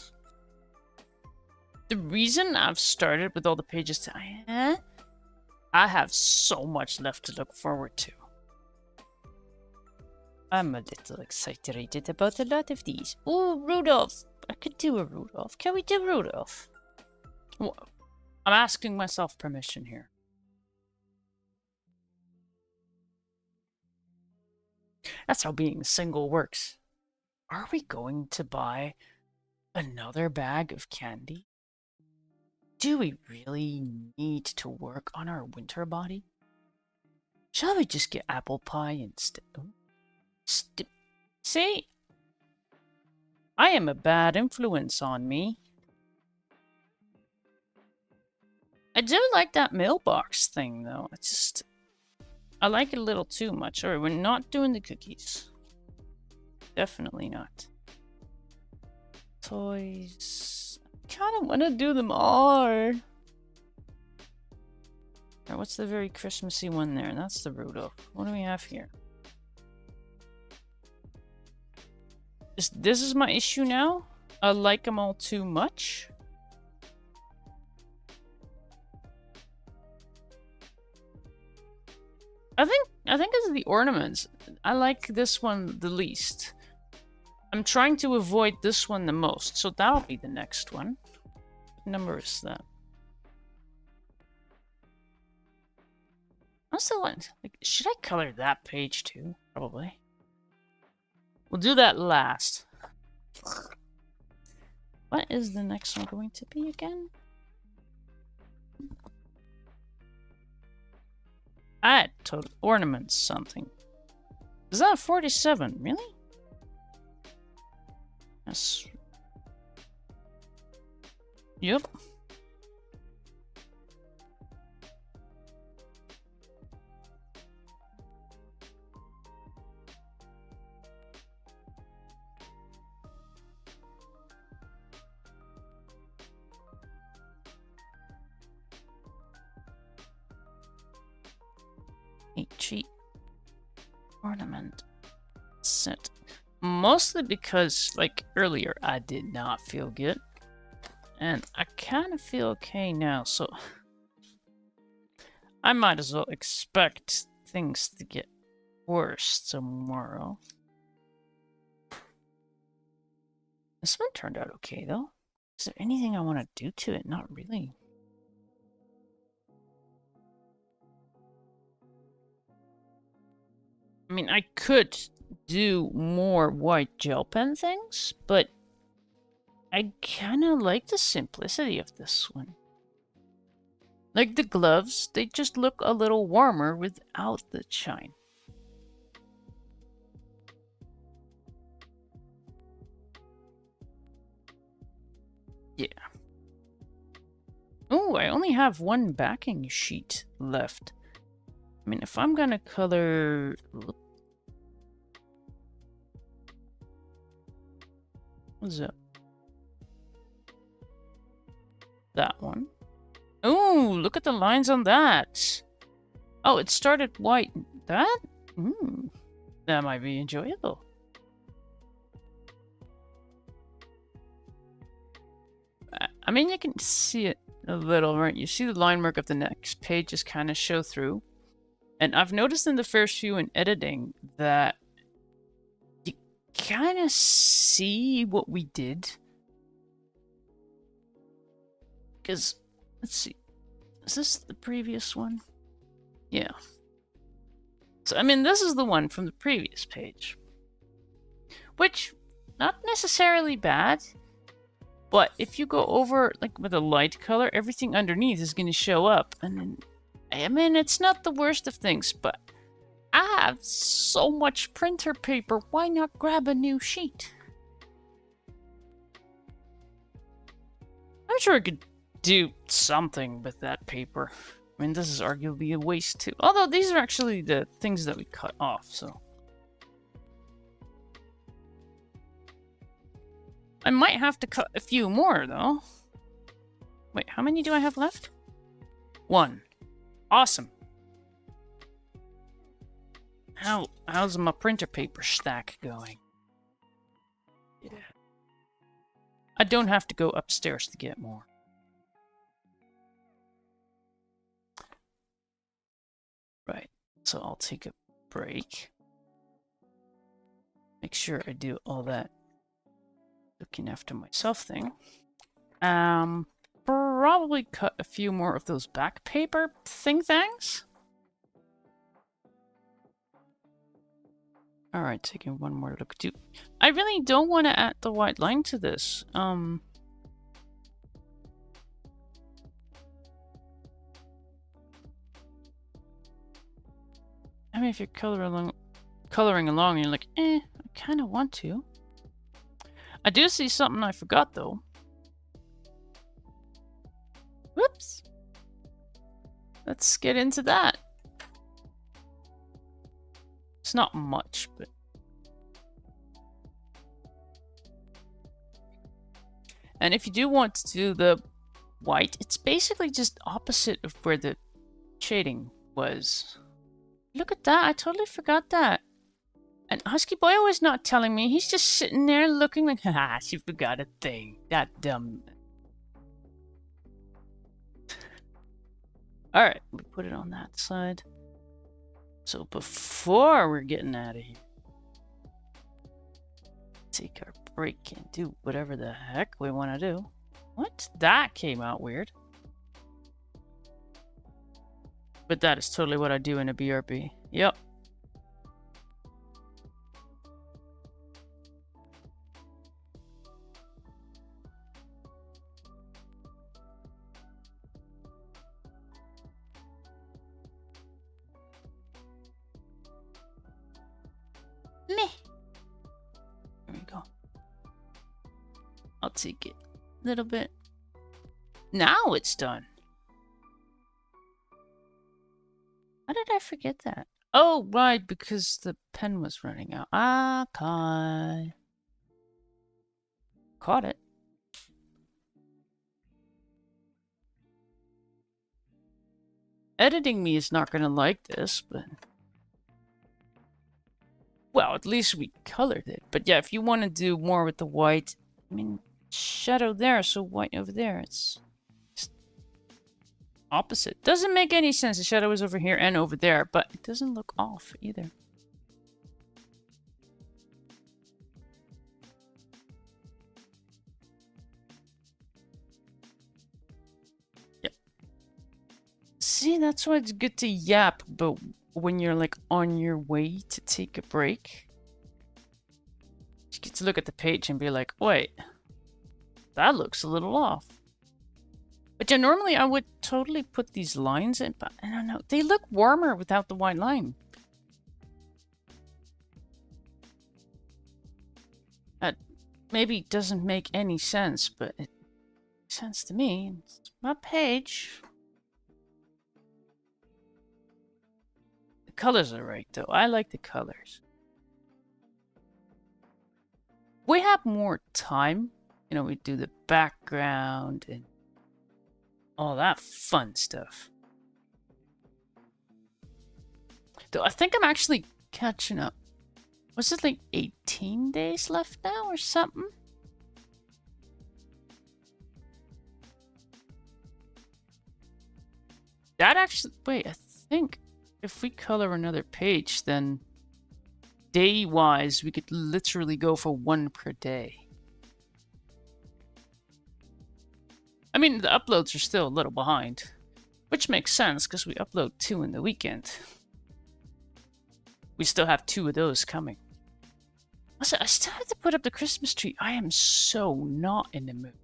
The reason I've started with all the pages to... I have so much left to look forward to. I'm a little excited about a lot of these. Oh, Rudolph! I could do a Rudolph. Can we do Rudolph? Well, I'm asking myself permission here. That's how being single works. Are we going to buy another bag of candy? Do we really need to work on our winter body? Shall we just get apple pie instead? See? I am a bad influence on me. I do like that mailbox thing, though. I like it a little too much. Alright, we're not doing the cookies. Definitely not. Toys. I kind of want to do them all. Alright, what's the very Christmassy one there? That's the Rudolph. What do we have here? This is my issue now. I like them all too much. I think it's the ornaments. I like this one the least. I'm trying to avoid this one the most, so that'll be the next one. What number is that? What's the one? Like, should I color that page too? Probably. We'll do that last. What is the next one going to be again? Add total ornaments something. Is that 47? Really? Yes. Yep. A cheap ornament set. Mostly because, like earlier, I did not feel good. And I kind of feel okay now, so I might as well expect things to get worse tomorrow. This one turned out okay, though. Is there anything I want to do to it? Not really. I mean, I could do more white gel pen things, but I kind of like the simplicity of this one. Like the gloves, they just look a little warmer without the shine. Yeah. Oh, I only have one backing sheet left. I mean, if I'm gonna color... What's that? That one. Oh, look at the lines on that. Oh, it started white. That? That might be enjoyable. I mean, you can see it a little, right? You see the line work of the next page just kind of show through. And I've noticed in the first few in editing that you kind of see what we did. Because, let's see. Is this the previous one? Yeah. So, I mean, this is the one from the previous page. Which, not necessarily bad. But if you go over, like, with a light color, everything underneath is going to show up. And then, I mean, it's not the worst of things, but I have so much printer paper. Why not grab a new sheet? I'm sure I could do something with that paper. I mean, this is arguably a waste too. Although these are actually the things that we cut off, so. I might have to cut a few more, though. Wait, how many do I have left? 1. Awesome. How's my printer paper stack going? Yeah. I don't have to go upstairs to get more. Right, so I'll take a break. Make sure I do all that looking after myself thing. Probably cut a few more of those back paper things. Alright, taking one more look. I really don't want to add the white line to this. I mean, if you're coloring along and you're like, I kind of want to. I do see something I forgot, though. Whoops. Let's get into that. It's not much, but... And if you do want to do the white, it's basically just opposite of where the shading was. Look at that, I totally forgot that. And Husky Boy was not telling me. He's just sitting there looking like, haha, she forgot a thing. That dumb. Alright, we put it on that side. So before we're getting out of here, take our break and do whatever the heck we want to do. What? That came out weird. But that is totally what I do in a BRB. Yep. Meh. There we go. I'll take it a little bit. Now it's done. How did I forget that? Oh, right, because the pen was running out. Okay. Caught it. Editing me is not going to like this, but... Well, at least we colored it. But yeah, if you want to do more with the white... I mean, shadow there, so white over there. It's... opposite. Doesn't make any sense. The shadow is over here and over there, but it doesn't look off either. See, that's why it's good to yap, but when you're like on your way to take a break, you get to look at the page and be like, wait, that looks a little off. But yeah, normally I would totally put these lines in, but I don't know. They look warmer without the white line. That maybe doesn't make any sense, but it makes sense to me. It's my page. The colors are right, though. I like the colors. We have more time. You know, we do the background and all that fun stuff. Though I think I'm actually catching up. Was it like 18 days left now or something? That actually... Wait, I think if we color another page, then day-wise, we could literally go for 1 per day. I mean, the uploads are still a little behind, which makes sense because we upload 2 in the weekend. We still have 2 of those coming. Also, I still have to put up the Christmas tree. I am so not in the mood.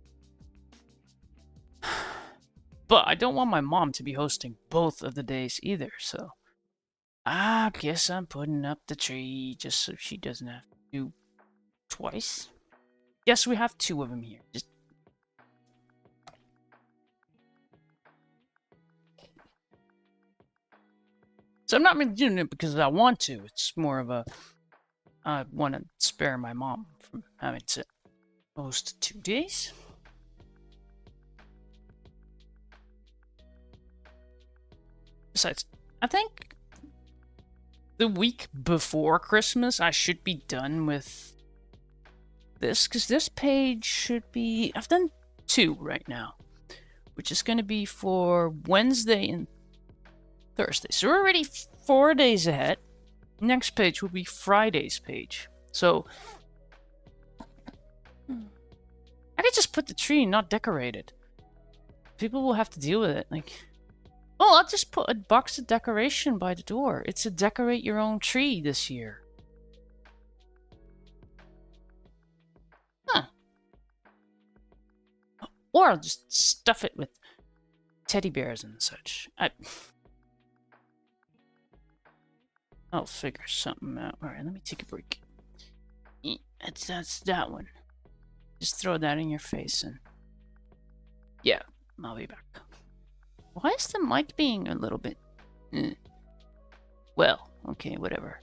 But I don't want my mom to be hosting both of the days either, so I guess I'm putting up the tree just so she doesn't have to do twice. Yes, we have 2 of them here. Just so I'm not really doing it because I want to. It's more of a I want to spare my mom from having to host 2 days. Besides, I think the week before Christmas, I should be done with this, because this page should be... I've done 2 right now, which is going to be for Wednesday and Thursday. So we're already 4 days ahead. Next page will be Friday's page. So I could just put the tree and not decorate it. People will have to deal with it. Like, oh, I'll just put a box of decoration by the door. It's a decorate your own tree this year. Huh. Or I'll just stuff it with teddy bears and such. I'll figure something out. Alright, let me take a break. That's that one. Just throw that in your face and... Yeah, I'll be back. Why is the mic being a little bit... Well, okay, whatever.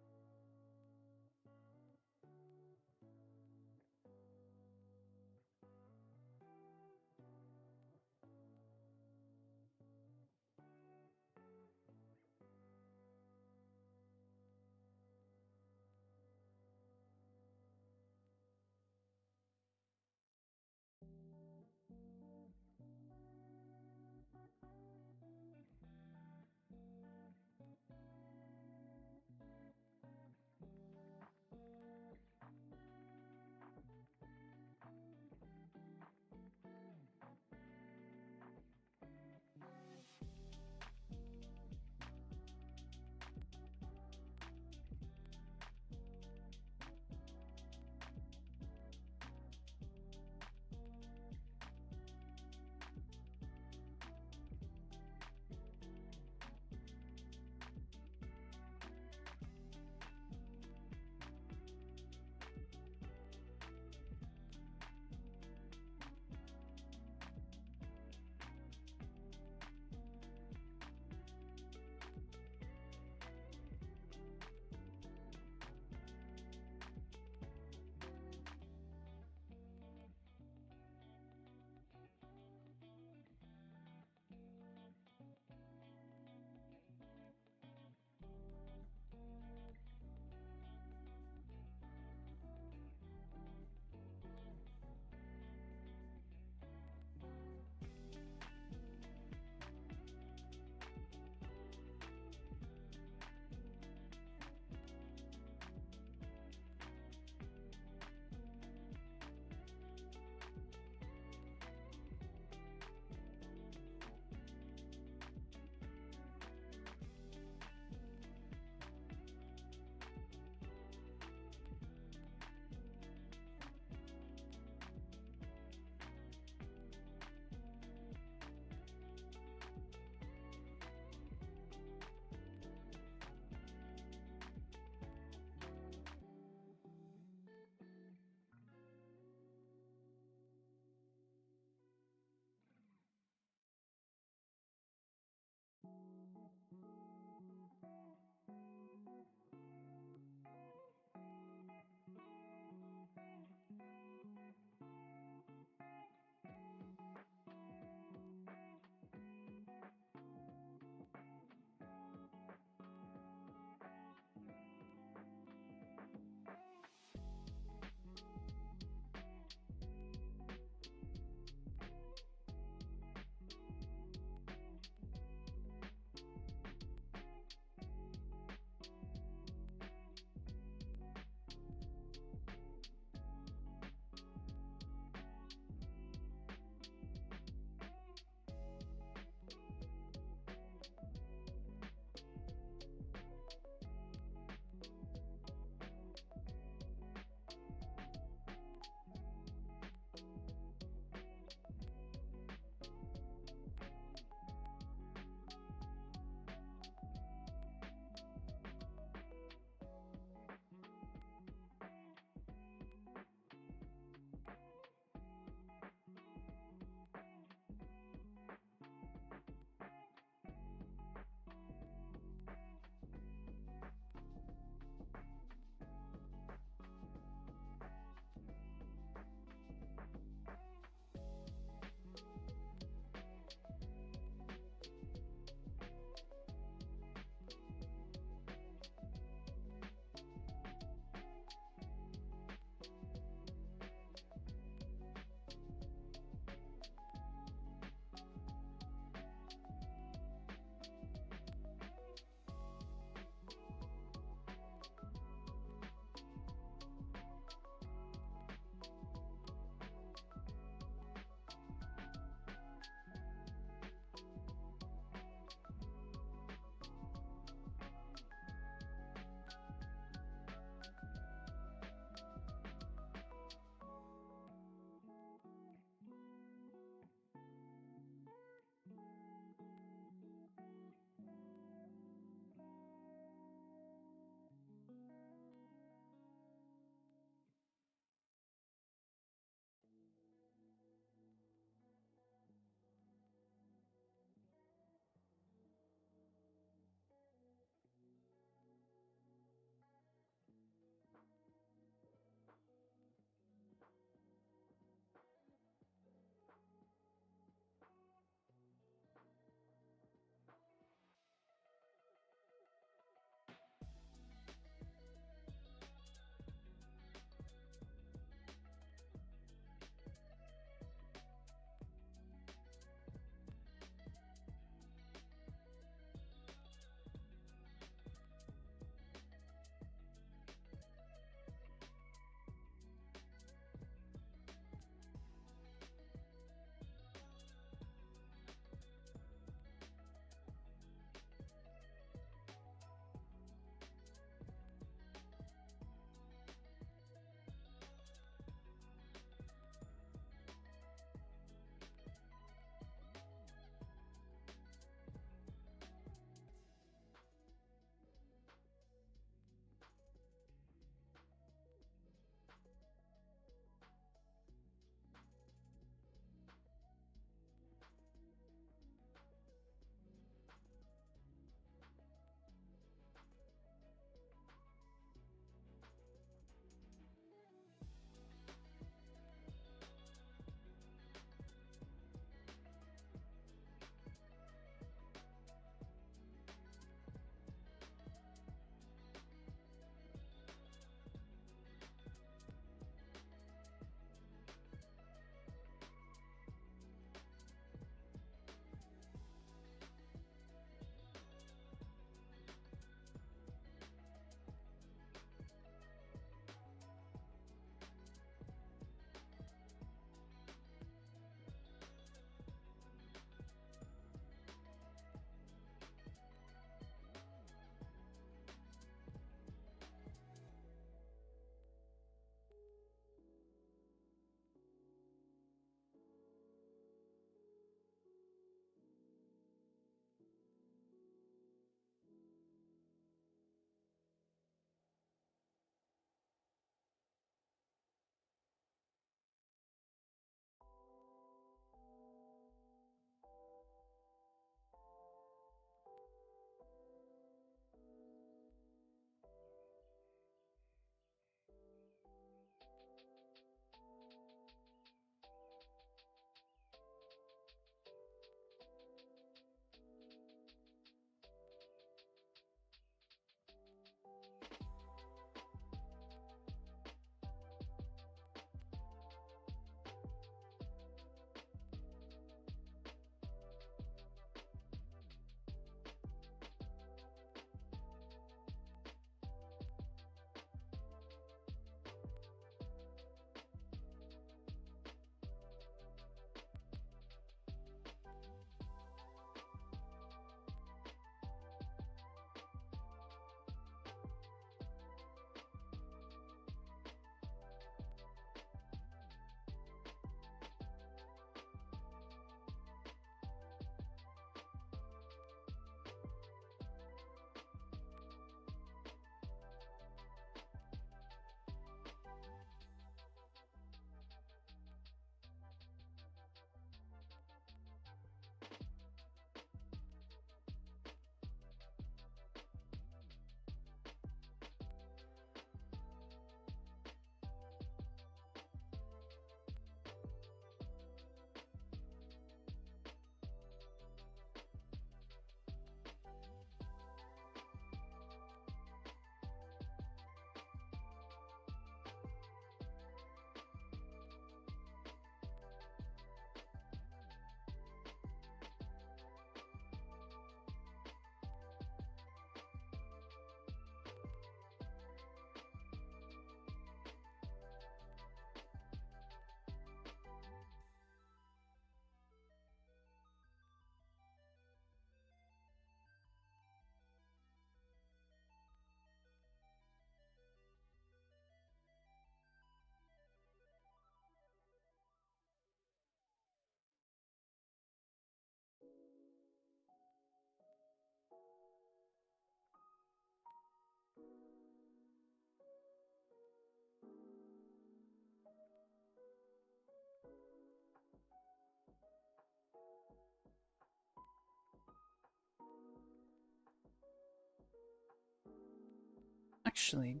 actually...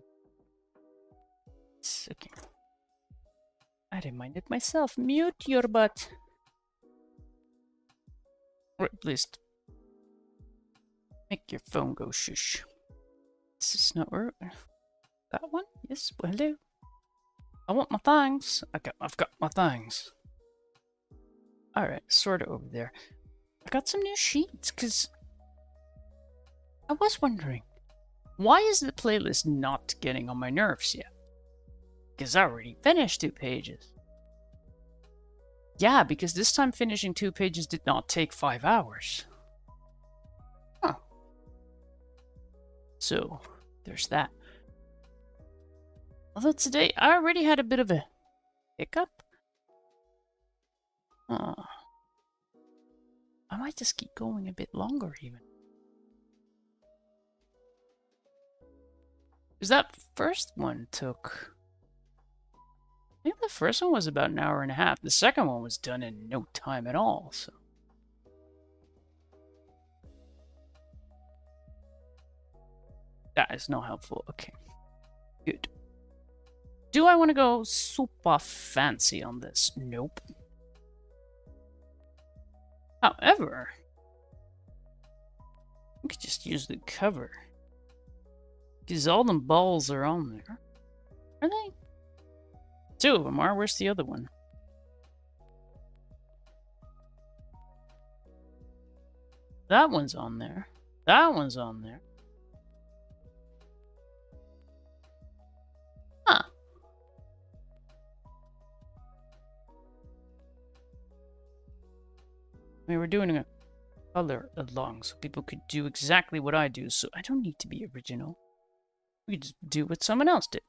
It's okay. I reminded myself, mute your butt. Or at least make your phone go shush. This is not where... That one? Yes, well, hello. I want my things. I've got my things. Alright, sort of over there. I got some new sheets, because... I was wondering, why is the playlist not getting on my nerves yet? Because I already finished 2 pages. Yeah, because this time finishing 2 pages did not take 5 hours. Huh. So, there's that. Although today, I already had a bit of a hiccup. I might just keep going a bit longer, even. Because that first one took... I think the first one was about an hour and a half. The second one was done in no time at all, so... That is not helpful. Okay. Good. Do I want to go super fancy on this? Nope. However, I could just use the cover. Because all them balls are on there. Are they? 2 of them are. Where's the other one? That one's on there. That one's on there. Huh. I mean, we're doing a color along so people could do exactly what I do, so I don't need to be original. We could just do what someone else did.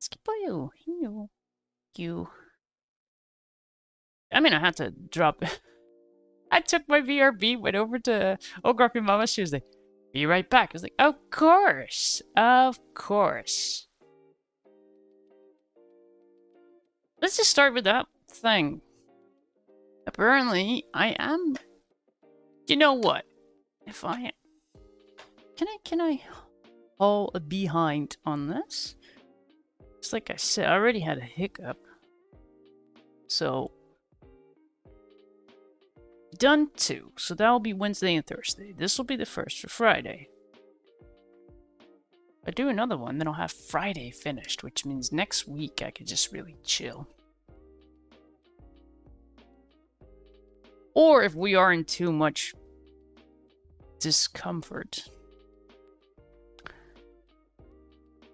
Skipayo, you. I mean, I had to drop. I took my VRB, went over to Ogrumpy Mama. She was like, "Be right back." I was like, "Of course, of course." Let's just start with that thing. Apparently, I am. You know what? If I can I haul a behind on this? It's like I said, I already had a hiccup. So done 2. So that'll be Wednesday and Thursday. This will be the first for Friday. If I do another one, then I'll have Friday finished, which means next week I could just really chill. Or if we are in too much discomfort,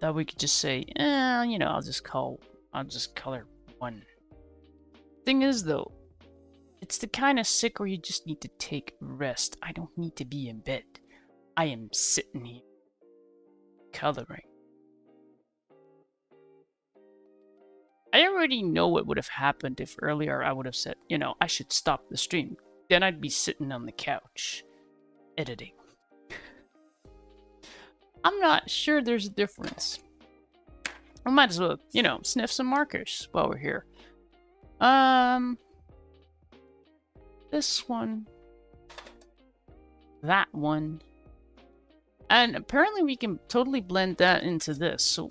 that we could just say, you know, I'll just color one. Thing is, though, it's the kind of sick where you just need to take rest. I don't need to be in bed. I am sitting here coloring. I already know what would have happened if earlier I would have said, you know, I should stop the stream. Then I'd be sitting on the couch, editing. I'm not sure there's a difference. I might as well, you know, sniff some markers while we're here. This one. That one. And apparently we can totally blend that into this. So,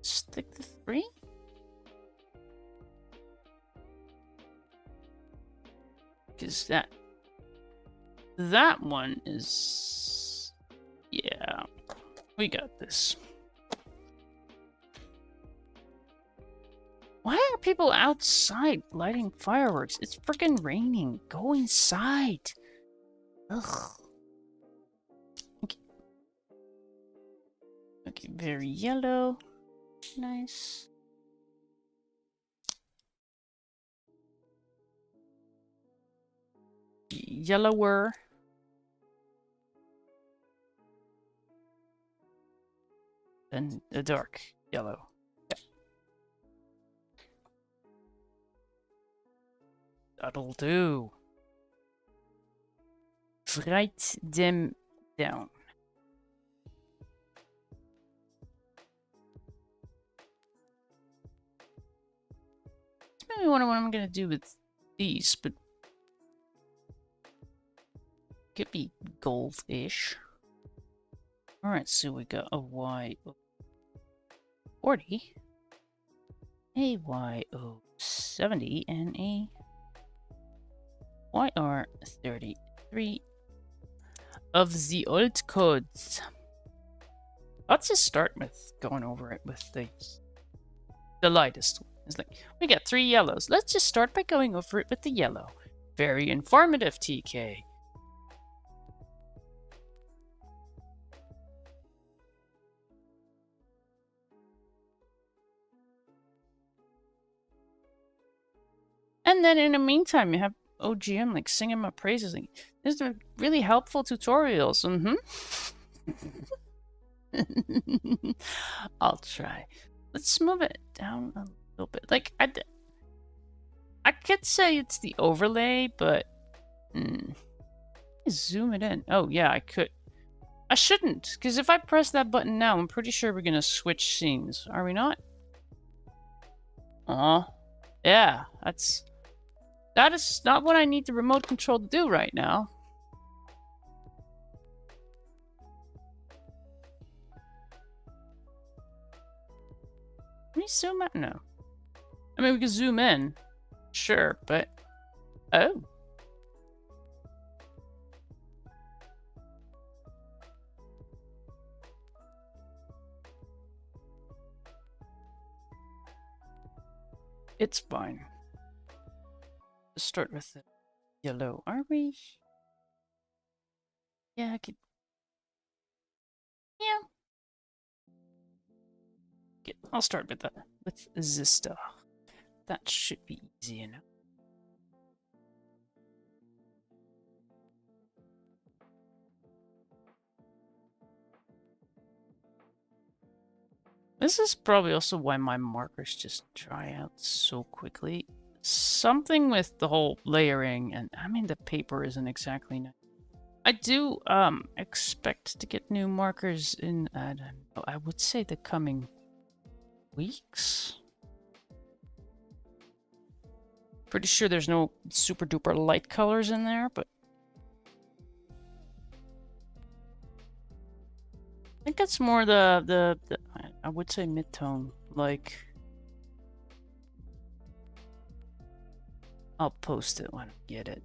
stick the 3? Because that one is... Yeah. We got this. Why are people outside lighting fireworks? It's freaking raining. Go inside. Ugh. Okay. Okay, very yellow. Nice. Yellower. And a dark yellow. Yeah. That'll do. Write them down. It's maybe what I'm gonna do with these, but could be gold-ish. Alright, so we got a Y40, a YO70, and a YR33 of the old codes. Let's just start with going over it with the lightest one. It's like, we got 3 yellows. Let's just start by going over it with the yellow. Very informative, TK. And then in the meantime, you have OGM like singing my praises. Like, these are really helpful tutorials. I'll try. Let's move it down a little bit. Like, I could say it's the overlay, but zoom it in. Oh yeah, I could. I shouldn't, because if I press that button now, I'm pretty sure we're gonna switch scenes. Are we not? Yeah, that is not what I need the remote control to do right now. Can we zoom out? No. I mean, we can zoom in. Sure, but... Oh. It's fine. Let's start with the yellow. Are we? Yeah, I could... Yeah. Okay, I'll start with that. With this stuff. That should be easy enough. This is probably also why my markers just dry out so quickly. Something with the whole layering, and I mean the paper isn't exactly nice. I do expect to get new markers in, I don't know, I would say the coming weeks. Pretty sure there's no super duper light colors in there, but I think it's more the I would say mid-tone, like... I'll post it when I get it.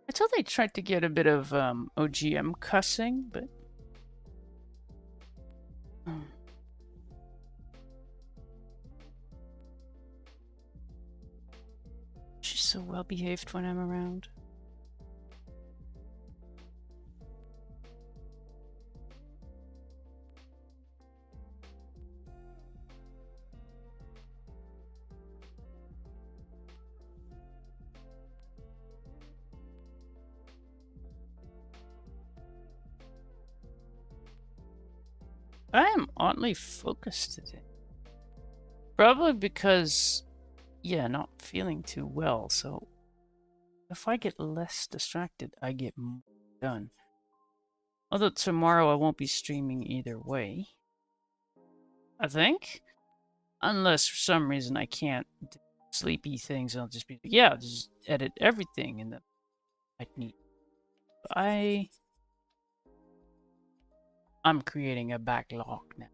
I thought they tried to get a bit of OGM cussing, but... She's so well behaved when I'm around. I am oddly focused today. Probably because, yeah, not feeling too well, so if I get less distracted, I get more done. Although tomorrow I won't be streaming either way. I think. Unless for some reason I can't do sleepy things, I'll just be like, yeah, I'll just edit everything and then I need. I'm creating a backlog now.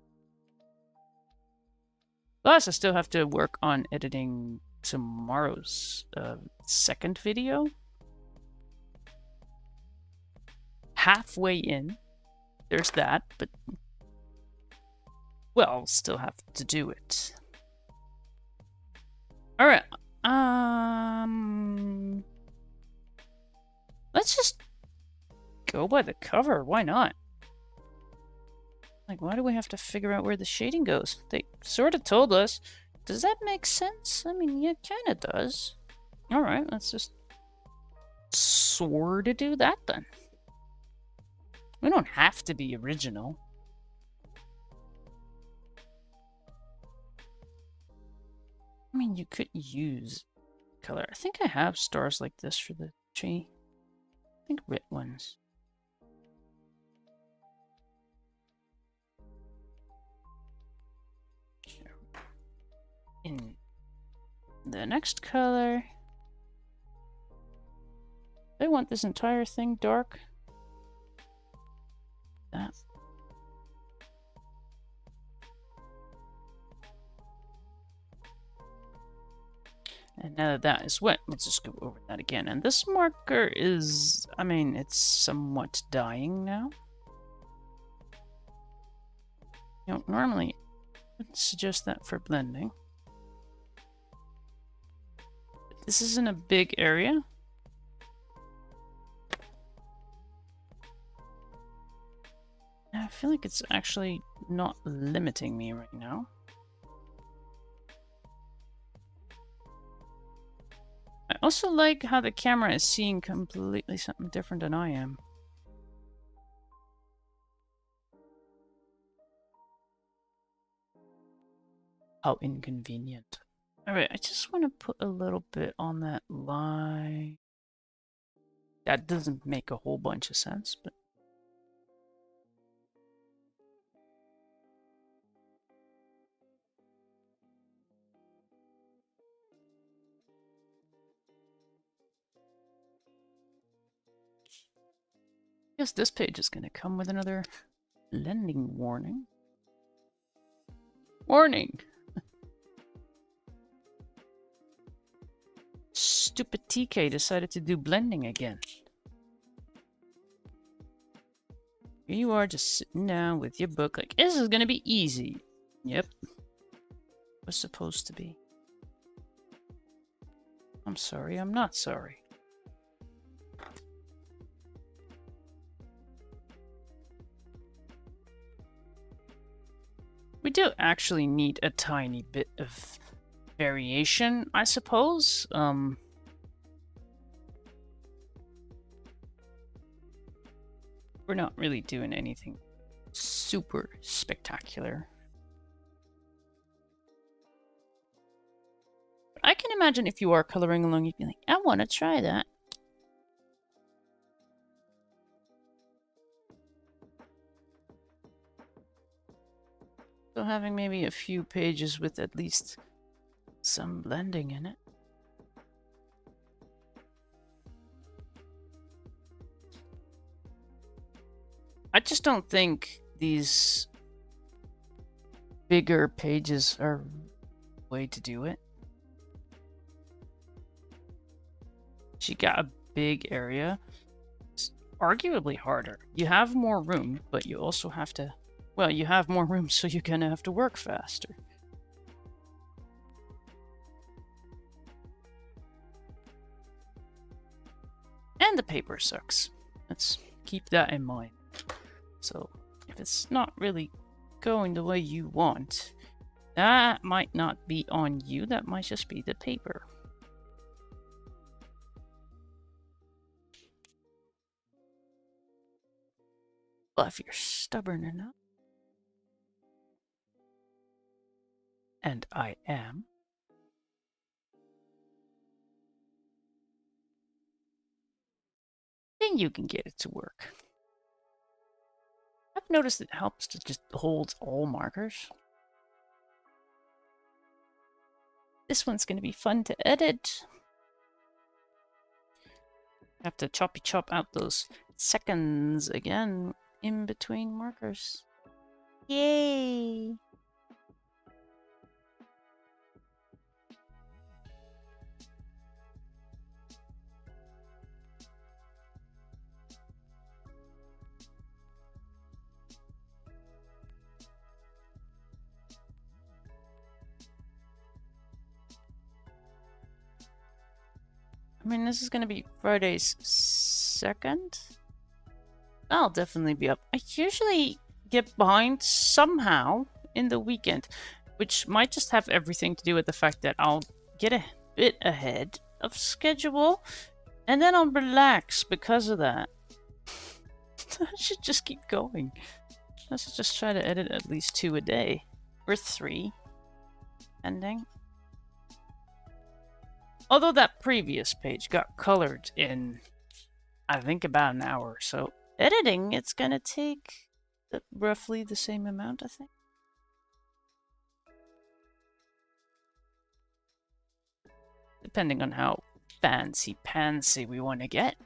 Plus, I still have to work on editing tomorrow's second video. Halfway in, there's that, but well, I'll still have to do it. All right. Let's just go by the cover. Why not? Like, why do we have to figure out where the shading goes? They sort of told us. Does that make sense? I mean, yeah, it kind of does. All right, let's just sort of do that then. We don't have to be original. I mean, you could use color. I think I have stars like this for the tree. I think red ones. In the next color, I want this entire thing dark. That. And now that that is wet, let's just go over that again. And this marker is, I mean, it's somewhat dying now. You know, normally I would suggest that for blending. But this isn't a big area. I feel like it's actually not limiting me right now. I also like how the camera is seeing completely something different than I am. How inconvenient. Alright, I just want to put a little bit on that line. That doesn't make a whole bunch of sense, but... I guess this page is going to come with another blending warning. Warning! Stupid TK decided to do blending again. Here you are just sitting down with your book like, this is going to be easy. Yep. Was supposed to be. I'm sorry, I'm not sorry. We do actually need a tiny bit of variation, I suppose. We're not really doing anything super spectacular. But I can imagine if you are coloring along, you'd be like, I want to try that. So having maybe a few pages with at least some blending in it. I just don't think these bigger pages are the way to do it. She got a big area. It's arguably harder. You have more room, but you also have to... Well, you have more room, so you're gonna have to work faster. And the paper sucks. Let's keep that in mind. So, if it's not really going the way you want, that might not be on you, that might just be the paper. Well, if you're stubborn enough, and I am, then you can get it to work. I've noticed it helps to just hold all markers. This one's going to be fun to edit. Have to chop out those seconds again in between markers. Yay! I mean, this is going to be Friday's 2nd. I'll definitely be up. I usually get behind somehow in the weekend, which might just have everything to do with the fact that I'll get a bit ahead of schedule, and then I'll relax because of that. I should just keep going. I should just try to edit at least 2 a day. Or 3. Ending. Although that previous page got colored in, I think, about an hour or so. Editing, it's gonna take roughly the same amount, I think. Depending on how fancy-pantsy we want to get.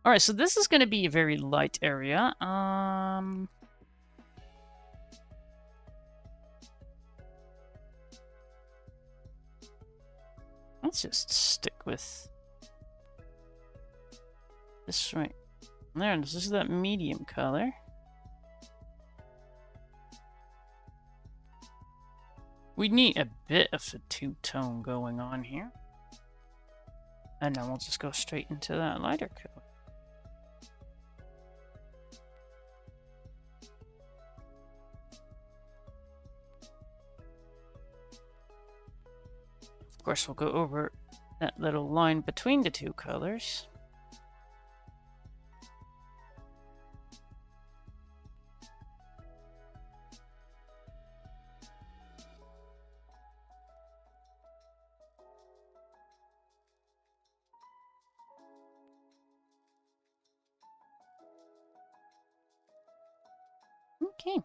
Alright, so this is going to be a very light area. Let's just stick with this right there. This is that medium color. We need a bit of a two-tone going on here. And then we'll just go straight into that lighter color. Of course, we'll go over that little line between the two colors. Okay.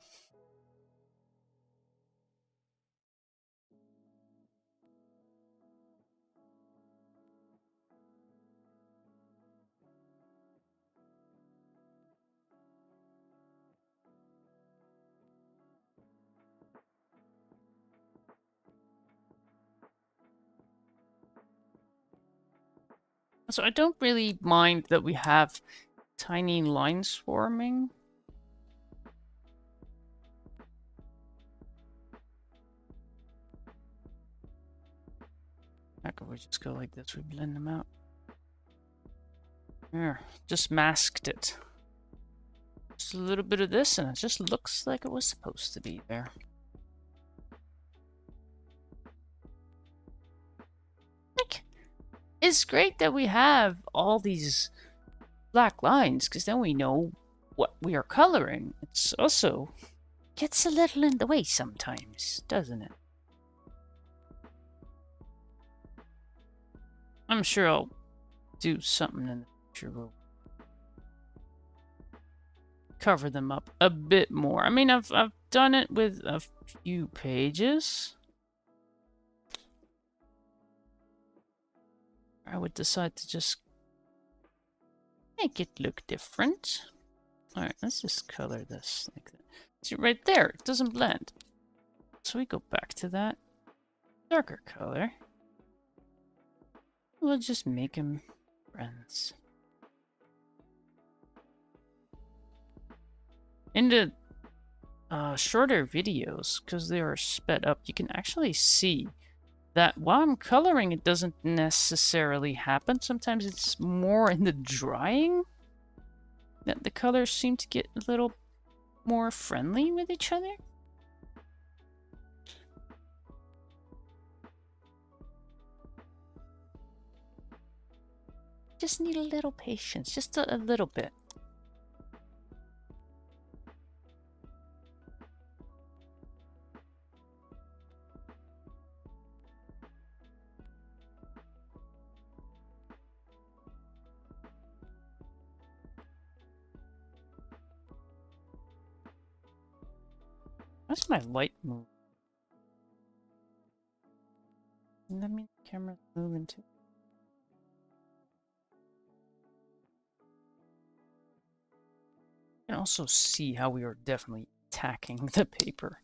So I don't really mind that we have tiny lines forming. How could we just go like this? We blend them out. There, just masked it. Just a little bit of this, and it just looks like it was supposed to be there. Like, it's great that we have all these black lines, because then we know what we are coloring. It's also gets a little in the way sometimes, doesn't it? I'm sure I'll do something in the future. We'll cover them up a bit more. I mean, I've done it with a few pages. I would decide to just make it look different. Alright, let's just color this like that. See, right there, it doesn't blend. So we go back to that darker color. We'll just make them friends. In the shorter videos, because they are sped up, you can actually see that while I'm coloring, it doesn't necessarily happen. Sometimes it's more in the drying that the colors seem to get a little more friendly with each other. Just need a little patience, just a little bit. What's my light move? Let me camera move into. You can also see how we are definitely attacking the paper.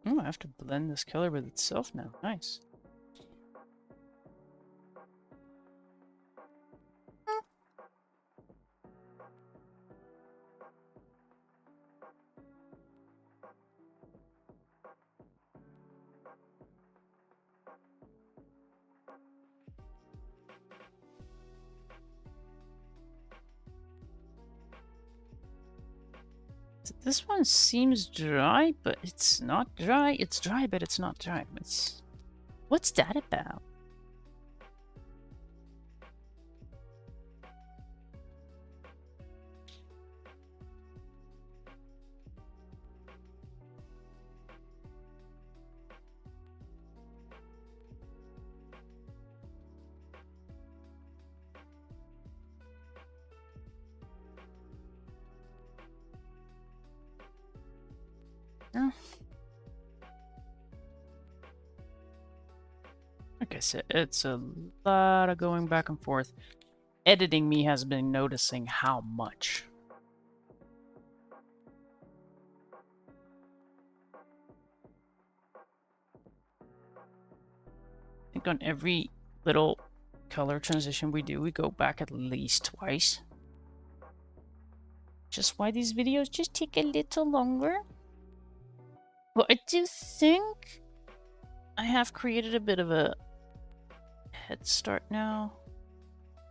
Oh, I have to blend this color with itself now. Nice. This one seems dry, but it's not dry. It's dry, but it's not dry. What's that about? Yeah. Like I said, it's a lot of going back and forth. Editing me has been noticing how much. I think on every little color transition we do, we go back at least twice. Just why these videos just take a little longer. Well, I do think I have created a bit of a head start now.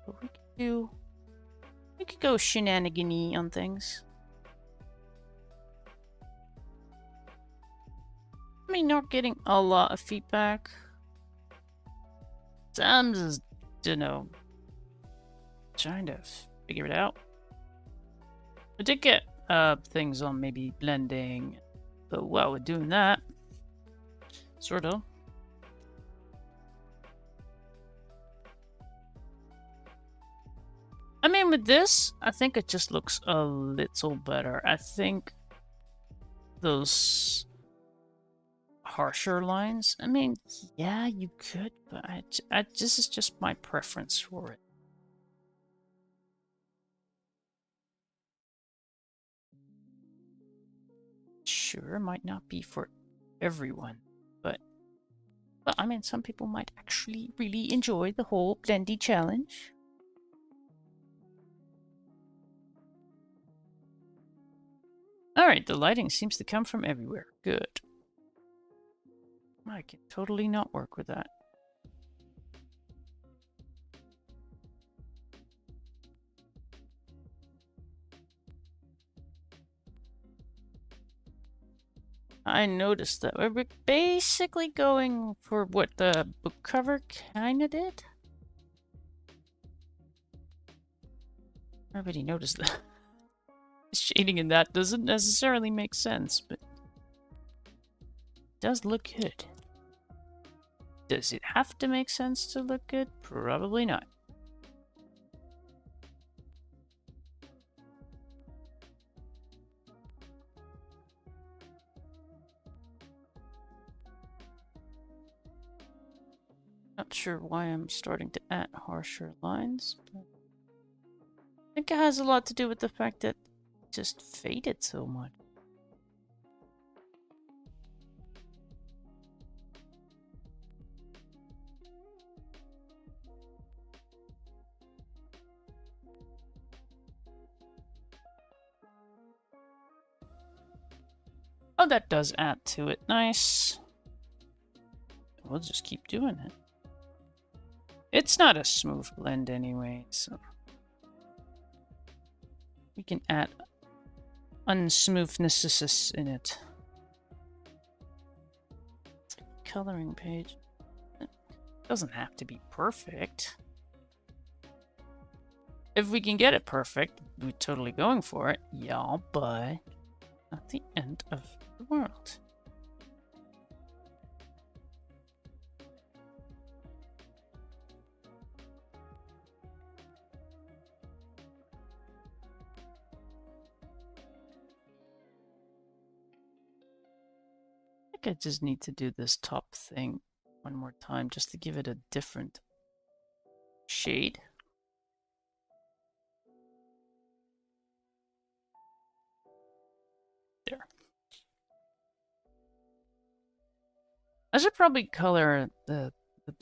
But we could go shenanigan-y on things. I mean, not getting a lot of feedback. So I'm just, you know, trying to figure it out. I did get things on maybe blending, but while we're doing that, sort of. I mean, with this, I think it just looks a little better. I think those harsher lines, I mean, yeah, you could, but this is just my preference for it. Sure, might not be for everyone, but well, I mean, some people might actually really enjoy the whole blendy challenge. Alright, the lighting seems to come from everywhere. Good. I can totally not work with that. I noticed that we're basically going for what the book cover kinda did. Everybody noticed that. Shading in that doesn't necessarily make sense, but it does look good. Does it have to make sense to look good? Probably not. Not sure why I'm starting to add harsher lines, but I think it has a lot to do with the fact that it just faded so much. Oh, that does add to it. Nice. We'll just keep doing it. It's not a smooth blend anyway, so we can add unsmoothness in it. It's a coloring page. It doesn't have to be perfect. If we can get it perfect, we're totally going for it. Yeah, but not the end of the world. I think I just need to do this top thing one more time just to give it a different shade. There. I should probably color the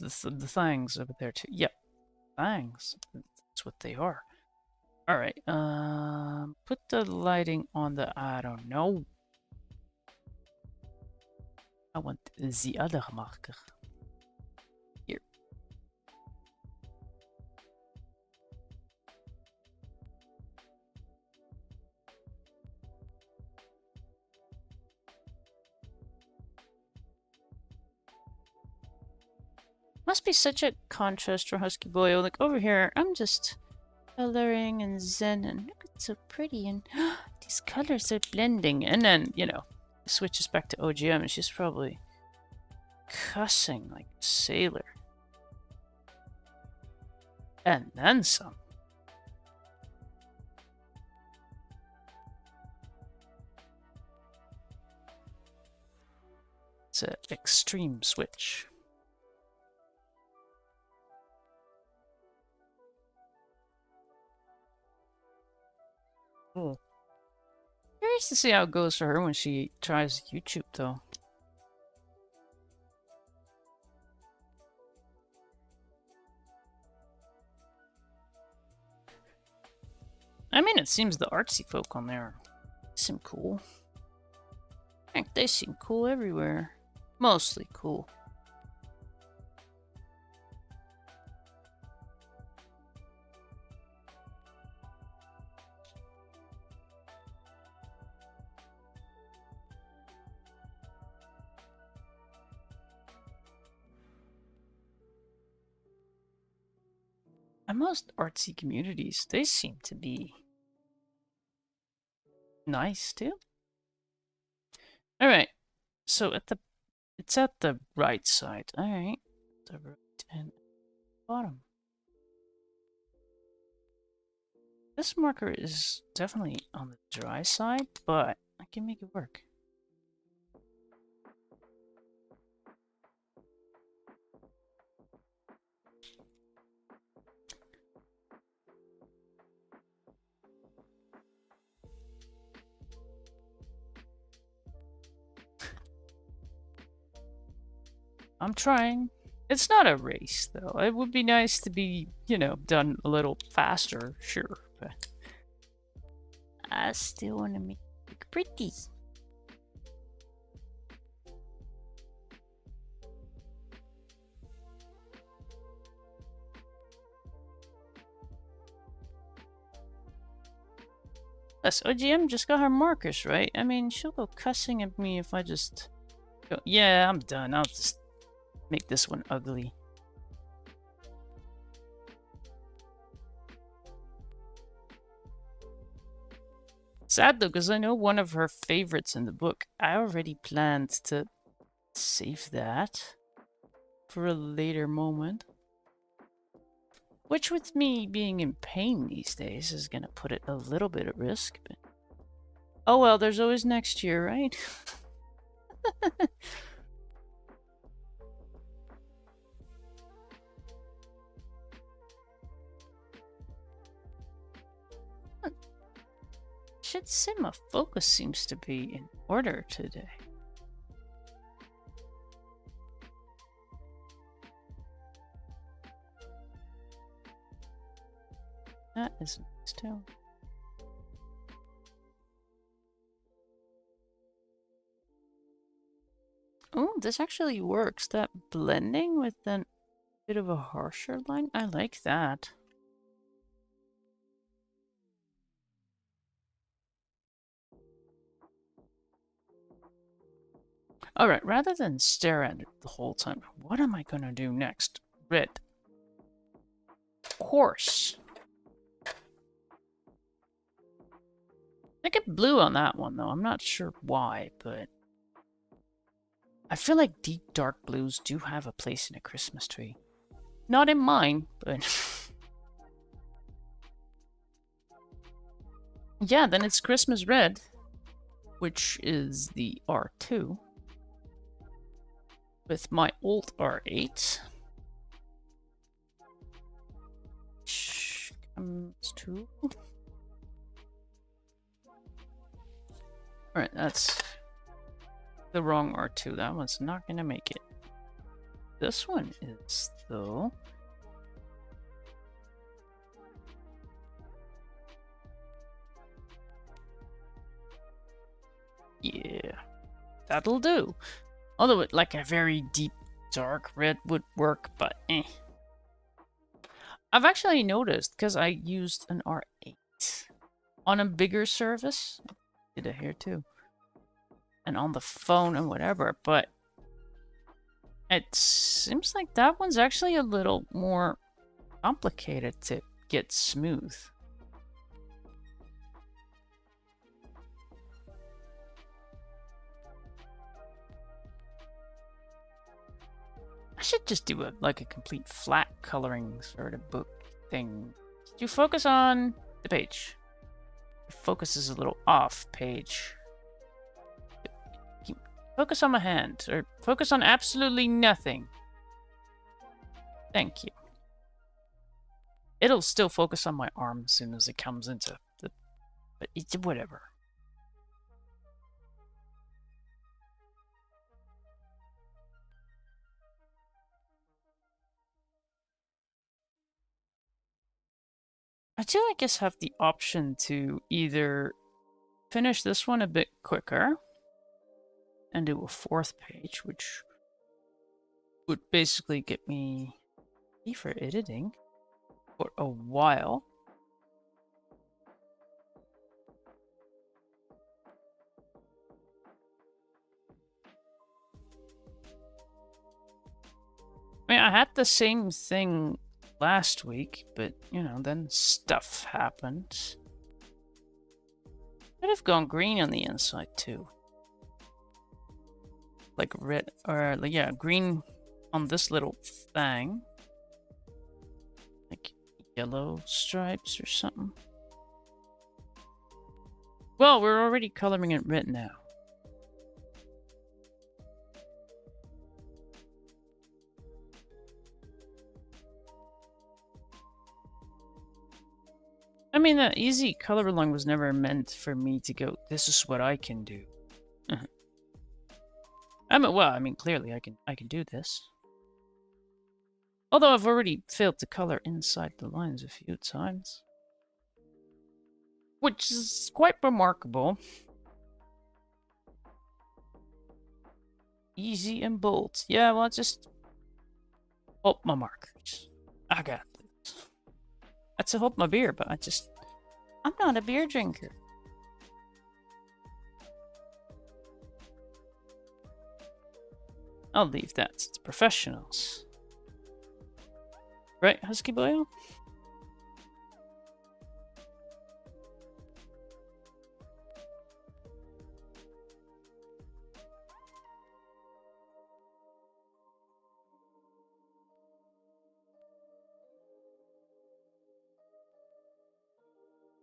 things over there too. Yep, things. That's what they are. All right. Put the lighting on the. I don't know. I want the other marker. Here. Must be such a contrast for Husky Boy. Like over here, I'm just coloring and zen, and look, it's so pretty, and these colors are blending. And then, you know, switches back to OGM, and she's probably cussing like a sailor. And then some. It's an extreme switch. Oh. Curious to see how it goes for her when she tries YouTube, though. I mean, it seems the artsy folk on there seem cool. Heck, they seem cool everywhere. Mostly cool. And most artsy communities, they seem to be nice too. All right, so it's at the right side. All right, the right and bottom. This marker is definitely on the dry side, but I can make it work. I'm trying. It's not a race, though. It would be nice to be, you know, done a little faster, sure, but I still want to make it pretty. Yes, OGM just got her markers, right? I mean, she'll go cussing at me if I just go, yeah, I'm done. I'll just make this one ugly. Sad though, because I know one of her favorites in the book. I already planned to save that for a later moment. Which with me being in pain these days is gonna put it a little bit at risk. But oh well, there's always next year, right? Should say my focus seems to be in order today. That is nice too. Oh, this actually works. That blending with a bit of a harsher line. I like that. Alright, rather than stare at it the whole time, what am I gonna do next? Red. Of course. I get blue on that one, though. I'm not sure why, but I feel like deep dark blues do have a place in a Christmas tree. Not in mine, but yeah, then it's Christmas red, which is the R2 with my old R8. Which comes to... Alright, that's the wrong R2. That one's not gonna make it. This one is, though. Yeah, that'll do. Although it, like a very deep dark red would work, but eh. I've actually noticed, because I used an R8 on a bigger service. Did it here too. And on the phone and whatever, but it seems like that one's actually a little more complicated to get smooth. I should just do a complete flat coloring sort of book thing. You focus on the page. Your focus is a little off page. Focus on my hand, or focus on absolutely nothing. Thank you. It'll still focus on my arm as soon as it comes into the... But it's whatever. I do, I guess, have the option to either finish this one a bit quicker and do a 4th page, which would basically get me for editing for a while. I mean, I had the same thing last week, but, you know, then stuff happened. Could have gone green on the inside, too. Like red, or, yeah, green on this little thing. Like yellow stripes or something. Well, we're already coloring it red now. I mean, the easy color along was never meant for me to go, this is what I can do. Well, I mean, clearly I can do this. Although I've already failed to color inside the lines a few times. Which is quite remarkable. Easy and bold. Yeah, well, just... Oh, my markers. I got this. That's to help my beer, but I'm not a beer drinker. I'll leave that to the professionals. Right, Husky Boy?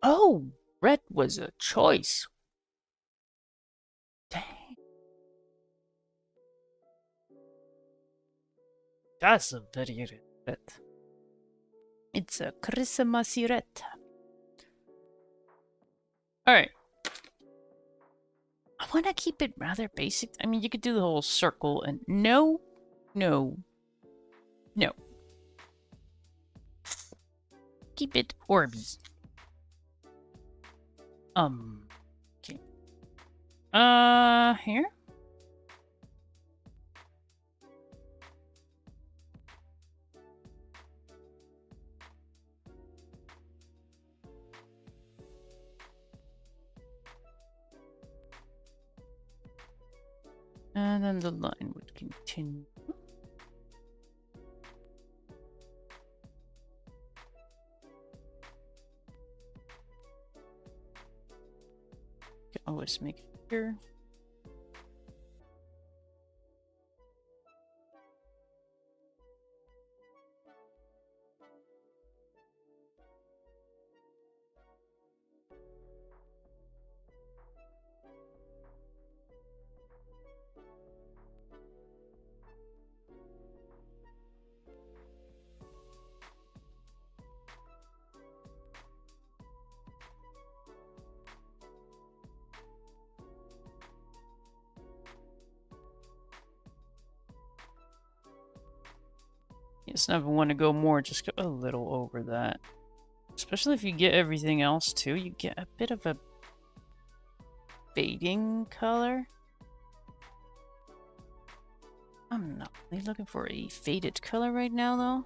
Oh, red was a choice. Dang. That's a very red. It's a Christmassy red. Alright. I want to keep it rather basic. I mean, you could do the whole circle and no. Keep it Orby. Okay. Here? And then the line would continue. Can always make it here. Just never want to go more, just go a little over that. Especially if you get everything else too, you get a bit of a fading color. I'm not really looking for a faded color right now though.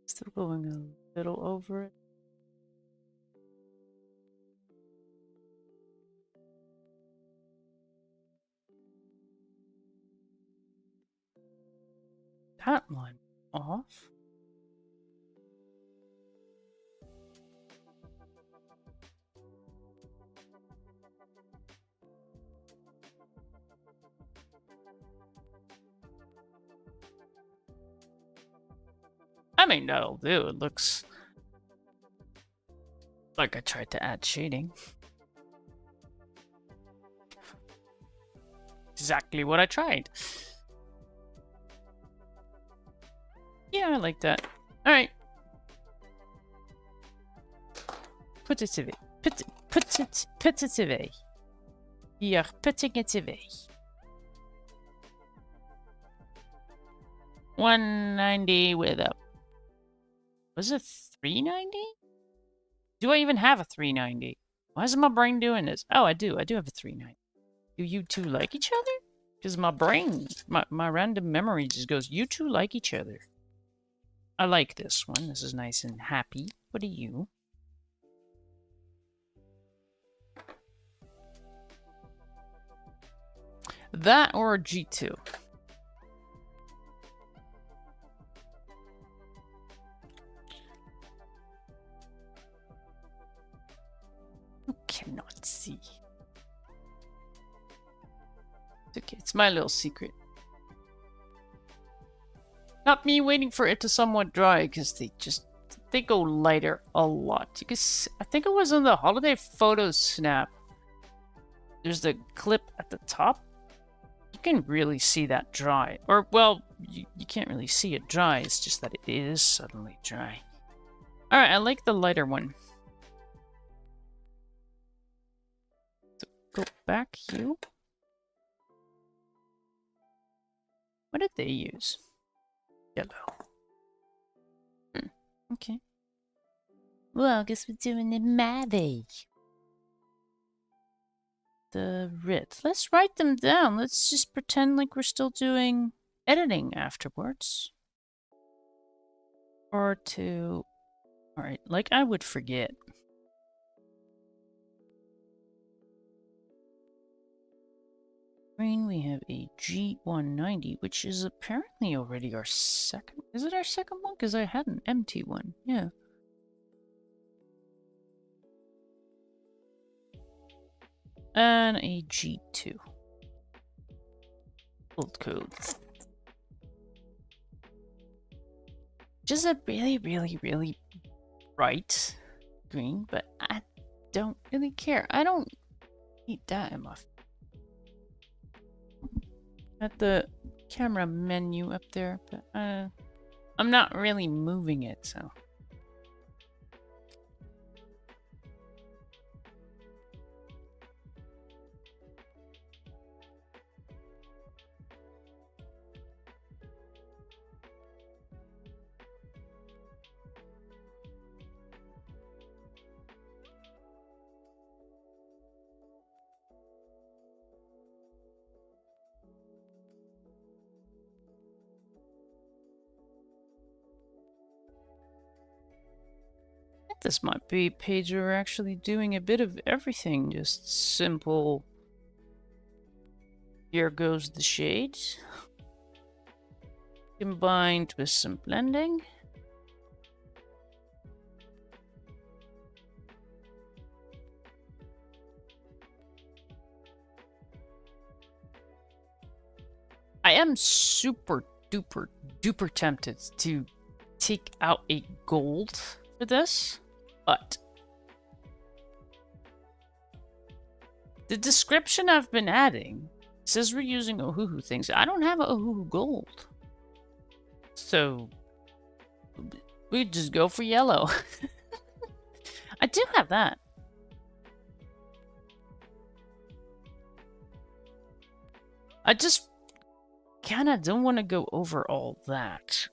Still going a little over it. that line off. I mean, that'll do. It looks like I tried to add shading. Exactly what I tried. Yeah, I like that. Alright. Put it away. Put it away. You're putting it away. 190 with a... Was it 390? Do I even have a 390? Why is my brain doing this? Oh, I do. I do have a 390. Do you two like each other? Because my brain, my random memory just goes, you two like each other. I like this one. This is nice and happy. What are you? That or a G2? You cannot see. It's okay, it's my little secret. Not me waiting for it to somewhat dry, because they go lighter a lot. You can see, I think it was in the holiday photo snap. There's the clip at the top. You can really see that dry. Or, well, you can't really see it dry. It's just that it is suddenly dry. Alright, I like the lighter one. So go back here. What did they use? Yellow. Okay. Well, I guess we're doing it my way. The writ. Let's write them down. Let's just pretend like we're still doing editing afterwards. Or to... Alright, like I would forget. Green, we have a G190, which is apparently already our second... Is it our second one? Because I had an empty one. Yeah. And a G2. Old code. Just a really, really, really bright green, but I don't really care. I don't need that in my... At the camera menu up there, but I'm not really moving it, so... This might be a page where we're actually doing a bit of everything. Just simple. Here goes the shades. Combined with some blending. I am super duper duper tempted to take out a gold for this. But the description I've been adding says we're using Ohuhu things. I don't have a Ohuhu gold. So we just go for yellow. I do have that. I just kind of don't want to go over all that.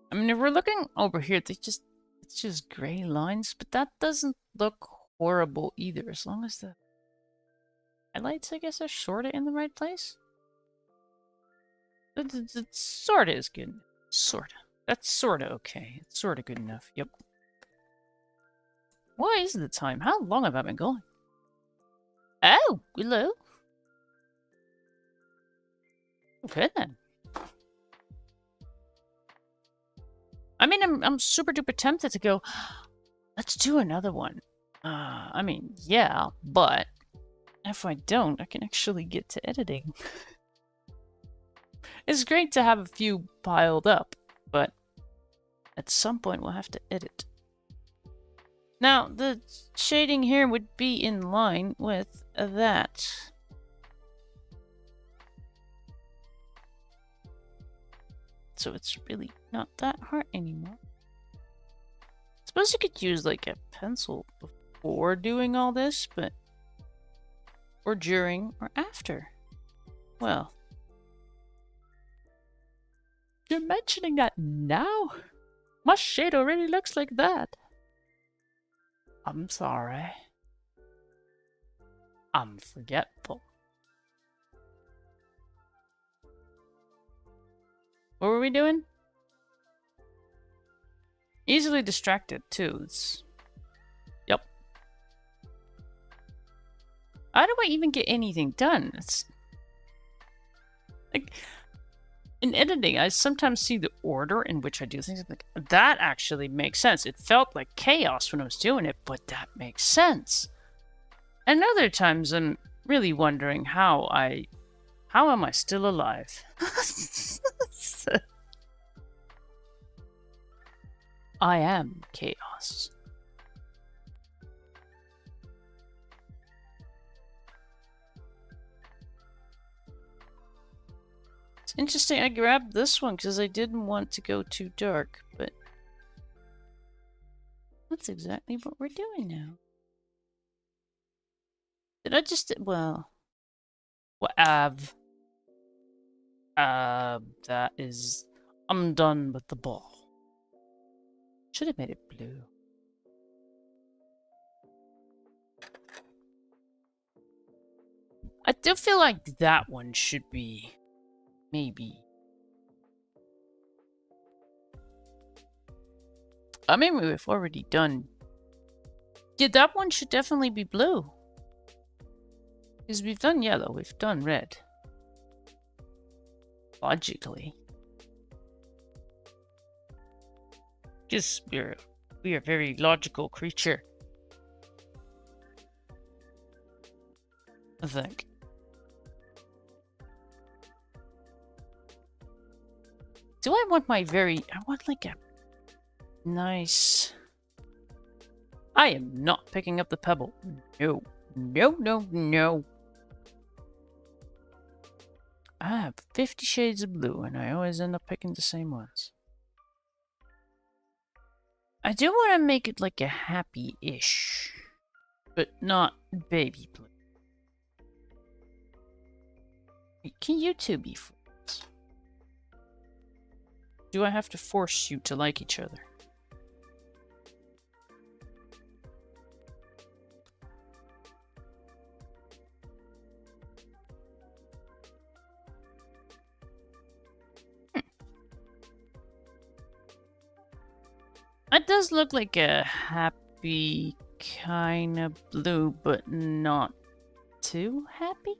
I mean, if we're looking over here, it's just gray lines, but that doesn't look horrible either, as long as the highlights, I guess, are sorta in the right place. It sorta is good. Sorta. That's sorta okay. It's sorta good enough. Yep. What is the time? How long have I been going? Oh, hello. Okay then. I mean, I'm super duper tempted to go, let's do another one. I mean, yeah, but if I don't, I can actually get to editing. It's great to have a few piled up, but at some point we'll have to edit. Now, the shading here would be in line with that. So it's really not that hard anymore. Suppose you could use like a pencil before doing all this, but... or during, or after. Well... you're mentioning that now? My shade already looks like that. I'm sorry. I'm forgetful. What were we doing? Easily distracted, too. Yep. How do I even get anything done? It's... like... in editing, I sometimes see the order in which I do things. Like, that actually makes sense. It felt like chaos when I was doing it, but that makes sense. And other times, I'm really wondering how am I still alive? I am chaos. It's interesting, I grabbed this one because I didn't want to go too dark, but that's exactly what we're doing now. Did I just... well... what that is... I'm done with the ball. Should have made it blue. I do feel like that one should be... maybe. I mean, we've already done... yeah, that one should definitely be blue. Because we've done yellow, we've done red. Logically. Because we are a very logical creature. I think. Do I want my very... I want like a nice... I am not picking up the pebble. No. No, no, no. I have 50 shades of blue and I always end up picking the same ones. I do want to make it like a happy-ish, but not baby blue. Can you two be friends? Do I have to force you to like each other? It does look like a happy kind of blue, but not too happy.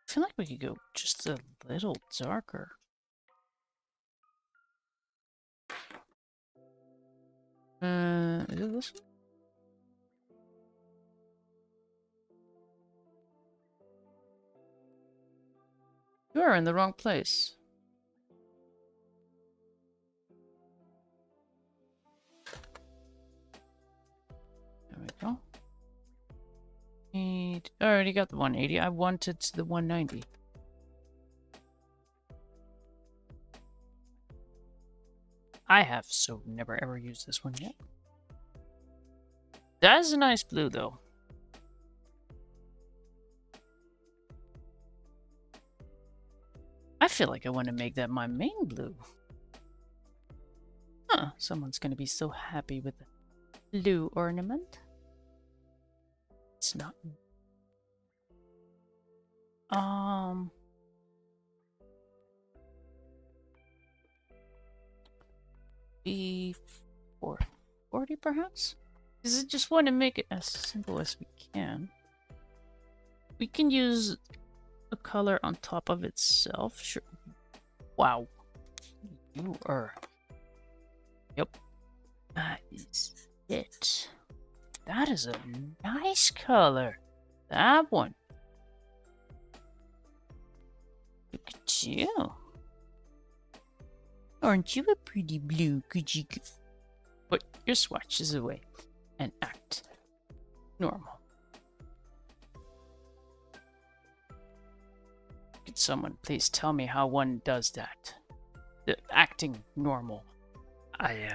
I feel like we could go just a little darker. Is it this one? You are in the wrong place. There we go. I already got the 180. I wanted the 190. I have so never ever used this one yet. That is a nice blue though. I feel like I want to make that my main blue. Huh. Oh, someone's gonna be so happy with the blue ornament. It's not. Be 440 perhaps? Because I just want to make it as simple as we can. We can use a color on top of itself. Sure. Wow. You are. Yep. That is it. That is a nice color. That one. Look at you. Aren't you a pretty blue? Could you put your swatches away and act normal? Could someone please tell me how one does that? The acting normal. I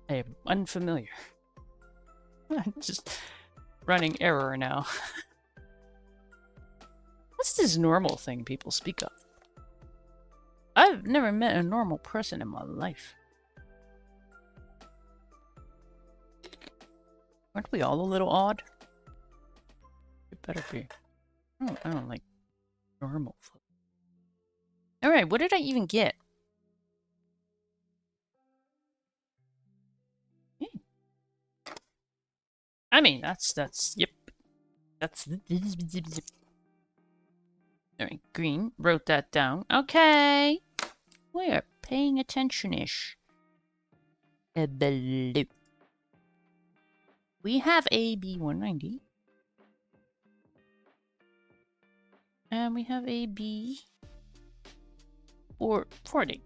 am unfamiliar. Just running error now. What's this normal thing people speak of? I've never met a normal person in my life. Aren't we all a little odd? It better be. I don't like normal. Alright, what did I even get? I mean, yep. That's... Alright, green. Wrote that down. Okay. We're paying attention-ish. Blue. We have a B190. And we have a B440.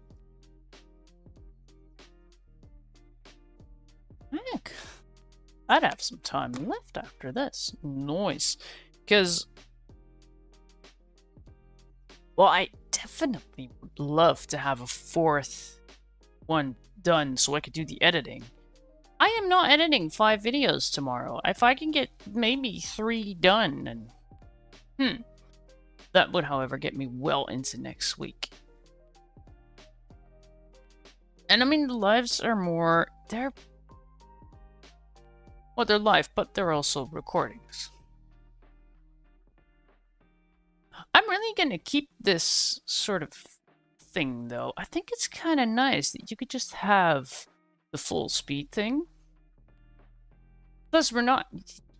Heck. I'd have some time left after this. Nice. Because... well, I definitely would love to have a fourth one done so I could do the editing. I am not editing 5 videos tomorrow. If I can get maybe 3 done, and that would, however, get me well into next week. And I mean, the lives are more... they're live, but they're also recordings. I'm really gonna keep this sort of thing, though. I think it's kind of nice that you could just have the full speed thing. Plus, you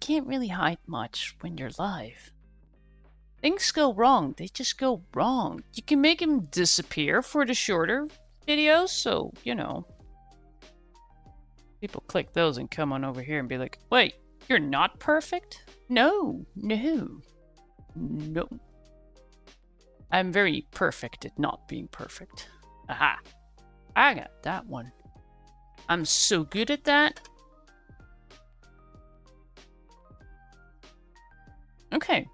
can't really hide much when you're live. Things go wrong. They just go wrong. You can make them disappear for the shorter videos, so, you know. People click those and come on over here and be like, wait, you're not perfect? No. I'm very perfect at not being perfect. Aha. I got that one. I'm so good at that. Okay.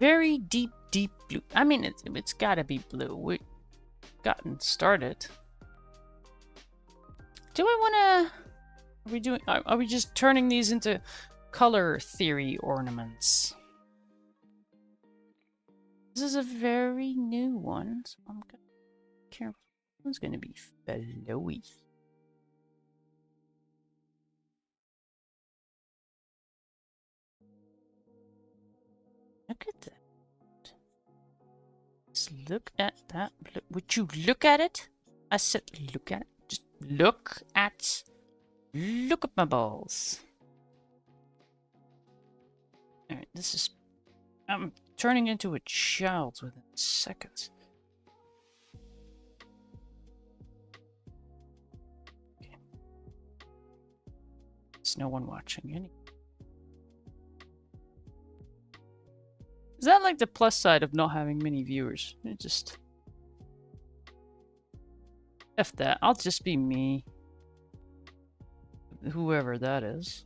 Very deep blue. I mean, it's gotta be blue. We've gotten started. Do I wanna... Are we just turning these into color theory ornaments? This is a very new one, so I'm gonna be careful. It's gonna be flowy. Look at that. Just look at that. Would you look at it? I said look at it. Just look at my balls. Alright, this is... I'm turning into a child within seconds. Okay. There's no one watching anyway. Is that like the plus side of not having many viewers? It just... F that. I'll just be me. Whoever that is.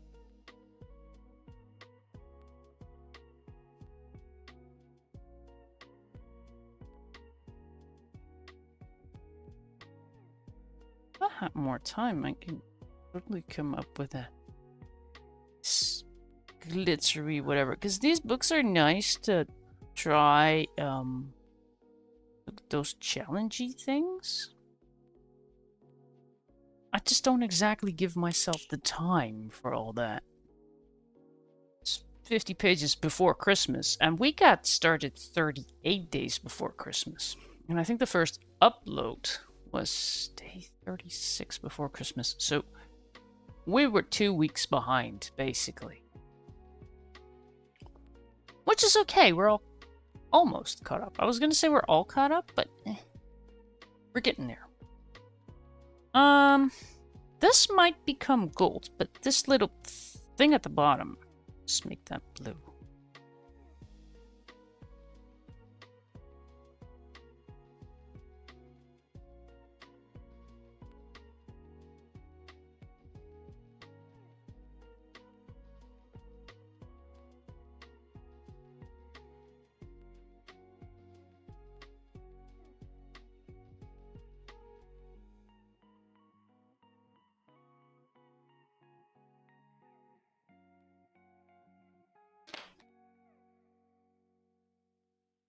If I had more time, I can totally come up with a glittery whatever. Because these books are nice to try those challengey things. I just don't exactly give myself the time for all that. It's 50 pages before Christmas, and we got started 38 days before Christmas. And I think the first upload was day 36 before Christmas. So we were 2 weeks behind, basically. Which is okay, we're all almost caught up. I was gonna say we're all caught up, but we're getting there. This might become gold, but this little thing at the bottom, let's make that blue.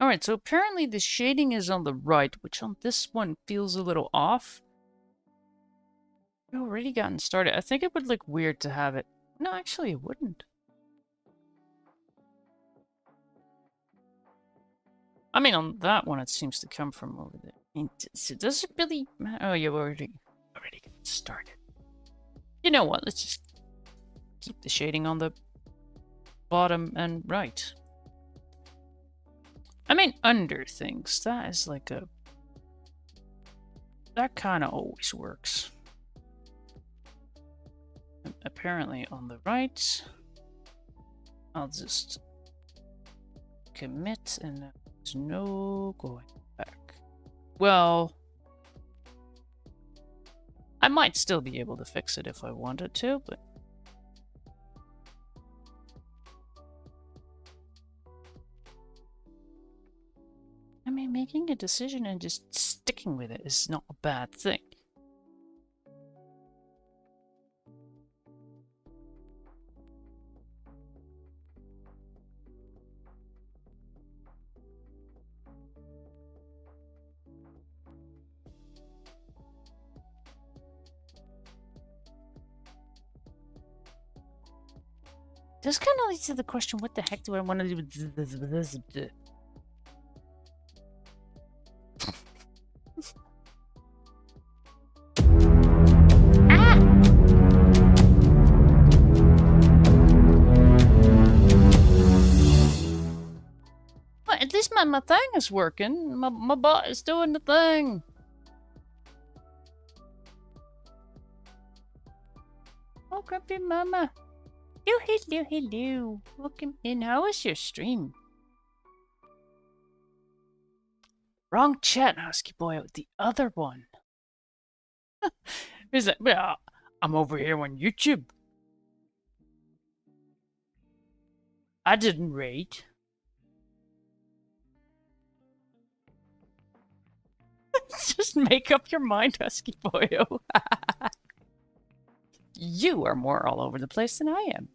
Alright, so apparently the shading is on the right, which on this one feels a little off. We've already gotten started. I think it would look weird to have it. No, actually it wouldn't. I mean, on that one it seems to come from over there. Does it really matter? Oh, you've already gotten started. You know what, let's just keep the shading on the bottom and right. I mean, under things. That is like a... That kind of always works. And apparently on the right, I'll just commit and there's no going back. Well, I might still be able to fix it if I wanted to, but... I mean, making a decision and just sticking with it is not a bad thing. This kind of leads to the question, what the heck do I want to do with this? Well, at least my thing is working. My bot is doing the thing. Oh, grumpy mama. Hello. Welcome in. How was your stream? Wrong chat, Husky Boy. The other one. Is that? Well, I'm over here on YouTube. I didn't rate. Just make up your mind, Husky Boyo. You are more all over the place than I am.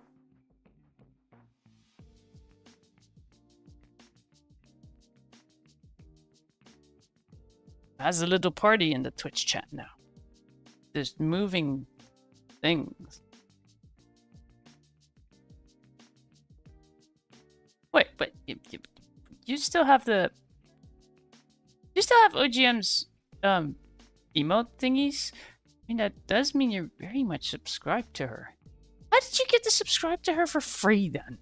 Has a little party in the Twitch chat now. There's moving things. Wait, but you still have the... You still have OGM's emote thingies? I mean, that does mean you're very much subscribed to her. How did you get to subscribe to her for free, then?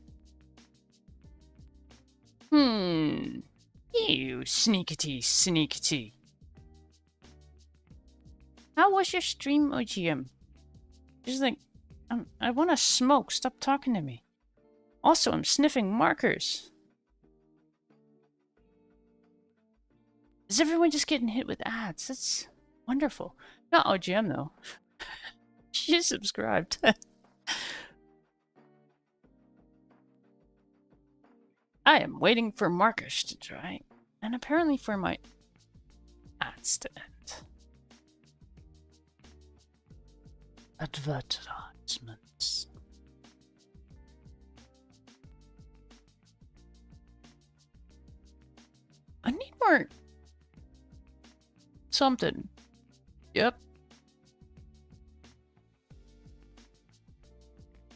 You sneakity. How was your stream, OGM? Just like, I want to smoke. Stop talking to me. Also, I'm sniffing markers. Is everyone just getting hit with ads? That's wonderful. Not OGM, though. She subscribed. I am waiting for markers to dry, and apparently for my ads to end. Advertisements. I need more something. Yep.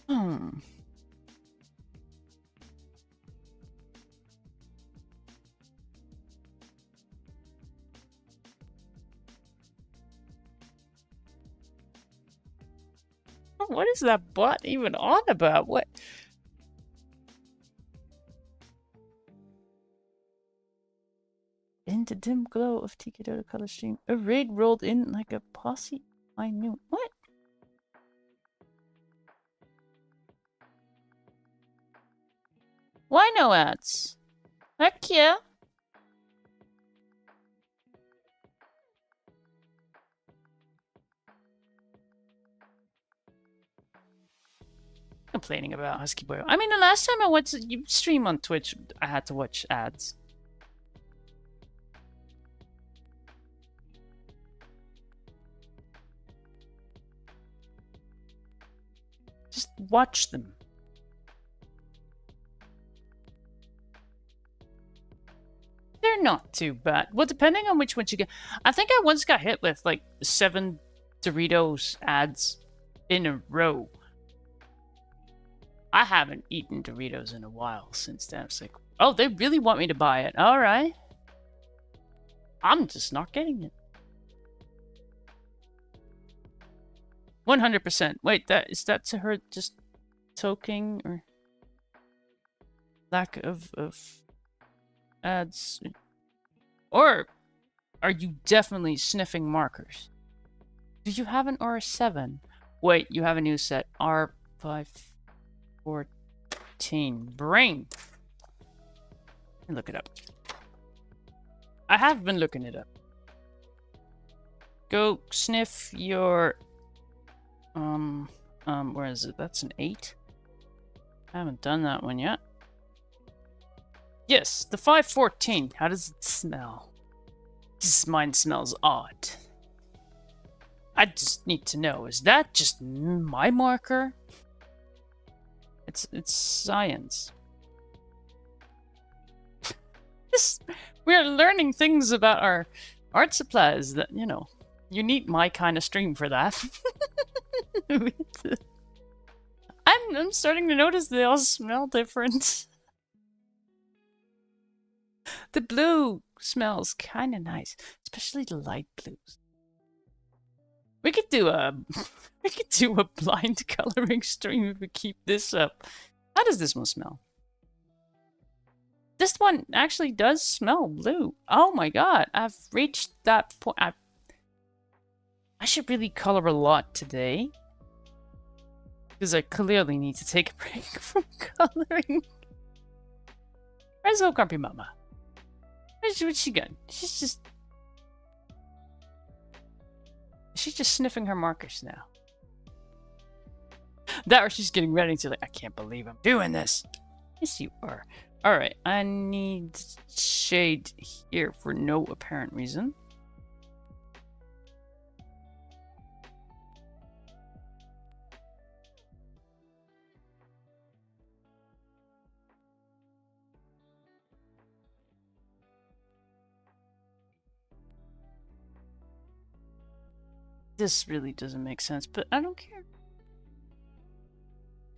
Hmm. What is that bot even on about? What? In the dim glow of Tiki-Doda color stream, a raid rolled in like a posse. I knew. What? Why no ads? Heck yeah. Complaining about Husky Boy. I mean, the last time I went to you stream on Twitch, I had to watch ads. Just watch them. They're not too bad. Well, depending on which ones you get. I think I once got hit with like 7 Doritos ads in a row. I haven't eaten Doritos in a while since then. It's like, oh, they really want me to buy it. All right. I'm just not getting it. 100%. Wait, is that to her just toking or lack of ads? Or are you definitely sniffing markers? Do you have an R7? Wait, you have a new set. R514. Brain. Let me look it up. I have been looking it up. Go sniff your... where is it? That's an 8? I haven't done that one yet. Yes, the 514. How does it smell? Mine smells odd. I just need to know, is that just my marker? It's science. We're learning things about our art supplies that, you know, you need my kind of stream for that. I'm starting to notice they all smell different. The blue smells kind of nice, especially the light blues. We could do a blind coloring stream if we keep this up. How does this one smell? This one actually does smell blue. Oh my god, I've reached that point. I should really color a lot today. Because I clearly need to take a break from coloring. Where's old grumpy mama? What's she got? She's just sniffing her markers now. That or she's getting ready to like, I can't believe I'm doing this. Yes, you are. Alright, I need shade here for no apparent reason. This really doesn't make sense, but I don't care.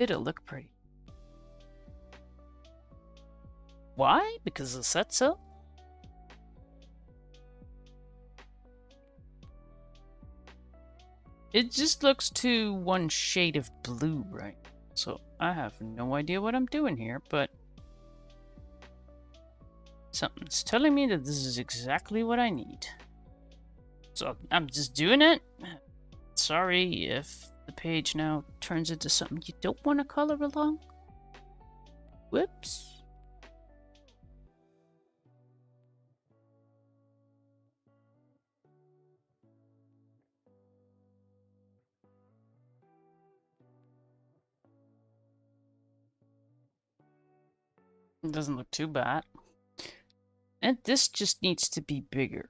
It'll look pretty. Why? Because it said so? It just looks too one shade of blue, right? So I have no idea what I'm doing here, but something's telling me that this is exactly what I need. So I'm just doing it. Sorry if the page now turns into something you don't want to color along. Whoops. It doesn't look too bad. And this just needs to be bigger.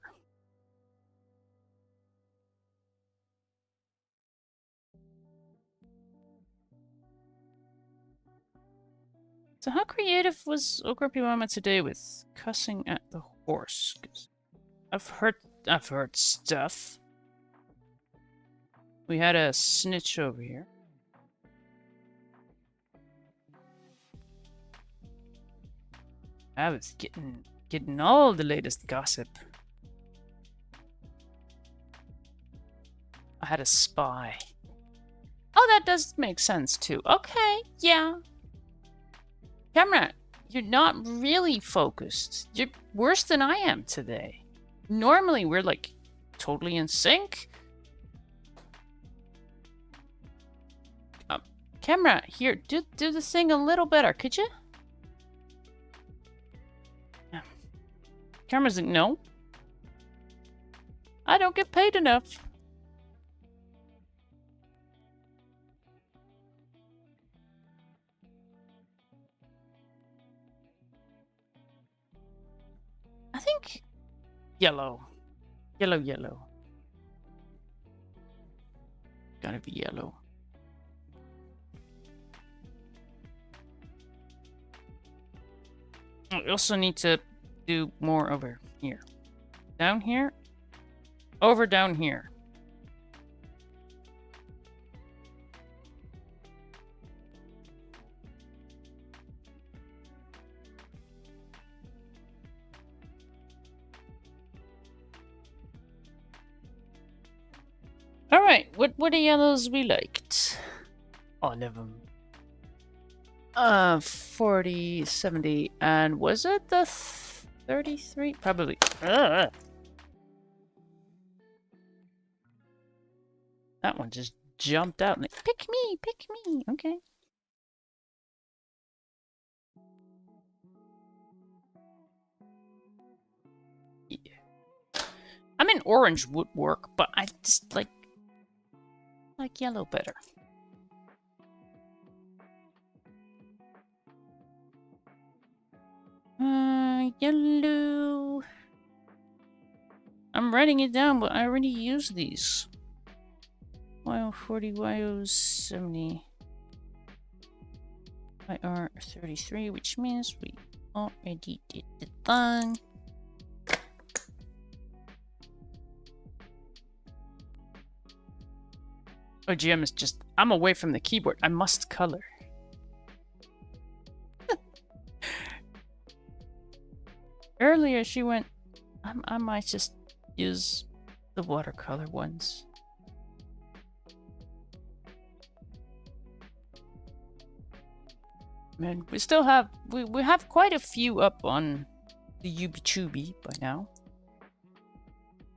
So how creative was Ogrumpy Mama today with cussing at the horse? 'Cause I've heard stuff. We had a snitch over here. I was getting all the latest gossip. I had a spy. Oh, that does make sense too. Okay, yeah. Camera, you're not really focused. You're worse than I am today. Normally, we're like totally in sync. Camera, here, do the thing a little better, could you? Yeah. Camera's like, no. I don't get paid enough. I think yellow. Yellow. Gotta be yellow. I also need to do more over here. Down here. Over down here. All right, what are yellows we liked? All of them. 40, 70, and was it the 33? Probably. That one just jumped out and like, pick me. Okay. Yeah. I mean, orange would work, but I just like yellow better. Yellow. I'm writing it down, but I already used these. YO40, YO70, YR33, which means we already did the thing. Oh, GM is just, I'm away from the keyboard. I must color. Earlier she went, I might just use the watercolor ones. Man, we still have, we have quite a few up on the Yubi by now.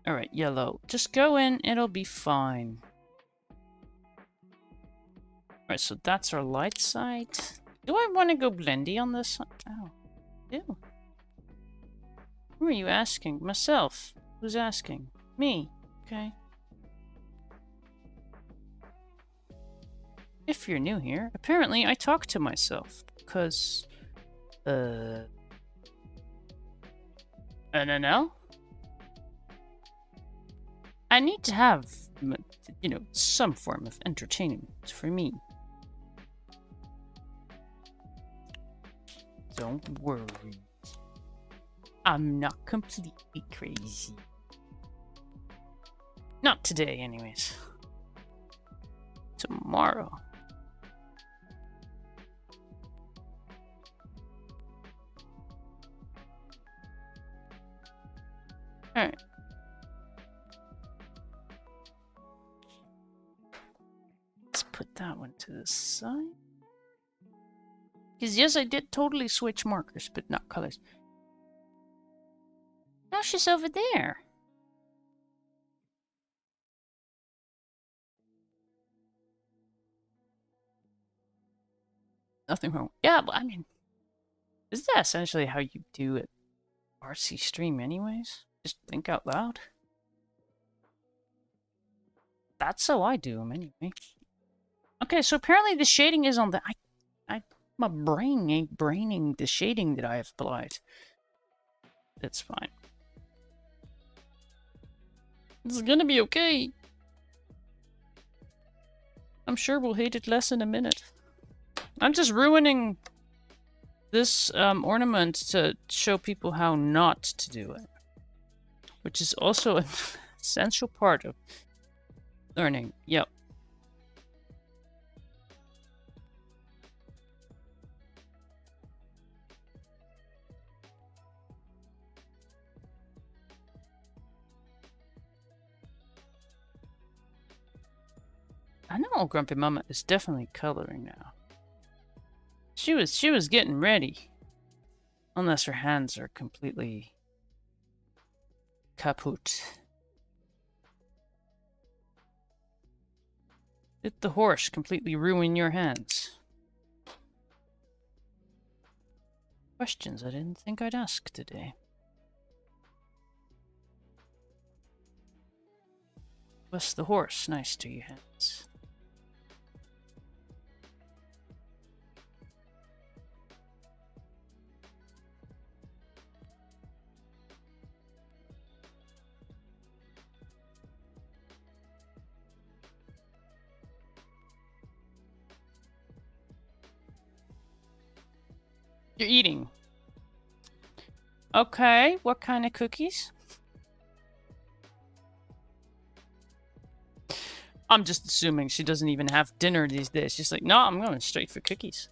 Alright, yellow. Just go in, it'll be fine. Alright, so that's our light side. Do I want to go blendy on this? Oh, I do. Who are you asking? Myself. Who's asking? Me. Okay. If you're new here, apparently I talk to myself because, I don't know. I need to have, you know, some form of entertainment for me. Don't worry. I'm not completely crazy. Not today, anyways. Tomorrow. Alright. Let's put that one to the side. Because yes, I did totally switch markers, but not colors. Now she's over there. Nothing wrong. Yeah, but I mean, is that essentially how you do it? Artsy stream anyways? Just think out loud? That's how I do them anyway. Okay, so apparently the shading is on the... my brain ain't braining the shading that I have applied. It's fine. It's gonna be okay. I'm sure we'll hate it less in a minute. I'm just ruining this ornament to show people how not to do it. Which is also an essential part of learning. Yep. I know Grumpy Mama is definitely coloring now. She was getting ready. Unless her hands are completely kaput. Did the horse completely ruin your hands? Questions I didn't think I'd ask today. Was the horse nice to your hands? You're eating. Okay, what kind of cookies? I'm just assuming she doesn't even have dinner these days. She's like, no, I'm going straight for cookies.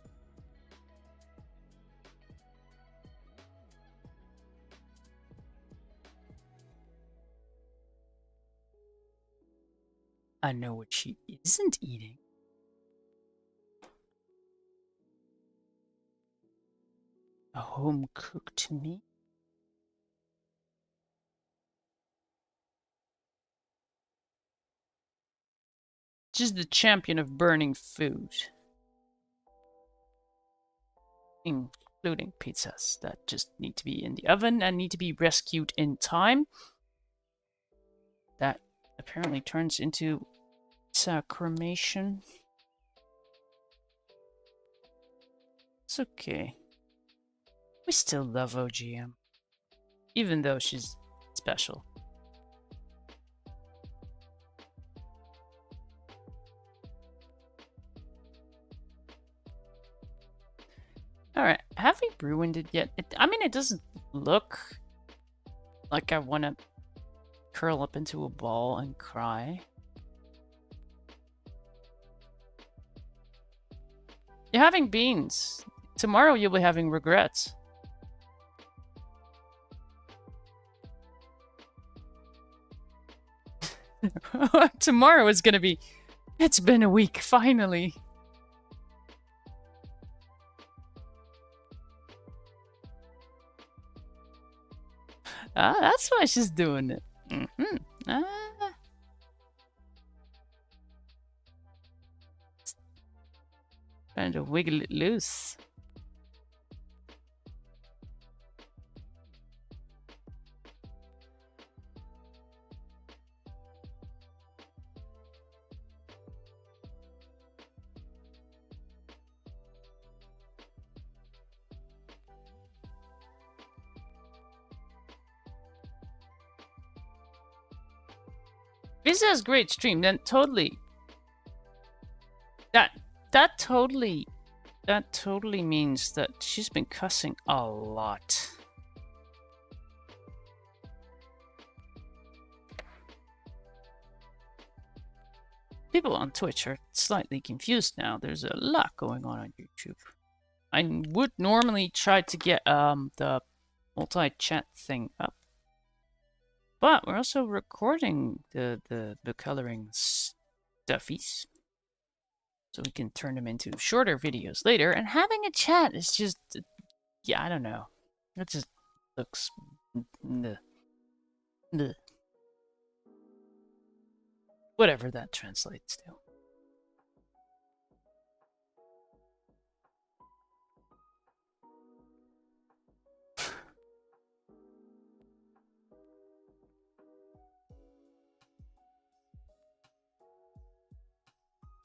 I know what she isn't eating. A home-cooked meat? She's the champion of burning food. Including pizzas that just need to be in the oven and need to be rescued in time. That apparently turns into cremation. It's okay. We still love OGM. Even though she's special. Alright, have we ruined it yet? I mean, it doesn't look like I want to curl up into a ball and cry. You're having beans. Tomorrow you'll be having regrets. Tomorrow is gonna be... It's been a week, finally. Ah, that's why she's doing it. Mm-hmm. Ah. Trying to wiggle it loose. This is a great stream. Then totally. That totally means that she's been cussing a lot. People on Twitch are slightly confused now. There's a lot going on YouTube. I would normally try to get the multi-chat thing up. But we're also recording the coloring stuffies. So we can turn them into shorter videos later. And having a chat is just... Yeah, I don't know. It just looks... Whatever that translates to.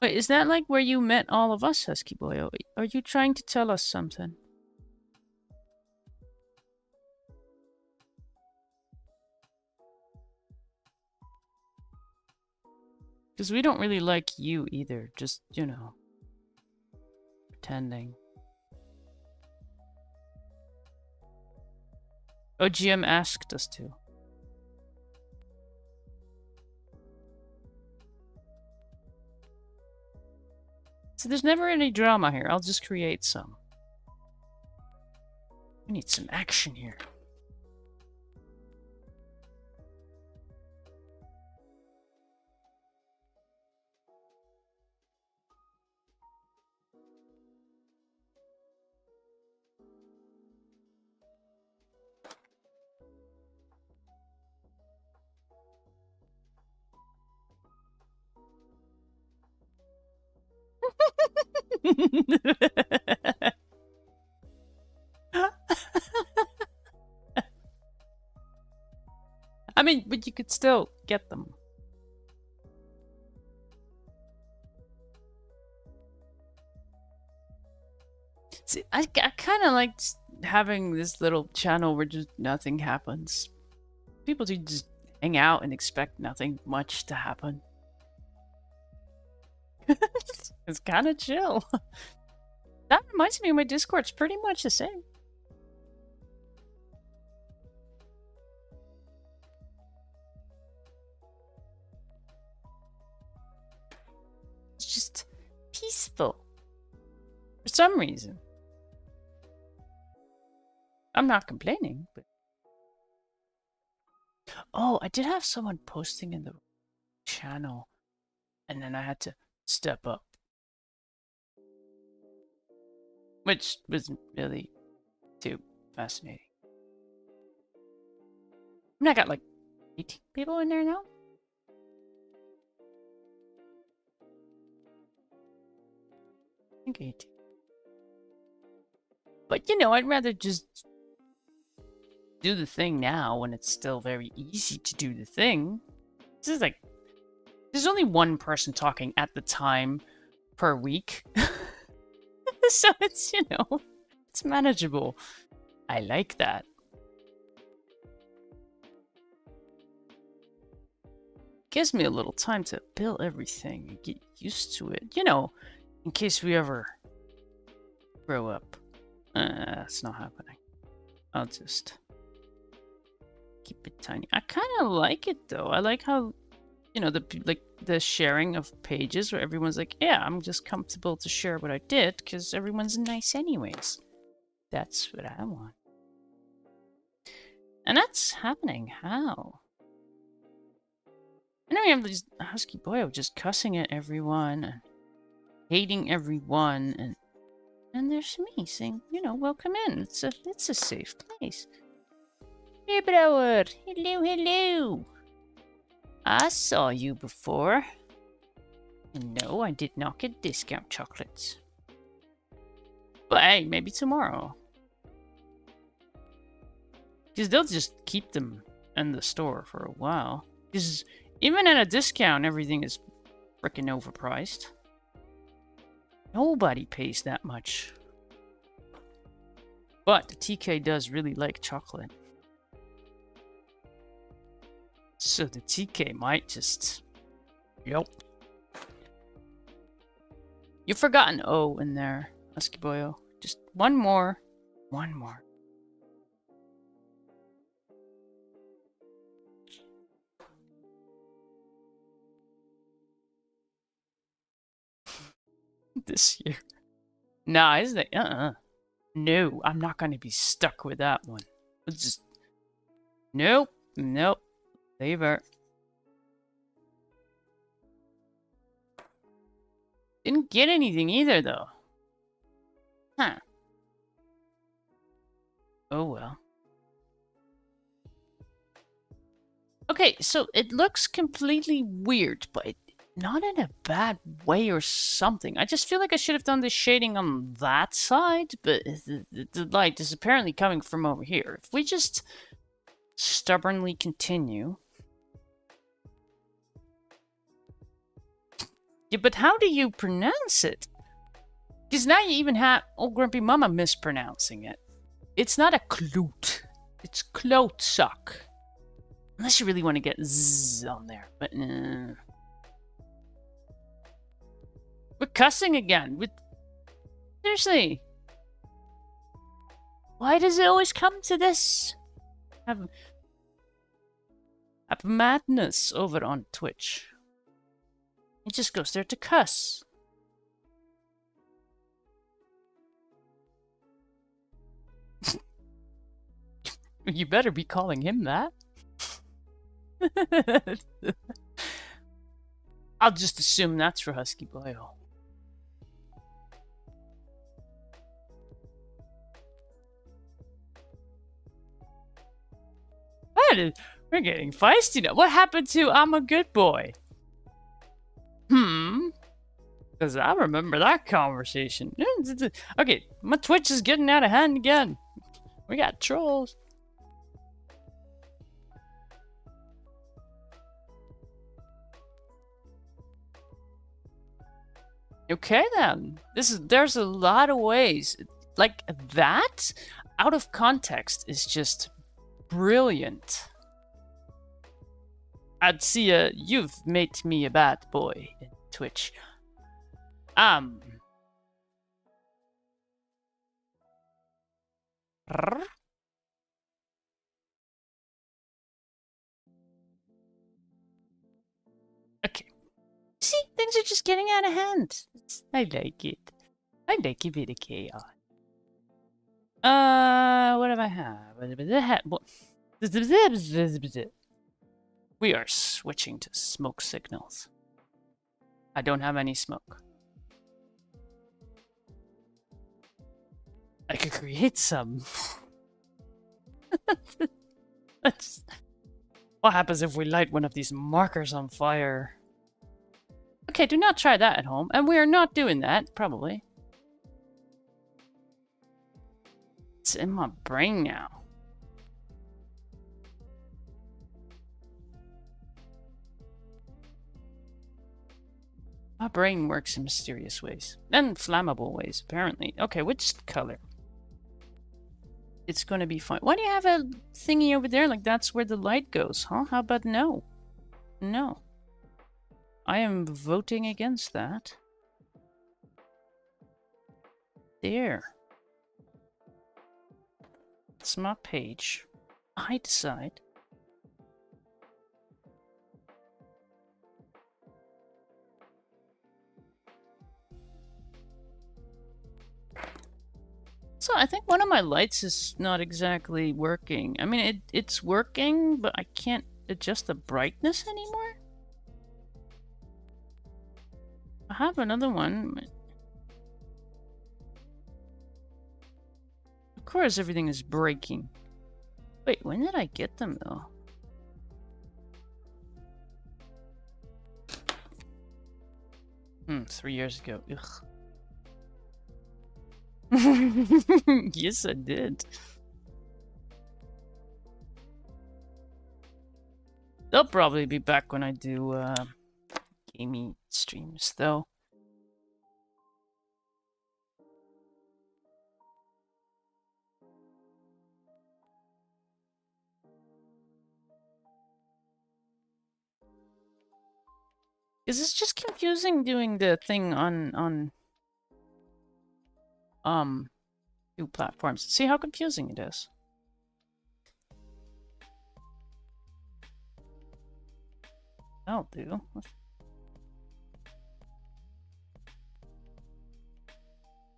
Wait, is that like where you met all of us, Husky Boy? Are you trying to tell us something? Because we don't really like you either. Just, you know, pretending. OGM asked us to. So there's never any drama here. I'll just create some. We need some action here. I mean, but you could still get them. See, I kind of like having this little channel where just nothing happens. People do just hang out and expect nothing much to happen. It's kind of chill. That reminds me of my Discord's pretty much the same. It's just peaceful. For some reason. I'm not complaining, but... Oh, I did have someone posting in the channel, and then I had to step up. Which wasn't really too fascinating. I mean, I got like 18 people in there now? I think 18. But, you know, I'd rather just do the thing now when it's still very easy to do the thing. This is like... There's only one person talking at the time per week. So it's, you know, it's manageable. I like that. Gives me a little time to build everything and get used to it. You know, in case we ever grow up. That's not happening. I'll just keep it tiny. I kind of like it though. I like how, you know, the sharing of pages where everyone's like, yeah, I'm just comfortable to share what I did because everyone's nice anyways. That's what I want. And that's happening. How? I know we have this husky boy just cussing at everyone and hating everyone, and there's me saying, you know, welcome in. It's a safe place. Hey, Brower. Hello, hello. I saw you before. No, I did not get discount chocolates. But hey, maybe tomorrow. Because they'll just keep them in the store for a while. Because even at a discount, everything is freaking overpriced. Nobody pays that much. But the TK does really like chocolate. So the TK might just... Yep. You've forgotten O in there, Husky Boyo. Just one more. One more. This year. Nah, isn't it? No, I'm not going to be stuck with that one. It's just... Nope. Nope. Leave her. Didn't get anything either, though. Huh. Oh, well. Okay, so it looks completely weird, but not in a bad way or something. I just feel like I should have done the shading on that side, but the light is apparently coming from over here. If we just stubbornly continue... Yeah, but how do you pronounce it? Because now you even have old Grumpy Mama mispronouncing it. It's not a kloot. It's klotsuck. Unless you really want to get Z on there. But we're cussing again. Seriously. Why does it always come to this? Have madness over on Twitch. It just goes there to cuss. You better be calling him that. I'll just assume that's for Husky Boyo. We're getting feisty now. What happened to I'm a good boy? Because I remember that conversation. Okay, my Twitch is getting out of hand again. We got trolls. Okay then. There's a lot of ways. Like that out of context is just brilliant. Artsy, you've made me a bad boy in Twitch. Okay. See, things are just getting out of hand. I like it. I like a bit of chaos. What do I have? We are switching to smoke signals. I don't have any smoke. I could create some. What happens if we light one of these markers on fire? Okay, do not try that at home. And we are not doing that, probably. It's in my brain now. My brain works in mysterious ways. And flammable ways, apparently. Okay, which color? It's gonna be fine. Why do you have a thingy over there? Like that's where the light goes, huh? How about no? No. I am voting against that. There. It's my page. I decide. So I think one of my lights is not exactly working. I mean, it's working, but I can't adjust the brightness anymore. I have another one. Of course, everything is breaking. Wait, when did I get them though? 3 years ago. Ugh. Yes, I did. They'll probably be back when I do gaming streams, though. Is this just confusing doing the thing on two platforms? See how confusing it is. That'll do.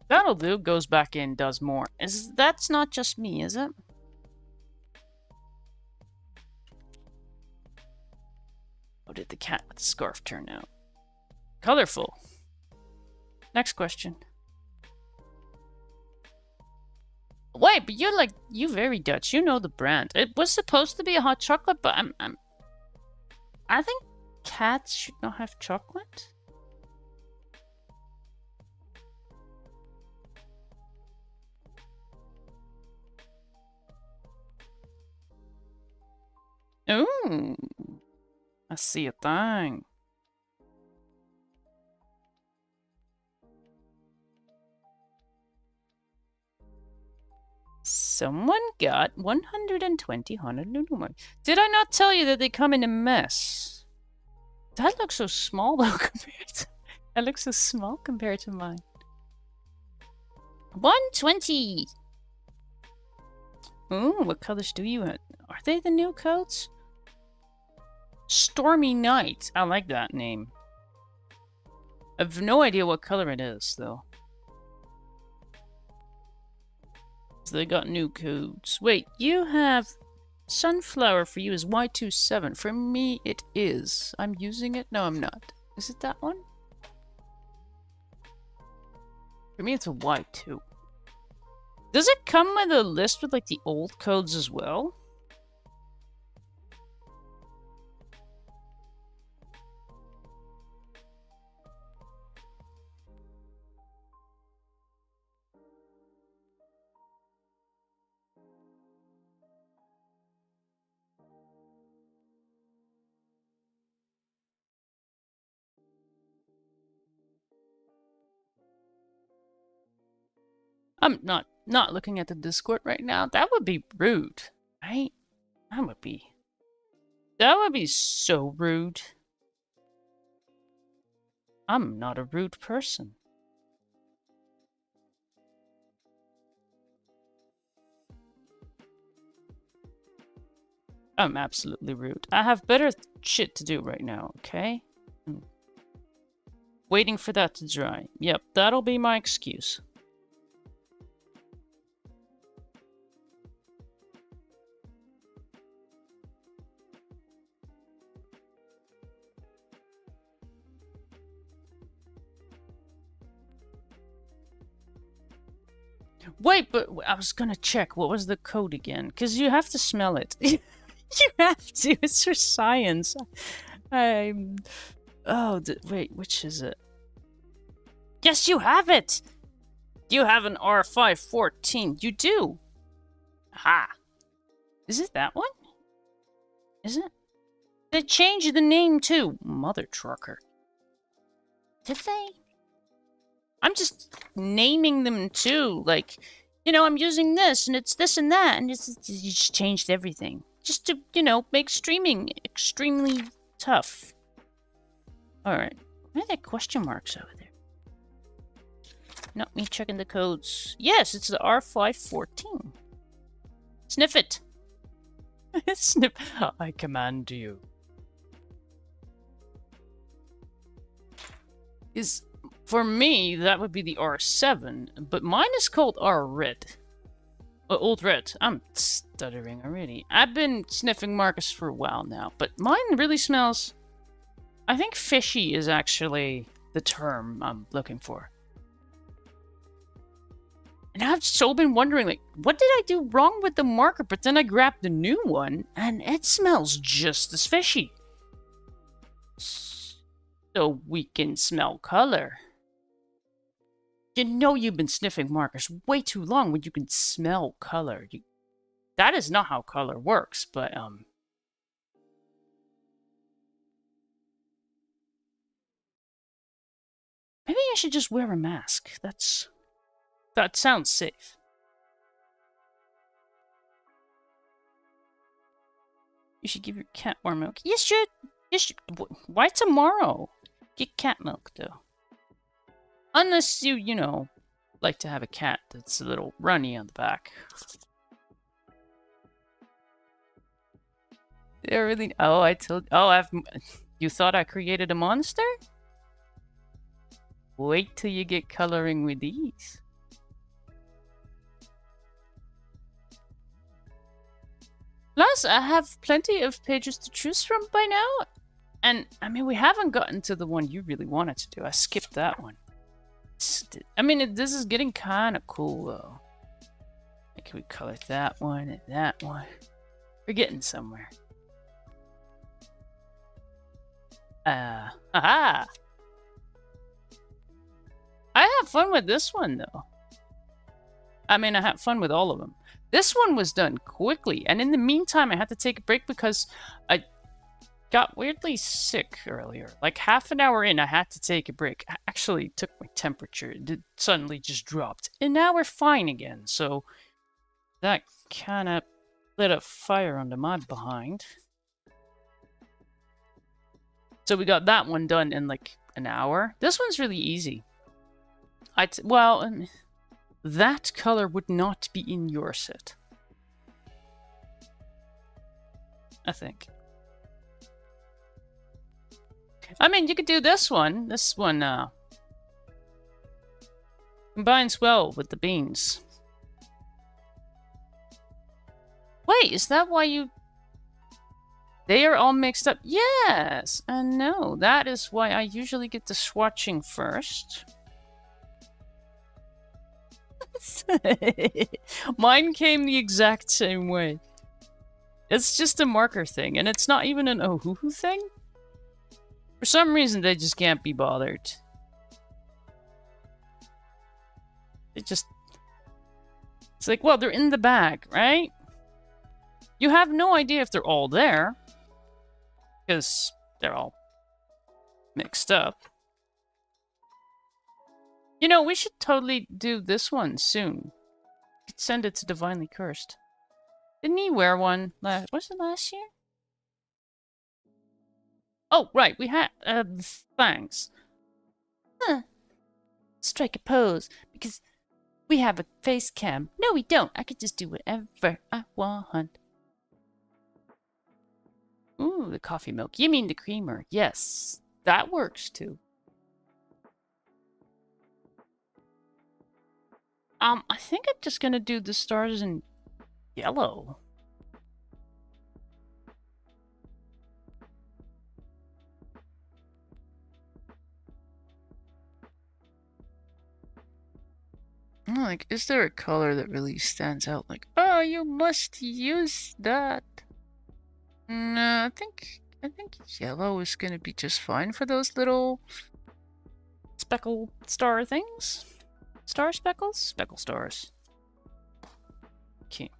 That'll do. Goes back in, does more. That's not just me, is it? How did the cat with the scarf turn out? Colorful. Next question. Wait, but you very Dutch. You know the brand. It was supposed to be a hot chocolate, but I think cats should not have chocolate. Ooh, I see a thing. Someone got 120 Honolulu. Did I not tell you that they come in a mess? That looks so small though compared to... That looks so small compared to mine. 120! Ooh, what colors do you have? Are they the new coats? Stormy Night. I like that name. I have no idea what color it is, though. So they got new codes. Wait, you have... Sunflower for you is Y27. For me, it is. I'm using it? No, I'm not. Is it that one? For me, it's a Y2. Does it come with a list with, like, the old codes as well? I'm not looking at the Discord right now. That would be rude, right? That would be so rude. I'm not a rude person. I'm absolutely rude. I have better shit to do right now, okay? Waiting for that to dry. Yep, that'll be my excuse. Wait, but I was gonna check. What was the code again? Because you have to smell it. You have to. It's for science. Oh, wait, which is it? Yes, you have it! You have an R514. You do! Aha! Is it that one? Is it? They changed the name too. Mother trucker. Did they? I'm just naming them too. Like, you know, I'm using this and it's this and that. And you just changed everything. Just to, you know, make streaming extremely tough. Alright. Why are there question marks over there? Not me checking the codes. Yes, it's the R514. Sniff it. Sniff. I command you. For me, that would be the R7, but mine is called R-Red. Old Red. I'm stuttering already. I've been sniffing Marcus for a while now, but mine really smells... I think fishy is actually the term I'm looking for. And I've so been wondering, like, what did I do wrong with the marker? But then I grabbed the new one, and it smells just as fishy. So we can smell color. You know you've been sniffing markers way too long when you can smell color. That is not how color works, but, maybe I should just wear a mask. That sounds safe. You should give your cat more milk. You should. You should. Why tomorrow? Get cat milk, though. Unless you know, like to have a cat that's a little runny on the back. They're really... Oh, I told... Oh, you thought I created a monster? Wait till you get coloring with these. Plus, I have plenty of pages to choose from by now. And, I mean, we haven't gotten to the one you really wanted to do. I skipped that one. I mean, this is getting kind of cool, though. Like, we color that one and that one. We're getting somewhere. Haha! I have fun with this one, though. I mean, I had fun with all of them. This one was done quickly, and in the meantime, I had to take a break because I got weirdly sick earlier. Like half an hour in, I had to take a break. I actually took my temperature. It suddenly just dropped. And now we're fine again. So that kind of lit a fire under my behind. So we got that one done in like an hour. This one's really easy. Well, that color would not be in your set, I think. I mean, you could do this one. This one combines well with the beans. Wait, is that why you... They are all mixed up? Yes! And no, that is why I usually get the swatching first. Mine came the exact same way. It's just a marker thing, and it's not even an Ohuhu thing. For some reason, they just can't be bothered. It's like, well, they're in the bag, right? You have no idea if they're all there. Because they're all mixed up. You know, we should totally do this one soon. We could send it to Divinely Cursed. Didn't he wear one last... Was it last year? Oh, right, we had... thanks. Huh. Strike a pose, because we have a face cam. No, we don't. I could just do whatever I want. Ooh, the coffee milk. You mean the creamer. Yes, that works too. I think I'm just gonna do the stars in yellow. Like, is there a color that really stands out? Like, oh, you must use that. No, I think yellow is gonna be just fine for those little speckle star things. Star speckles? Speckle stars. Okay.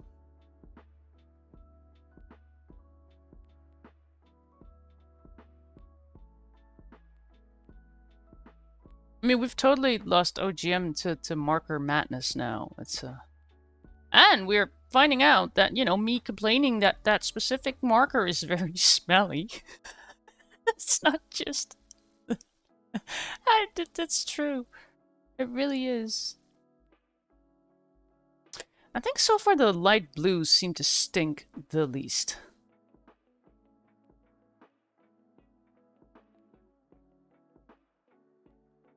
I mean, we've totally lost OGM to marker madness now. It's and we're finding out that, you know, me complaining that that specific marker is very smelly. It's not just... That's true. It really is. I think so far the light blues seem to stink the least.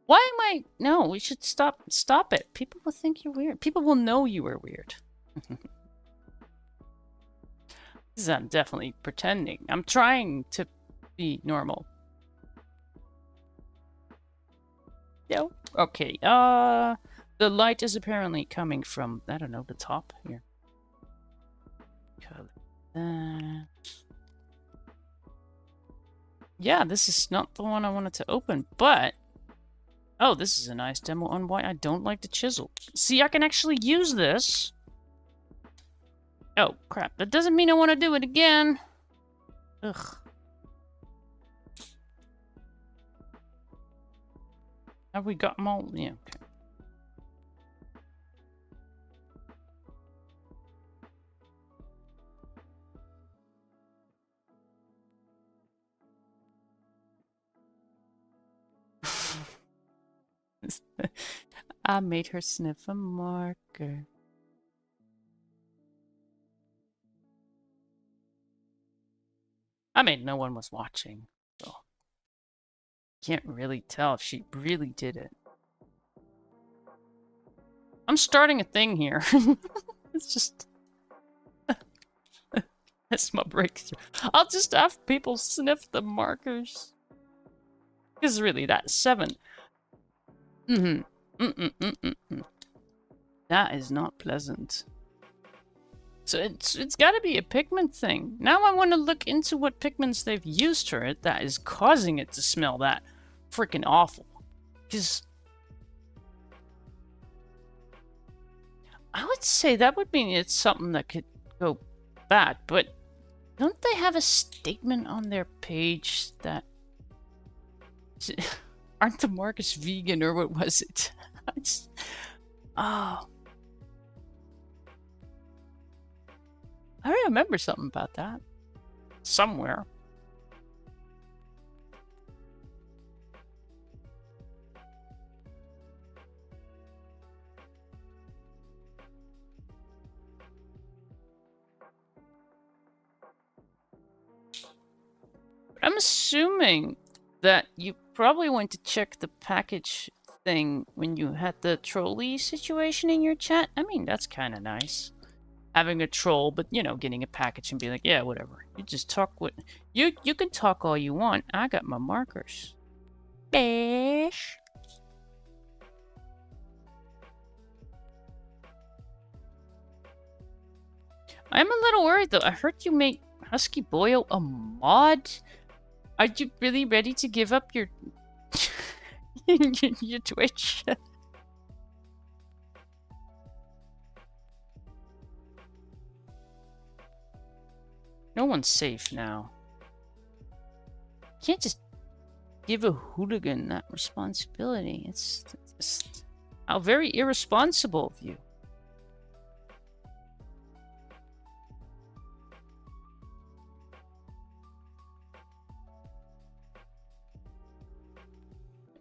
Why am I... No, we should stop it. People will think you're weird. People will know you are weird. I'm definitely pretending. I'm trying to be normal. No. Okay. The light is apparently coming from, I don't know, the top here. Color that. Yeah, this is not the one I wanted to open, but... Oh, this is a nice demo on why I don't like the chisel. See, I can actually use this. Oh, crap. That doesn't mean I want to do it again. Ugh. Have we got them all? Yeah, okay. I made her sniff a marker. I mean, no one was watching, so can't really tell if she really did it. I'm starting a thing here. It's just... That's my breakthrough. I'll just have people sniff the markers. Because really, that's 7. That is not pleasant. So it's got to be a pigment thing. Now I want to look into what pigments they've used for it that is causing it to smell that freaking awful. Because I would say that would mean it's something that could go bad, but don't they have a statement on their page that... Aren't the markers vegan, or what was it? Oh. I remember something about that. Somewhere. I'm assuming that you probably went to check the package thing when you had the trolley situation in your chat. I mean, that's kind of nice. Having a troll, but, you know, getting a package and being like, yeah, whatever. You just talk what... You can talk all you want. I got my markers. Bish. I'm a little worried, though. I heard you make Husky Boyo a mod. Are you really ready to give up your your Twitch? No one's safe now. You can't just give a hooligan that responsibility. It's just... How very irresponsible of you.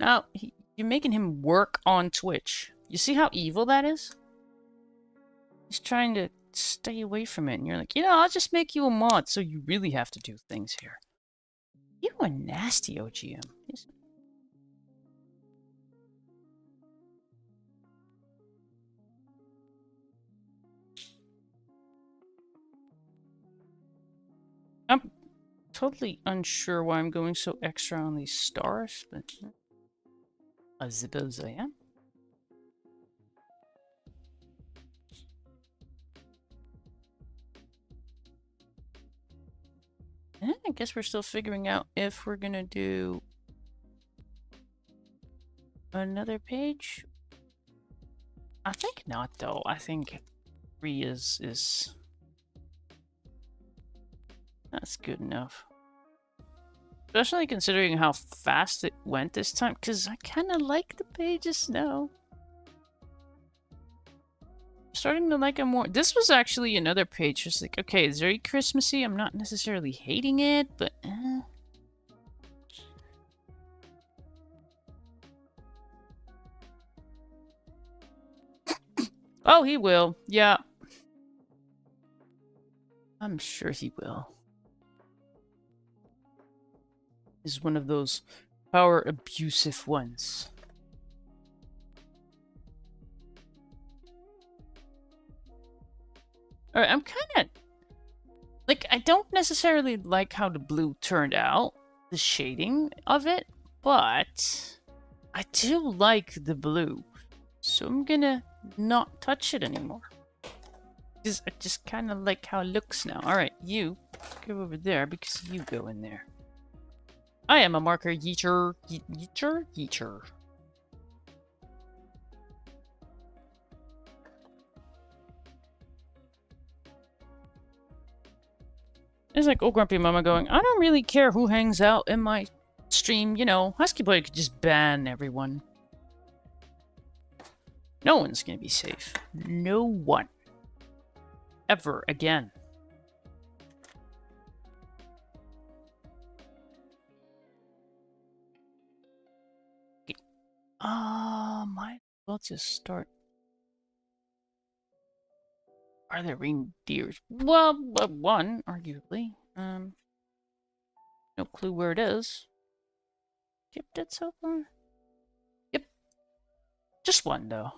Now, you're making him work on Twitch. You see how evil that is? He's trying to stay away from it, and you're like, you know, I'll just make you a mod, so you really have to do things here. You are nasty, OGM. I'm totally unsure why I'm going so extra on these stars, but I suppose I am. I guess we're still figuring out if we're gonna do another page. I think not, though. I think 3 is that's good enough. Especially considering how fast it went this time, because I kind of like the pages now. Starting to like it more. This was actually another page. Just like, okay, it's very Christmassy. I'm not necessarily hating it, but oh, he will. Yeah. I'm sure he will. He's one of those power abusive ones. Alright, I'm kind of... like, I don't necessarily like how the blue turned out, the shading of it, but I do like the blue, so I'm gonna not touch it anymore. Because I just kind of like how it looks now. Alright, you go over there because you go in there. I am a marker yeeter. Yeeter? Yeeter. It's like old grumpy mama going, I don't really care who hangs out in my stream. You know, Husky Boy could just ban everyone. No one's gonna be safe. No one. Ever again. Okay. Might as well just start. Are there reindeers? Well, one, arguably. No clue where it is. Skipped it so far? Yep. Just one, though.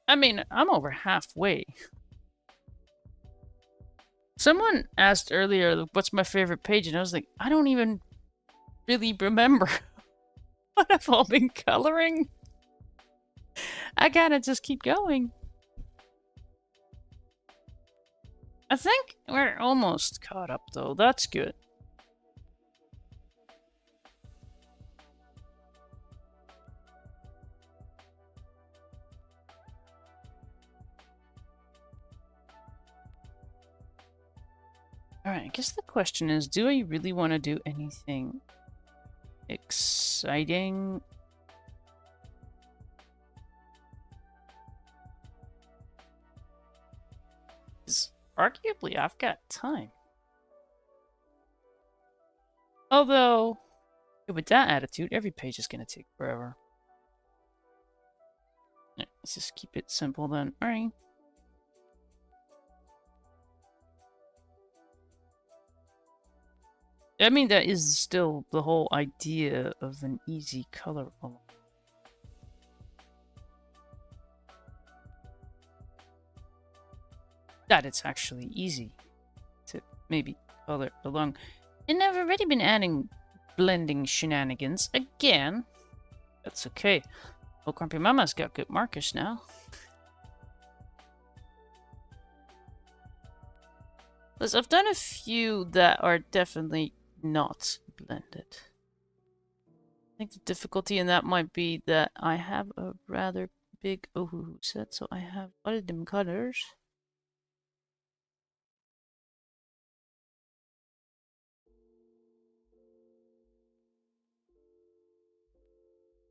I mean, I'm over halfway. Someone asked earlier, what's my favorite page? And I was like, I don't even really remember what I've all been coloring. I gotta just keep going. I think we're almost caught up, though. That's good. Alright, I guess the question is, do I really want to do anything exciting? Because arguably, I've got time. Although, with that attitude, every page is going to take forever. Let's just keep it simple then. Alright. I mean, that is still the whole idea of an easy color. That it's actually easy to maybe color along. And I've already been adding blending shenanigans again. That's okay. Well, Grumpy Mama's got good markers now. Listen, I've done a few that are definitely not blended. I think the difficulty in that might be that I have a rather big Ohuhu set, so I have all of them colors.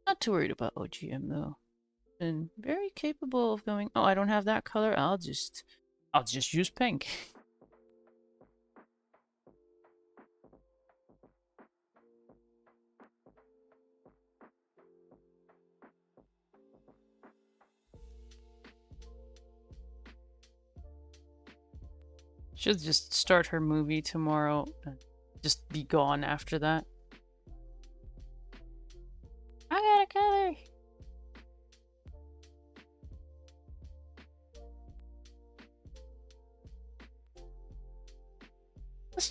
Not too worried about OGM though. Been very capable of going, oh, I don't have that color, I'll just use pink. She'll just start her movie tomorrow and just be gone after that. I got a color!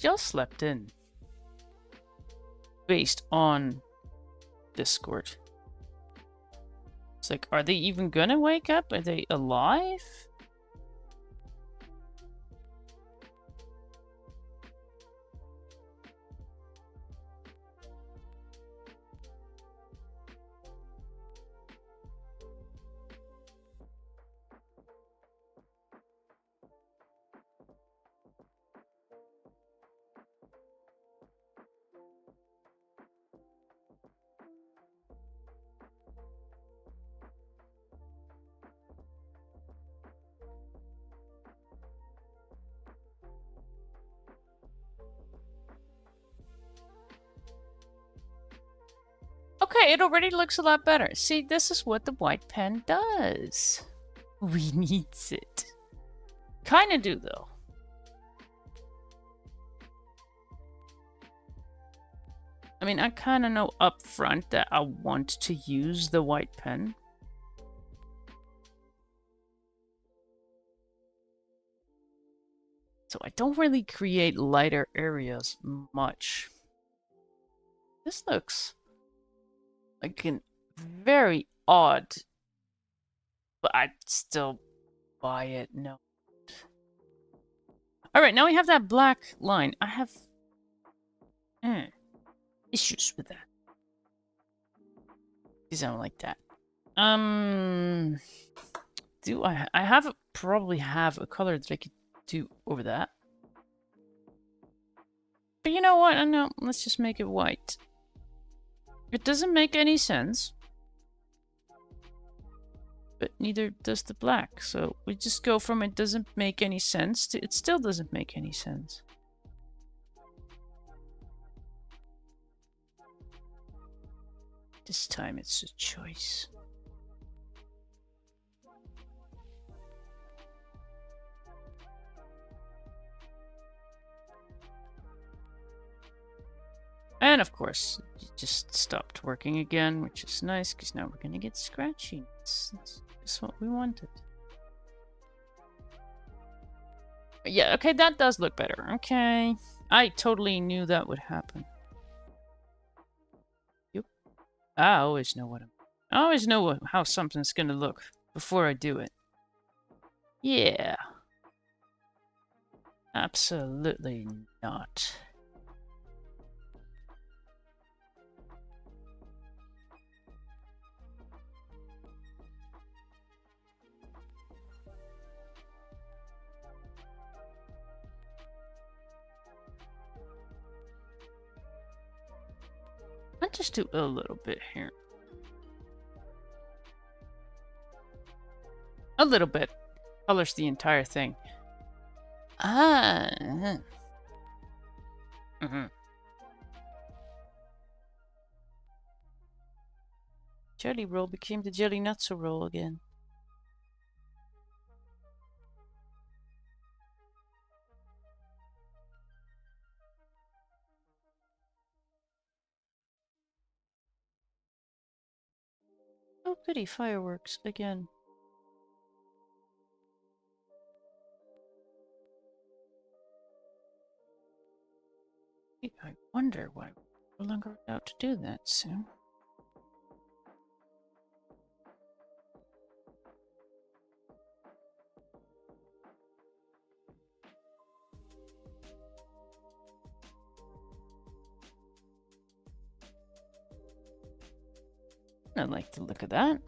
Y'all slept in. Based on Discord. It's like, are they even gonna wake up? Are they alive? Okay, it already looks a lot better. See, this is what the white pen does. We needs it. Kinda do, though. I mean, I kinda know up front that I want to use the white pen. So I don't really create lighter areas much. This looks like a very odd, but I'd still buy it. No. All right, now we have that black line. I have issues with that. Because I don't like that. Do I probably have a color that I could do over that. But you know what? No, let's just make it white. It doesn't make any sense. But neither does the black. So we just go from it doesn't make any sense to it still doesn't make any sense. This time it's a choice. And of course, it just stopped working again, which is nice because now we're gonna get scratchy. That's what we wanted. Yeah, okay, that does look better. Okay. I totally knew that would happen. Yep. I always know I always know how something's gonna look before I do it. Yeah. Absolutely not. I'll just do a little bit here. A little bit. Colors the entire thing. Ah. Jelly roll became the jelly nutso roll again. Oh, goody, fireworks again. I wonder why we're no longer allowed to do that soon. I like the look of that.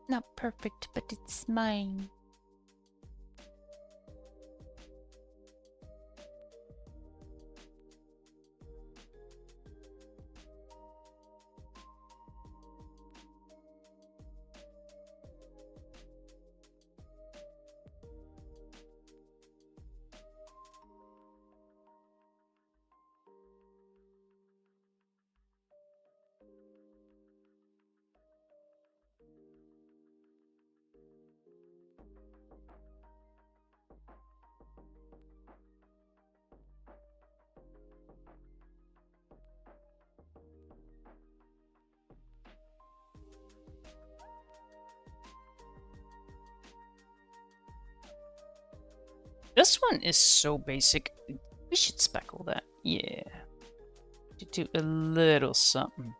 Not perfect, but it's mine. This one is so basic. We should speckle that. Yeah. To do a little something.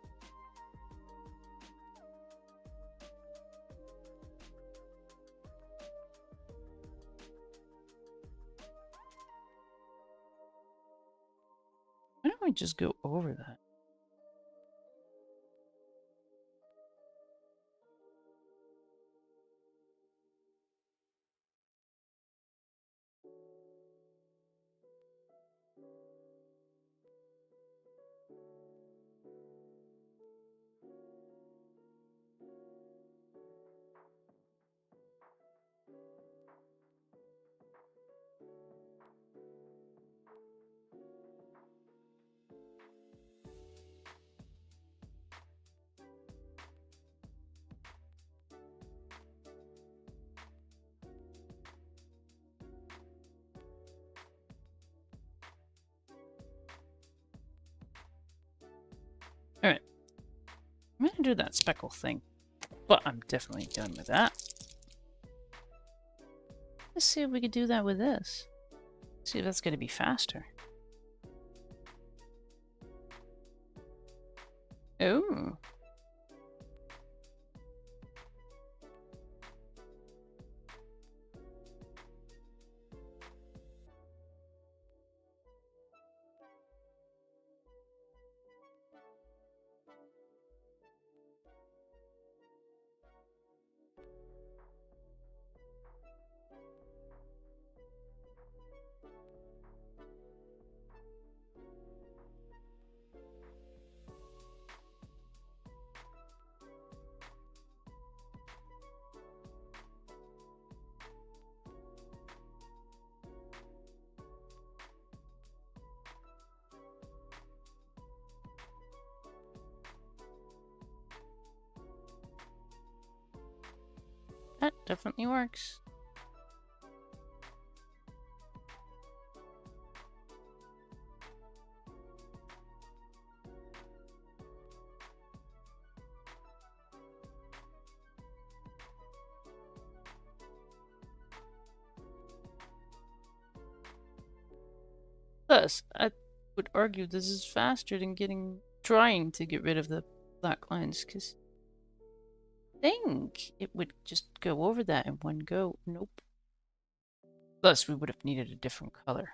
Why don't we just go over that? Alright. I'm gonna do that speckle thing, but I'm definitely done with that. Let's see if we could do that with this. See if that's gonna be faster. Oh. That definitely works. Thus, I would argue this is faster than trying to get rid of the black lines, because I think it would just go over that in one go. Nope. Thus, we would have needed a different color.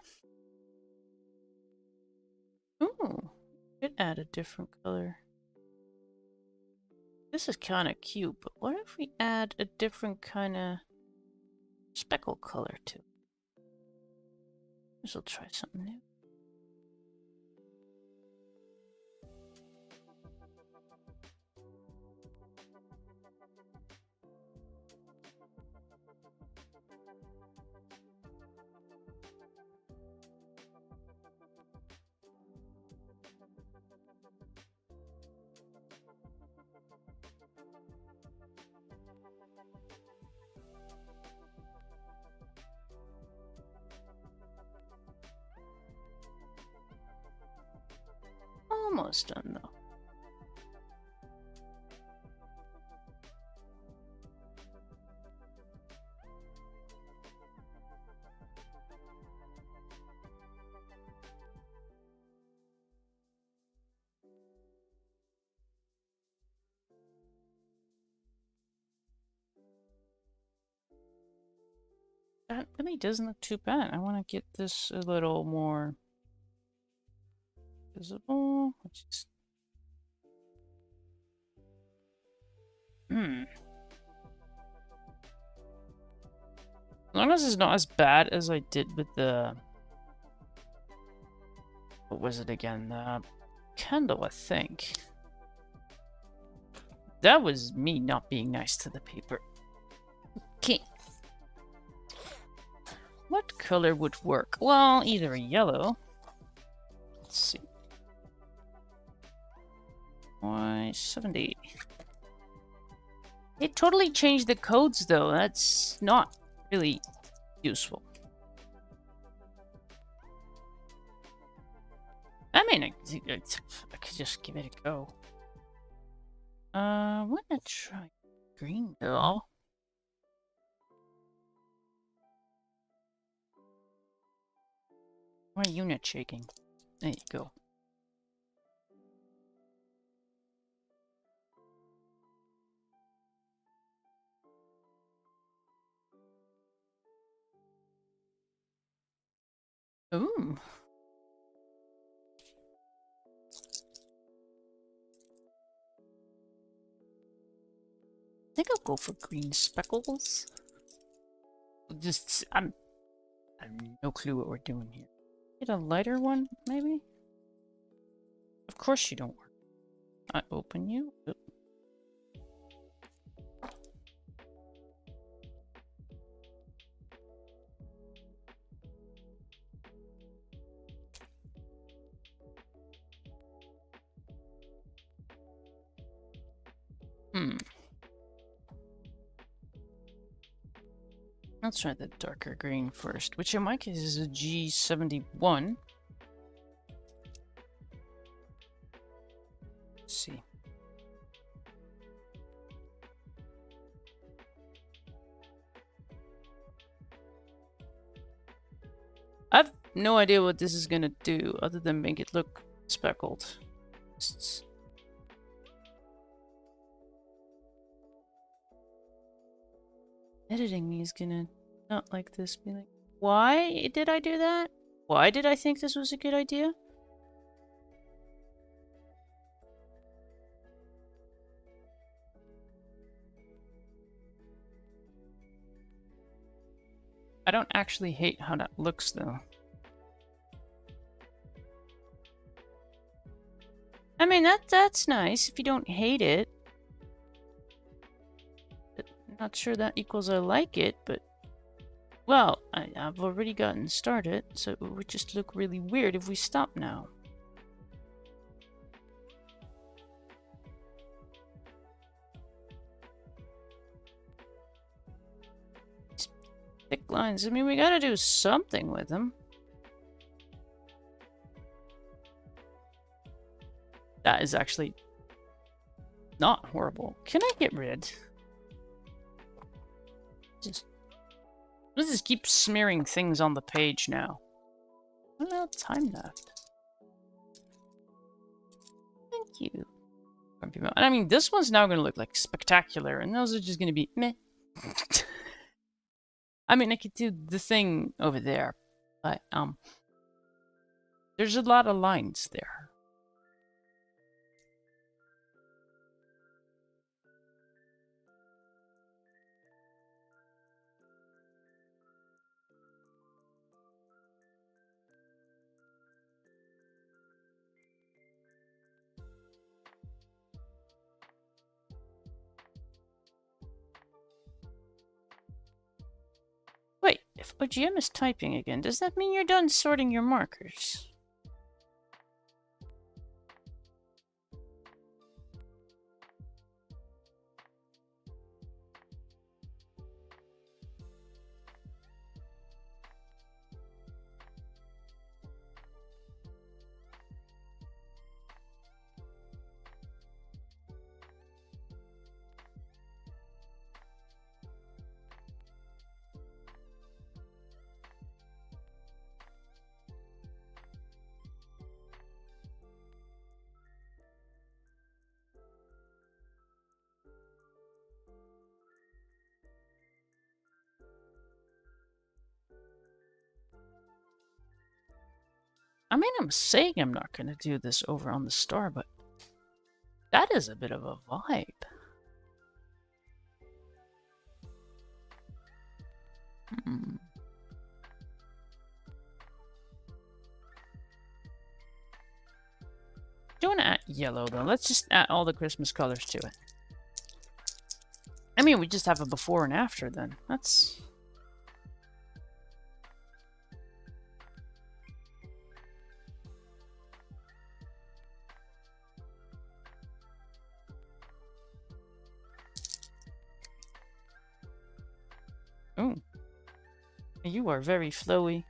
Ooh, could add a different color. This is kind of cute, but what if we add a different kind of speckle color to it? This will try something new. Almost done though. That really doesn't look too bad. I want to get this a little more visible. Let's just... As long as it's not as bad as I did with the... What was it again? The candle, I think. That was me not being nice to the paper. Okay. What color would work? Well, either a yellow. Let's see. Why 70? It totally changed the codes though. That's not really useful. I mean, I could just give it a go. I want to try green though. Why unit shaking? There you go. Ooh. I think I'll go for green speckles. Just, I have no clue what we're doing here. Get a lighter one, maybe? Of course you don't work. I open you. Oop. Let's try the darker green first, which in my case is a G71. Let's see. I have no idea what this is gonna do other than make it look speckled. Editing me is gonna not like this, be like, why did I do that? Why did I think this was a good idea? I don't actually hate how that looks though. I mean, that's nice if you don't hate it. Not sure that equals I like it, but... Well, I've already gotten started, so it would just look really weird if we stop now. These thick lines, I mean, we gotta do something with them. That is actually not horrible. Can I get rid? Let's just keep smearing things on the page now. What about time left? Thank you. And I mean, this one's now going to look like spectacular, and those are just going to be meh. I mean, I could do the thing over there, but there's a lot of lines there. Wait, if OGM is typing again, does that mean you're done sorting your markers? I mean, I'm saying I'm not going to do this over on the star, but that is a bit of a vibe. Hmm. Don't add yellow though. Let's just add all the Christmas colors to it. I mean, we just have a before and after then. That's... Oh. You are very flowy.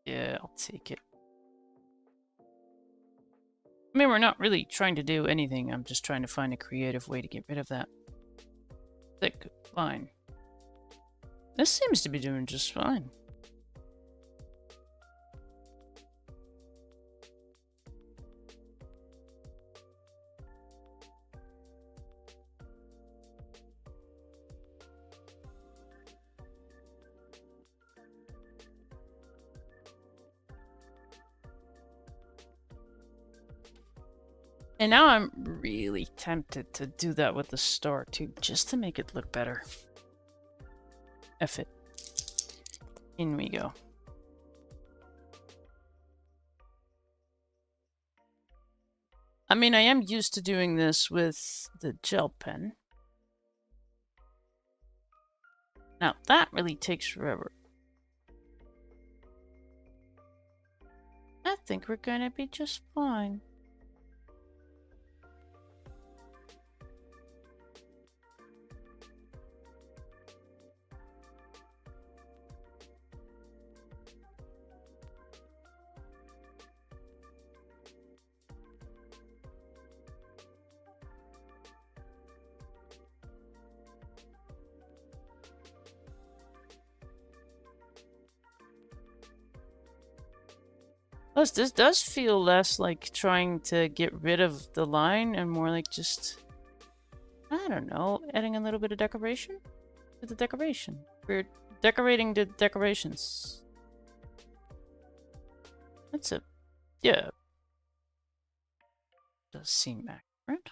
Yeah, I'll take it. I mean, we're not really trying to do anything. I'm just trying to find a creative way to get rid of that thick line. This seems to be doing just fine. And now I'm really tempted to do that with the star too, just to make it look better. F it. In we go. I mean, I am used to doing this with the gel pen. Now, that really takes forever. I think we're gonna be just fine. Plus, this does feel less like trying to get rid of the line and more like just, I don't know, adding a little bit of decoration to the decoration. We're decorating the decorations. That's a, yeah. Does seem accurate.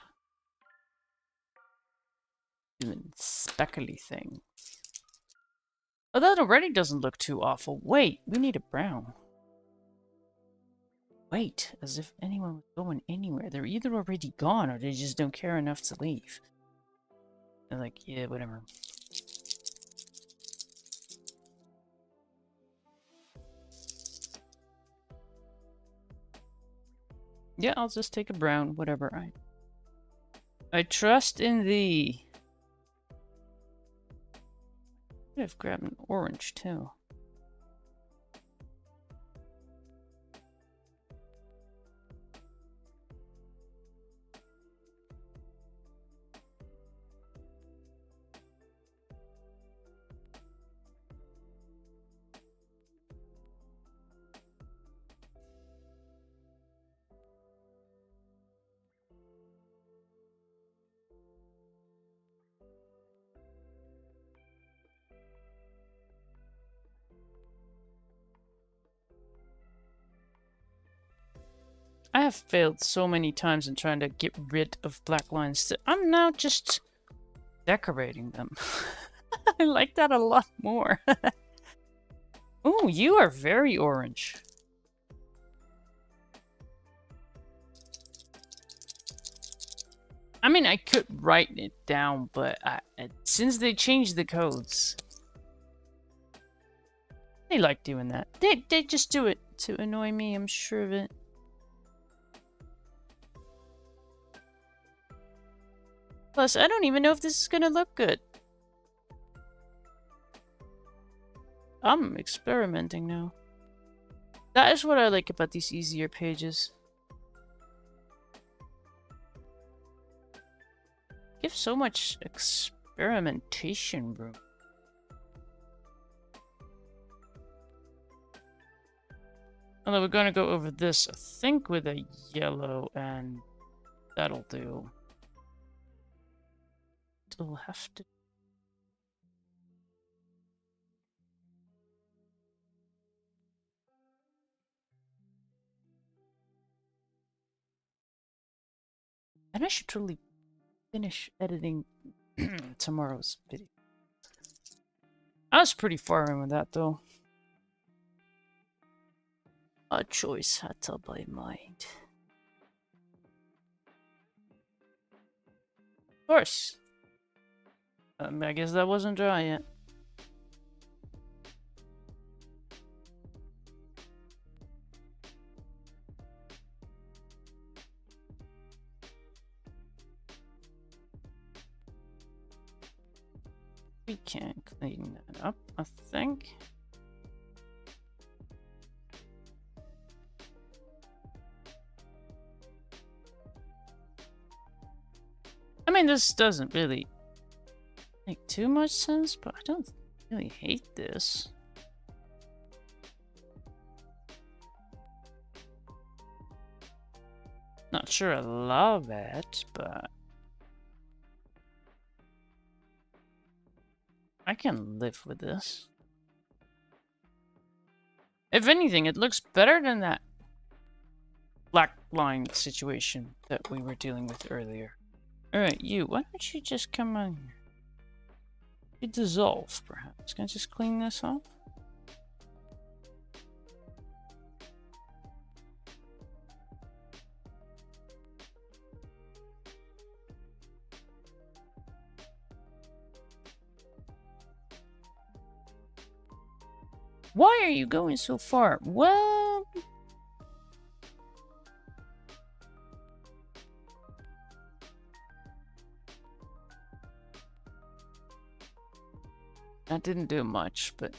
Doing speckly thing. Oh, that already doesn't look too awful. Wait, we need a brown. Wait, as if anyone was going anywhere. They're either already gone or they just don't care enough to leave. They're like, yeah, whatever. Yeah, I'll just take a brown, whatever. I trust in thee. Could have grabbed an orange too. I have failed so many times in trying to get rid of black lines that I'm now just decorating them. I like that a lot more. Oh, you are very orange. I mean, I could write it down, but since they changed the codes, they like doing that. They just do it to annoy me, I'm sure of it. Plus, I don't even know if this is gonna look good. I'm experimenting now. That is what I like about these easier pages. Give so much experimentation room. Although we're going to go over this, I think, with a yellow, and that'll do. It'll have to. And I should really finish editing tomorrow's video. I was pretty far in with that, though. A choice had to be made. Of course. I guess that wasn't dry yet. We can clean that up, I think. I mean, this doesn't really make too much sense, but I don't really hate this. Not sure I love it, but I can live with this. If anything, it looks better than that black line situation that we were dealing with earlier. Alright, you, why don't you just come on here? You dissolve, perhaps. Can I just clean this off? Why are you going so far? Well... that didn't do much, but...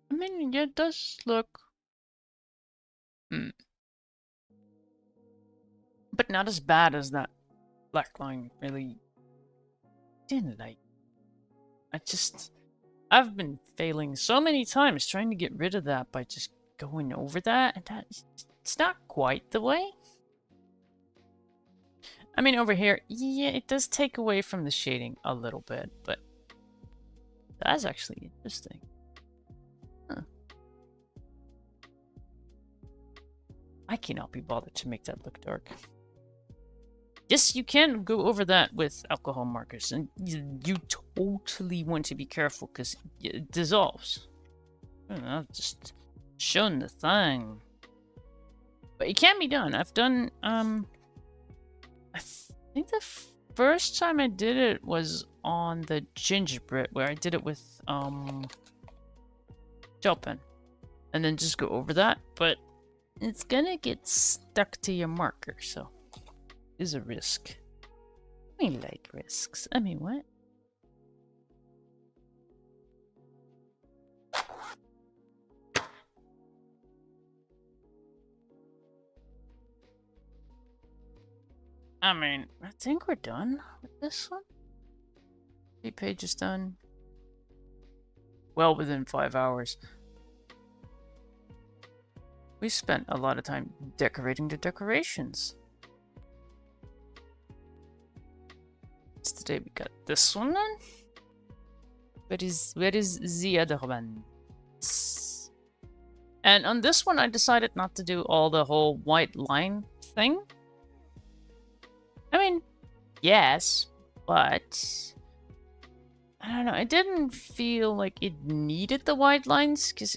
I mean, yeah, it does look... but not as bad as that black line really didn't like. I've been failing so many times trying to get rid of that by just going over that, and it's not quite the way. I mean, over here, yeah, it does take away from the shading a little bit, but that's actually interesting. Huh. I cannot be bothered to make that look dark. Yes, you can go over that with alcohol markers, and you totally want to be careful because it dissolves. I've just shown the thing. But it can be done. I've done, I think the first time I did it was on the gingerbread, where I did it with, gel pen. And then just go over that, but it's gonna get stuck to your marker, so... is a risk. We like risks. I mean, what? I mean, I think we're done with this one. 3 pages done. Well within 5 hours. We spent a lot of time decorating the decorations. Today we got this one then. Where is the other one? And on this one I decided not to do all the whole white line thing. I mean, yes, but I don't know, it didn't feel like it needed the white lines because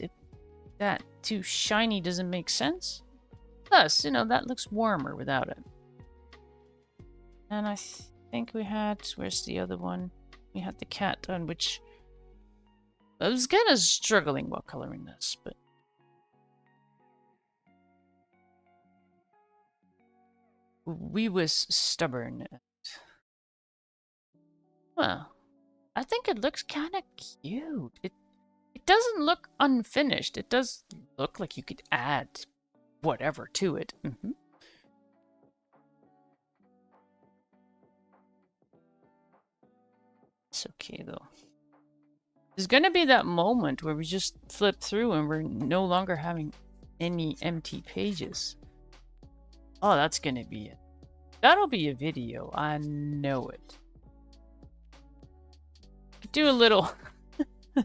that too shiny doesn't make sense. Plus, you know, that looks warmer without it. And I think we had, where's the other one? We had the cat done, which I was kind of struggling while coloring this, but we was stubborn. Mama. I think it looks kind of cute. It doesn't look unfinished. It does look like you could add whatever to it. It's okay though. There's gonna be that moment where we just flip through and we're no longer having any empty pages. Oh, that's gonna be it. That'll be a video. I know it. Do a little... Yeah,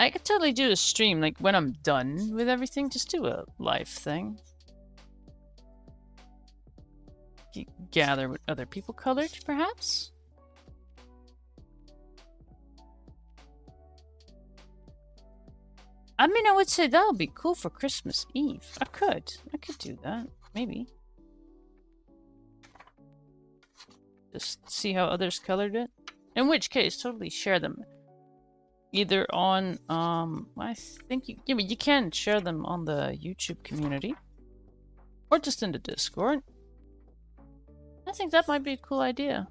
I could totally do a stream, like when I'm done with everything, just do a live thing. Gather what other people colored, perhaps? I mean, I would say that would be cool for Christmas Eve. I could do that, maybe. Just see how others colored it. In which case, totally share them. Either on, I think you can share them on the YouTube community. Or just in the Discord. I think that might be a cool idea.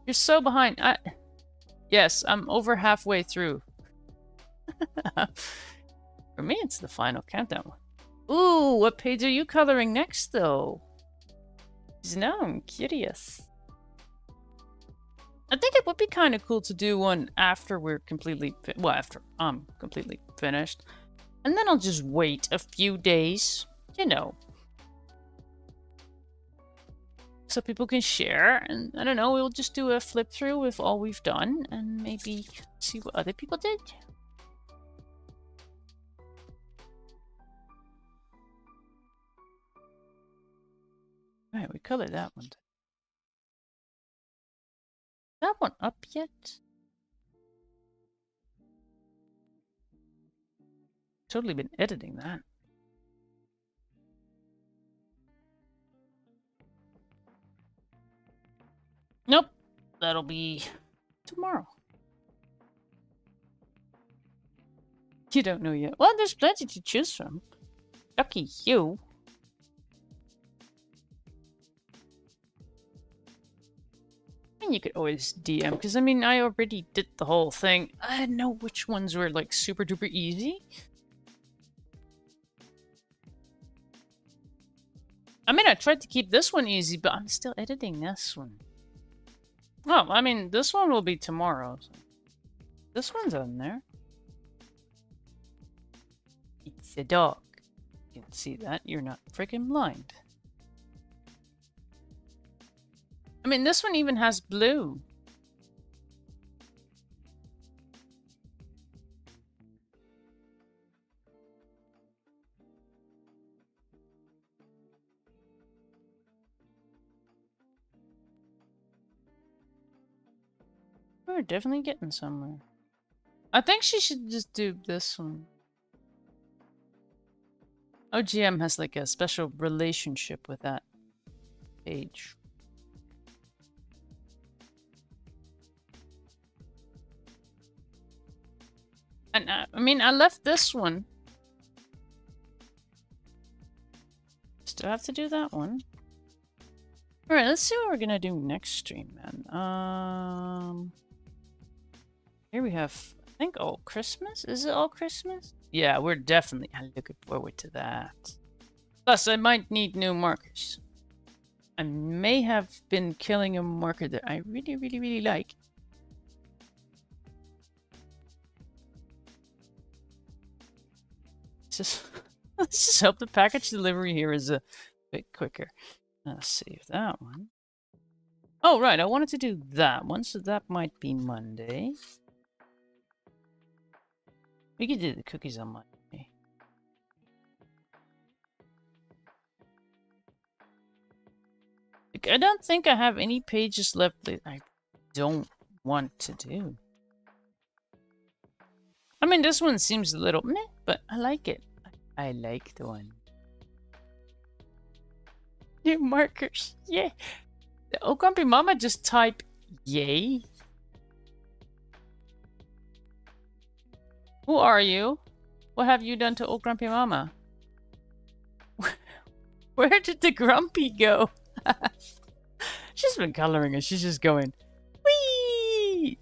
You're so behind. Yes, I'm over halfway through. For me, it's the final countdown. Ooh, what page are you coloring next, though? Now I'm curious. I think it would be kind of cool to do one after we're completely... Well, after I'm completely finished. And then I'll just wait a few days. You know. So people can share. And I don't know, we'll just do a flip through with all we've done. And maybe see what other people did. Right, we colored that one. That one up yet? Totally been editing that. Nope. That'll be tomorrow. You don't know yet. Well, there's plenty to choose from. Lucky you. And you could always DM, because I mean, I already did the whole thing. I know which ones were like super duper easy. I mean, I tried to keep this one easy, but I'm still editing this one. Oh, I mean, this one will be tomorrow. So. This one's on there. It's a dog. You can see that. You're not freaking blind. I mean, this one even has blue. We're definitely getting somewhere. I think she should just do this one. OGM has like a special relationship with that page. And I mean, I left this one. Still have to do that one. Alright, let's see what we're gonna do next stream, man. Here we have, I think, all Christmas? Is it all Christmas? Yeah, we're definitely looking forward to that. Plus, I might need new markers. I may have been killing a marker that I really, really, really like. Let's just hope the package delivery here is a bit quicker. Let's save that one. Oh, right, I wanted to do that one, so that might be Monday. We could do the cookies on Monday. Like, I don't think I have any pages left that I don't want to do. I mean, this one seems a little meh, but I like it. I like the one. New markers, yeah. Oh, Grumpy Mama, just type yay. Who are you? What have you done to old Grumpy Mama? Where did the Grumpy go? She's been coloring and she's just going, wee.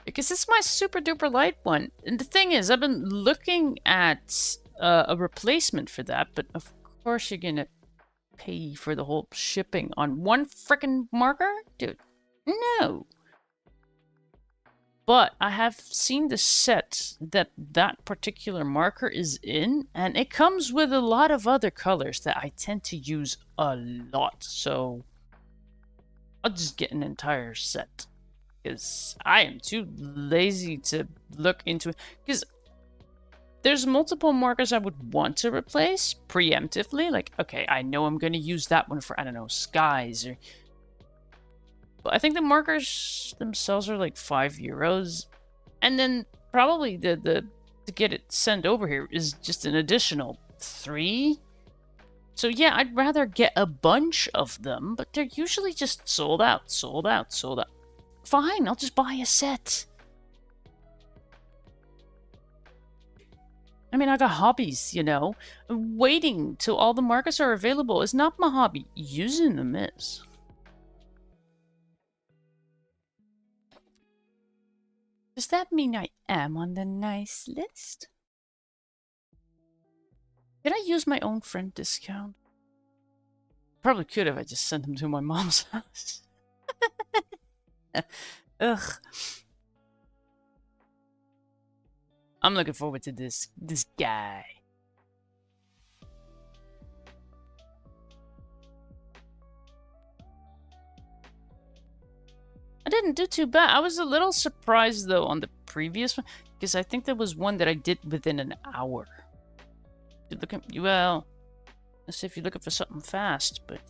Because it's my super duper light one. And the thing is, I've been looking at a replacement for that, but of course you're gonna pay for the whole shipping on one frickin' marker? Dude, no. But I have seen the set that that particular marker is in, and it comes with a lot of other colors that I tend to use a lot. So I'll just get an entire set, because I am too lazy to look into it. Because there's multiple markers I would want to replace preemptively. Like, okay, I know I'm going to use that one for, I don't know, skies or... But I think the markers themselves are like €5, and then probably the to get it sent over here is just an additional 3. So yeah, I'd rather get a bunch of them, but they're usually just sold out, sold out, sold out. Fine, I'll just buy a set. I mean, I got hobbies, you know. Waiting till all the markers are available is not my hobby. Using them is. Does that mean I am on the nice list? Did I use my own friend discount? Probably could if I just sent them to my mom's house. Ugh. I'm looking forward to this guy. I didn't do too bad. I was a little surprised, though, on the previous one, because I think there was one that I did within an hour. Well, let's see if you're looking for something fast, but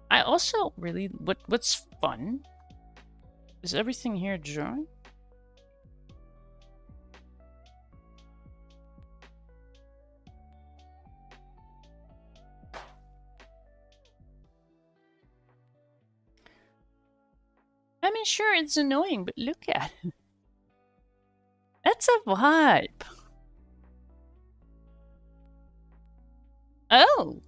I also really... What's fun? Is everything here dry? I mean, sure, it's annoying, but look at it. That's a vibe. Oh.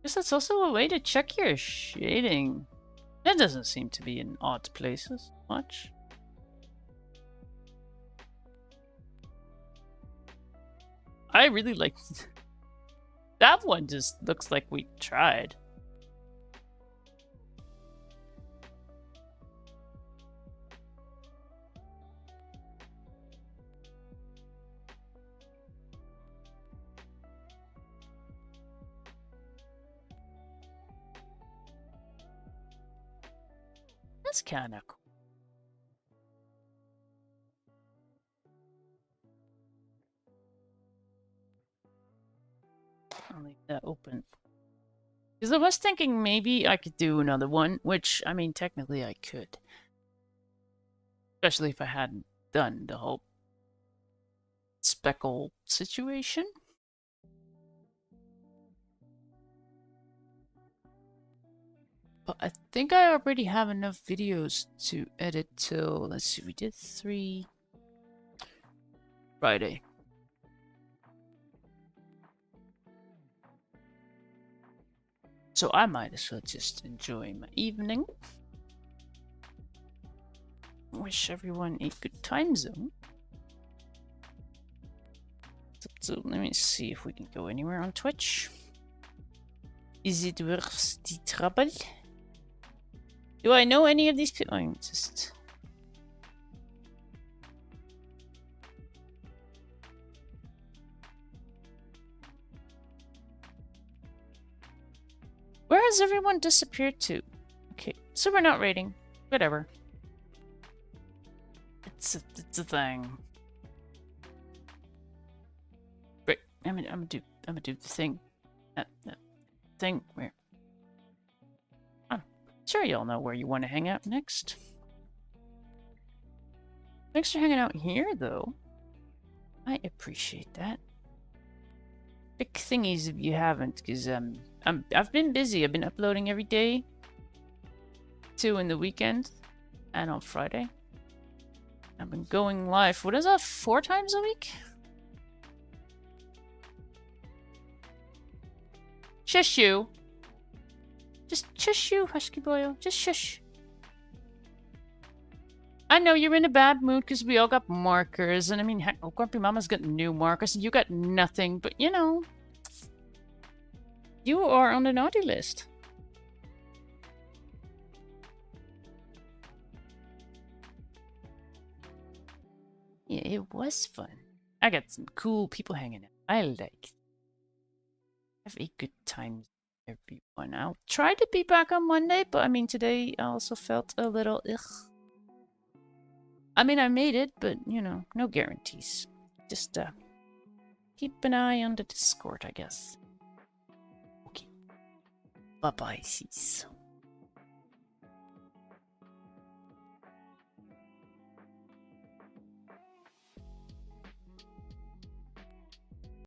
Guess that's also a way to check your shading. That doesn't seem to be in odd places much. I really like... That one just looks like we tried. That's kind of cool. I'll leave that open. Because I was thinking maybe I could do another one, which, I mean, technically I could. Especially if I hadn't done the whole speckle situation. But I think I already have enough videos to edit till, let's see, we did 3 Friday. So I might as well just enjoy my evening. Wish everyone a good time zone. So let me see if we can go anywhere on Twitch. Is it worth the trouble? Do I know any of these people? I'm just... Where has everyone disappeared to? Okay, so we're not raiding. Whatever. It's a thing. Right, I'm gonna do the thing. That thing where... Sure, y'all know where you want to hang out next. Thanks for hanging out here, though. I appreciate that. Big thingies if you haven't, because I've been busy. I've been uploading every day, 2 in the weekend, and on Friday. I've been going live. What is that? 4 times a week? Shush you. Just shush you, Husky Boyo. Just shush. I know you're in a bad mood because we all got markers. And I mean, heck, Grumpy Mama's got new markers and you got nothing. But, you know, you are on the naughty list. Yeah, it was fun. I got some cool people hanging out. I like it. Have a good time, everyone. I'll try to be back on Monday, but I mean, today I also felt a little ugh. I mean, I made it, but, you know, no guarantees. Just, keep an eye on the Discord, I guess. Okay. Bye-bye, sis.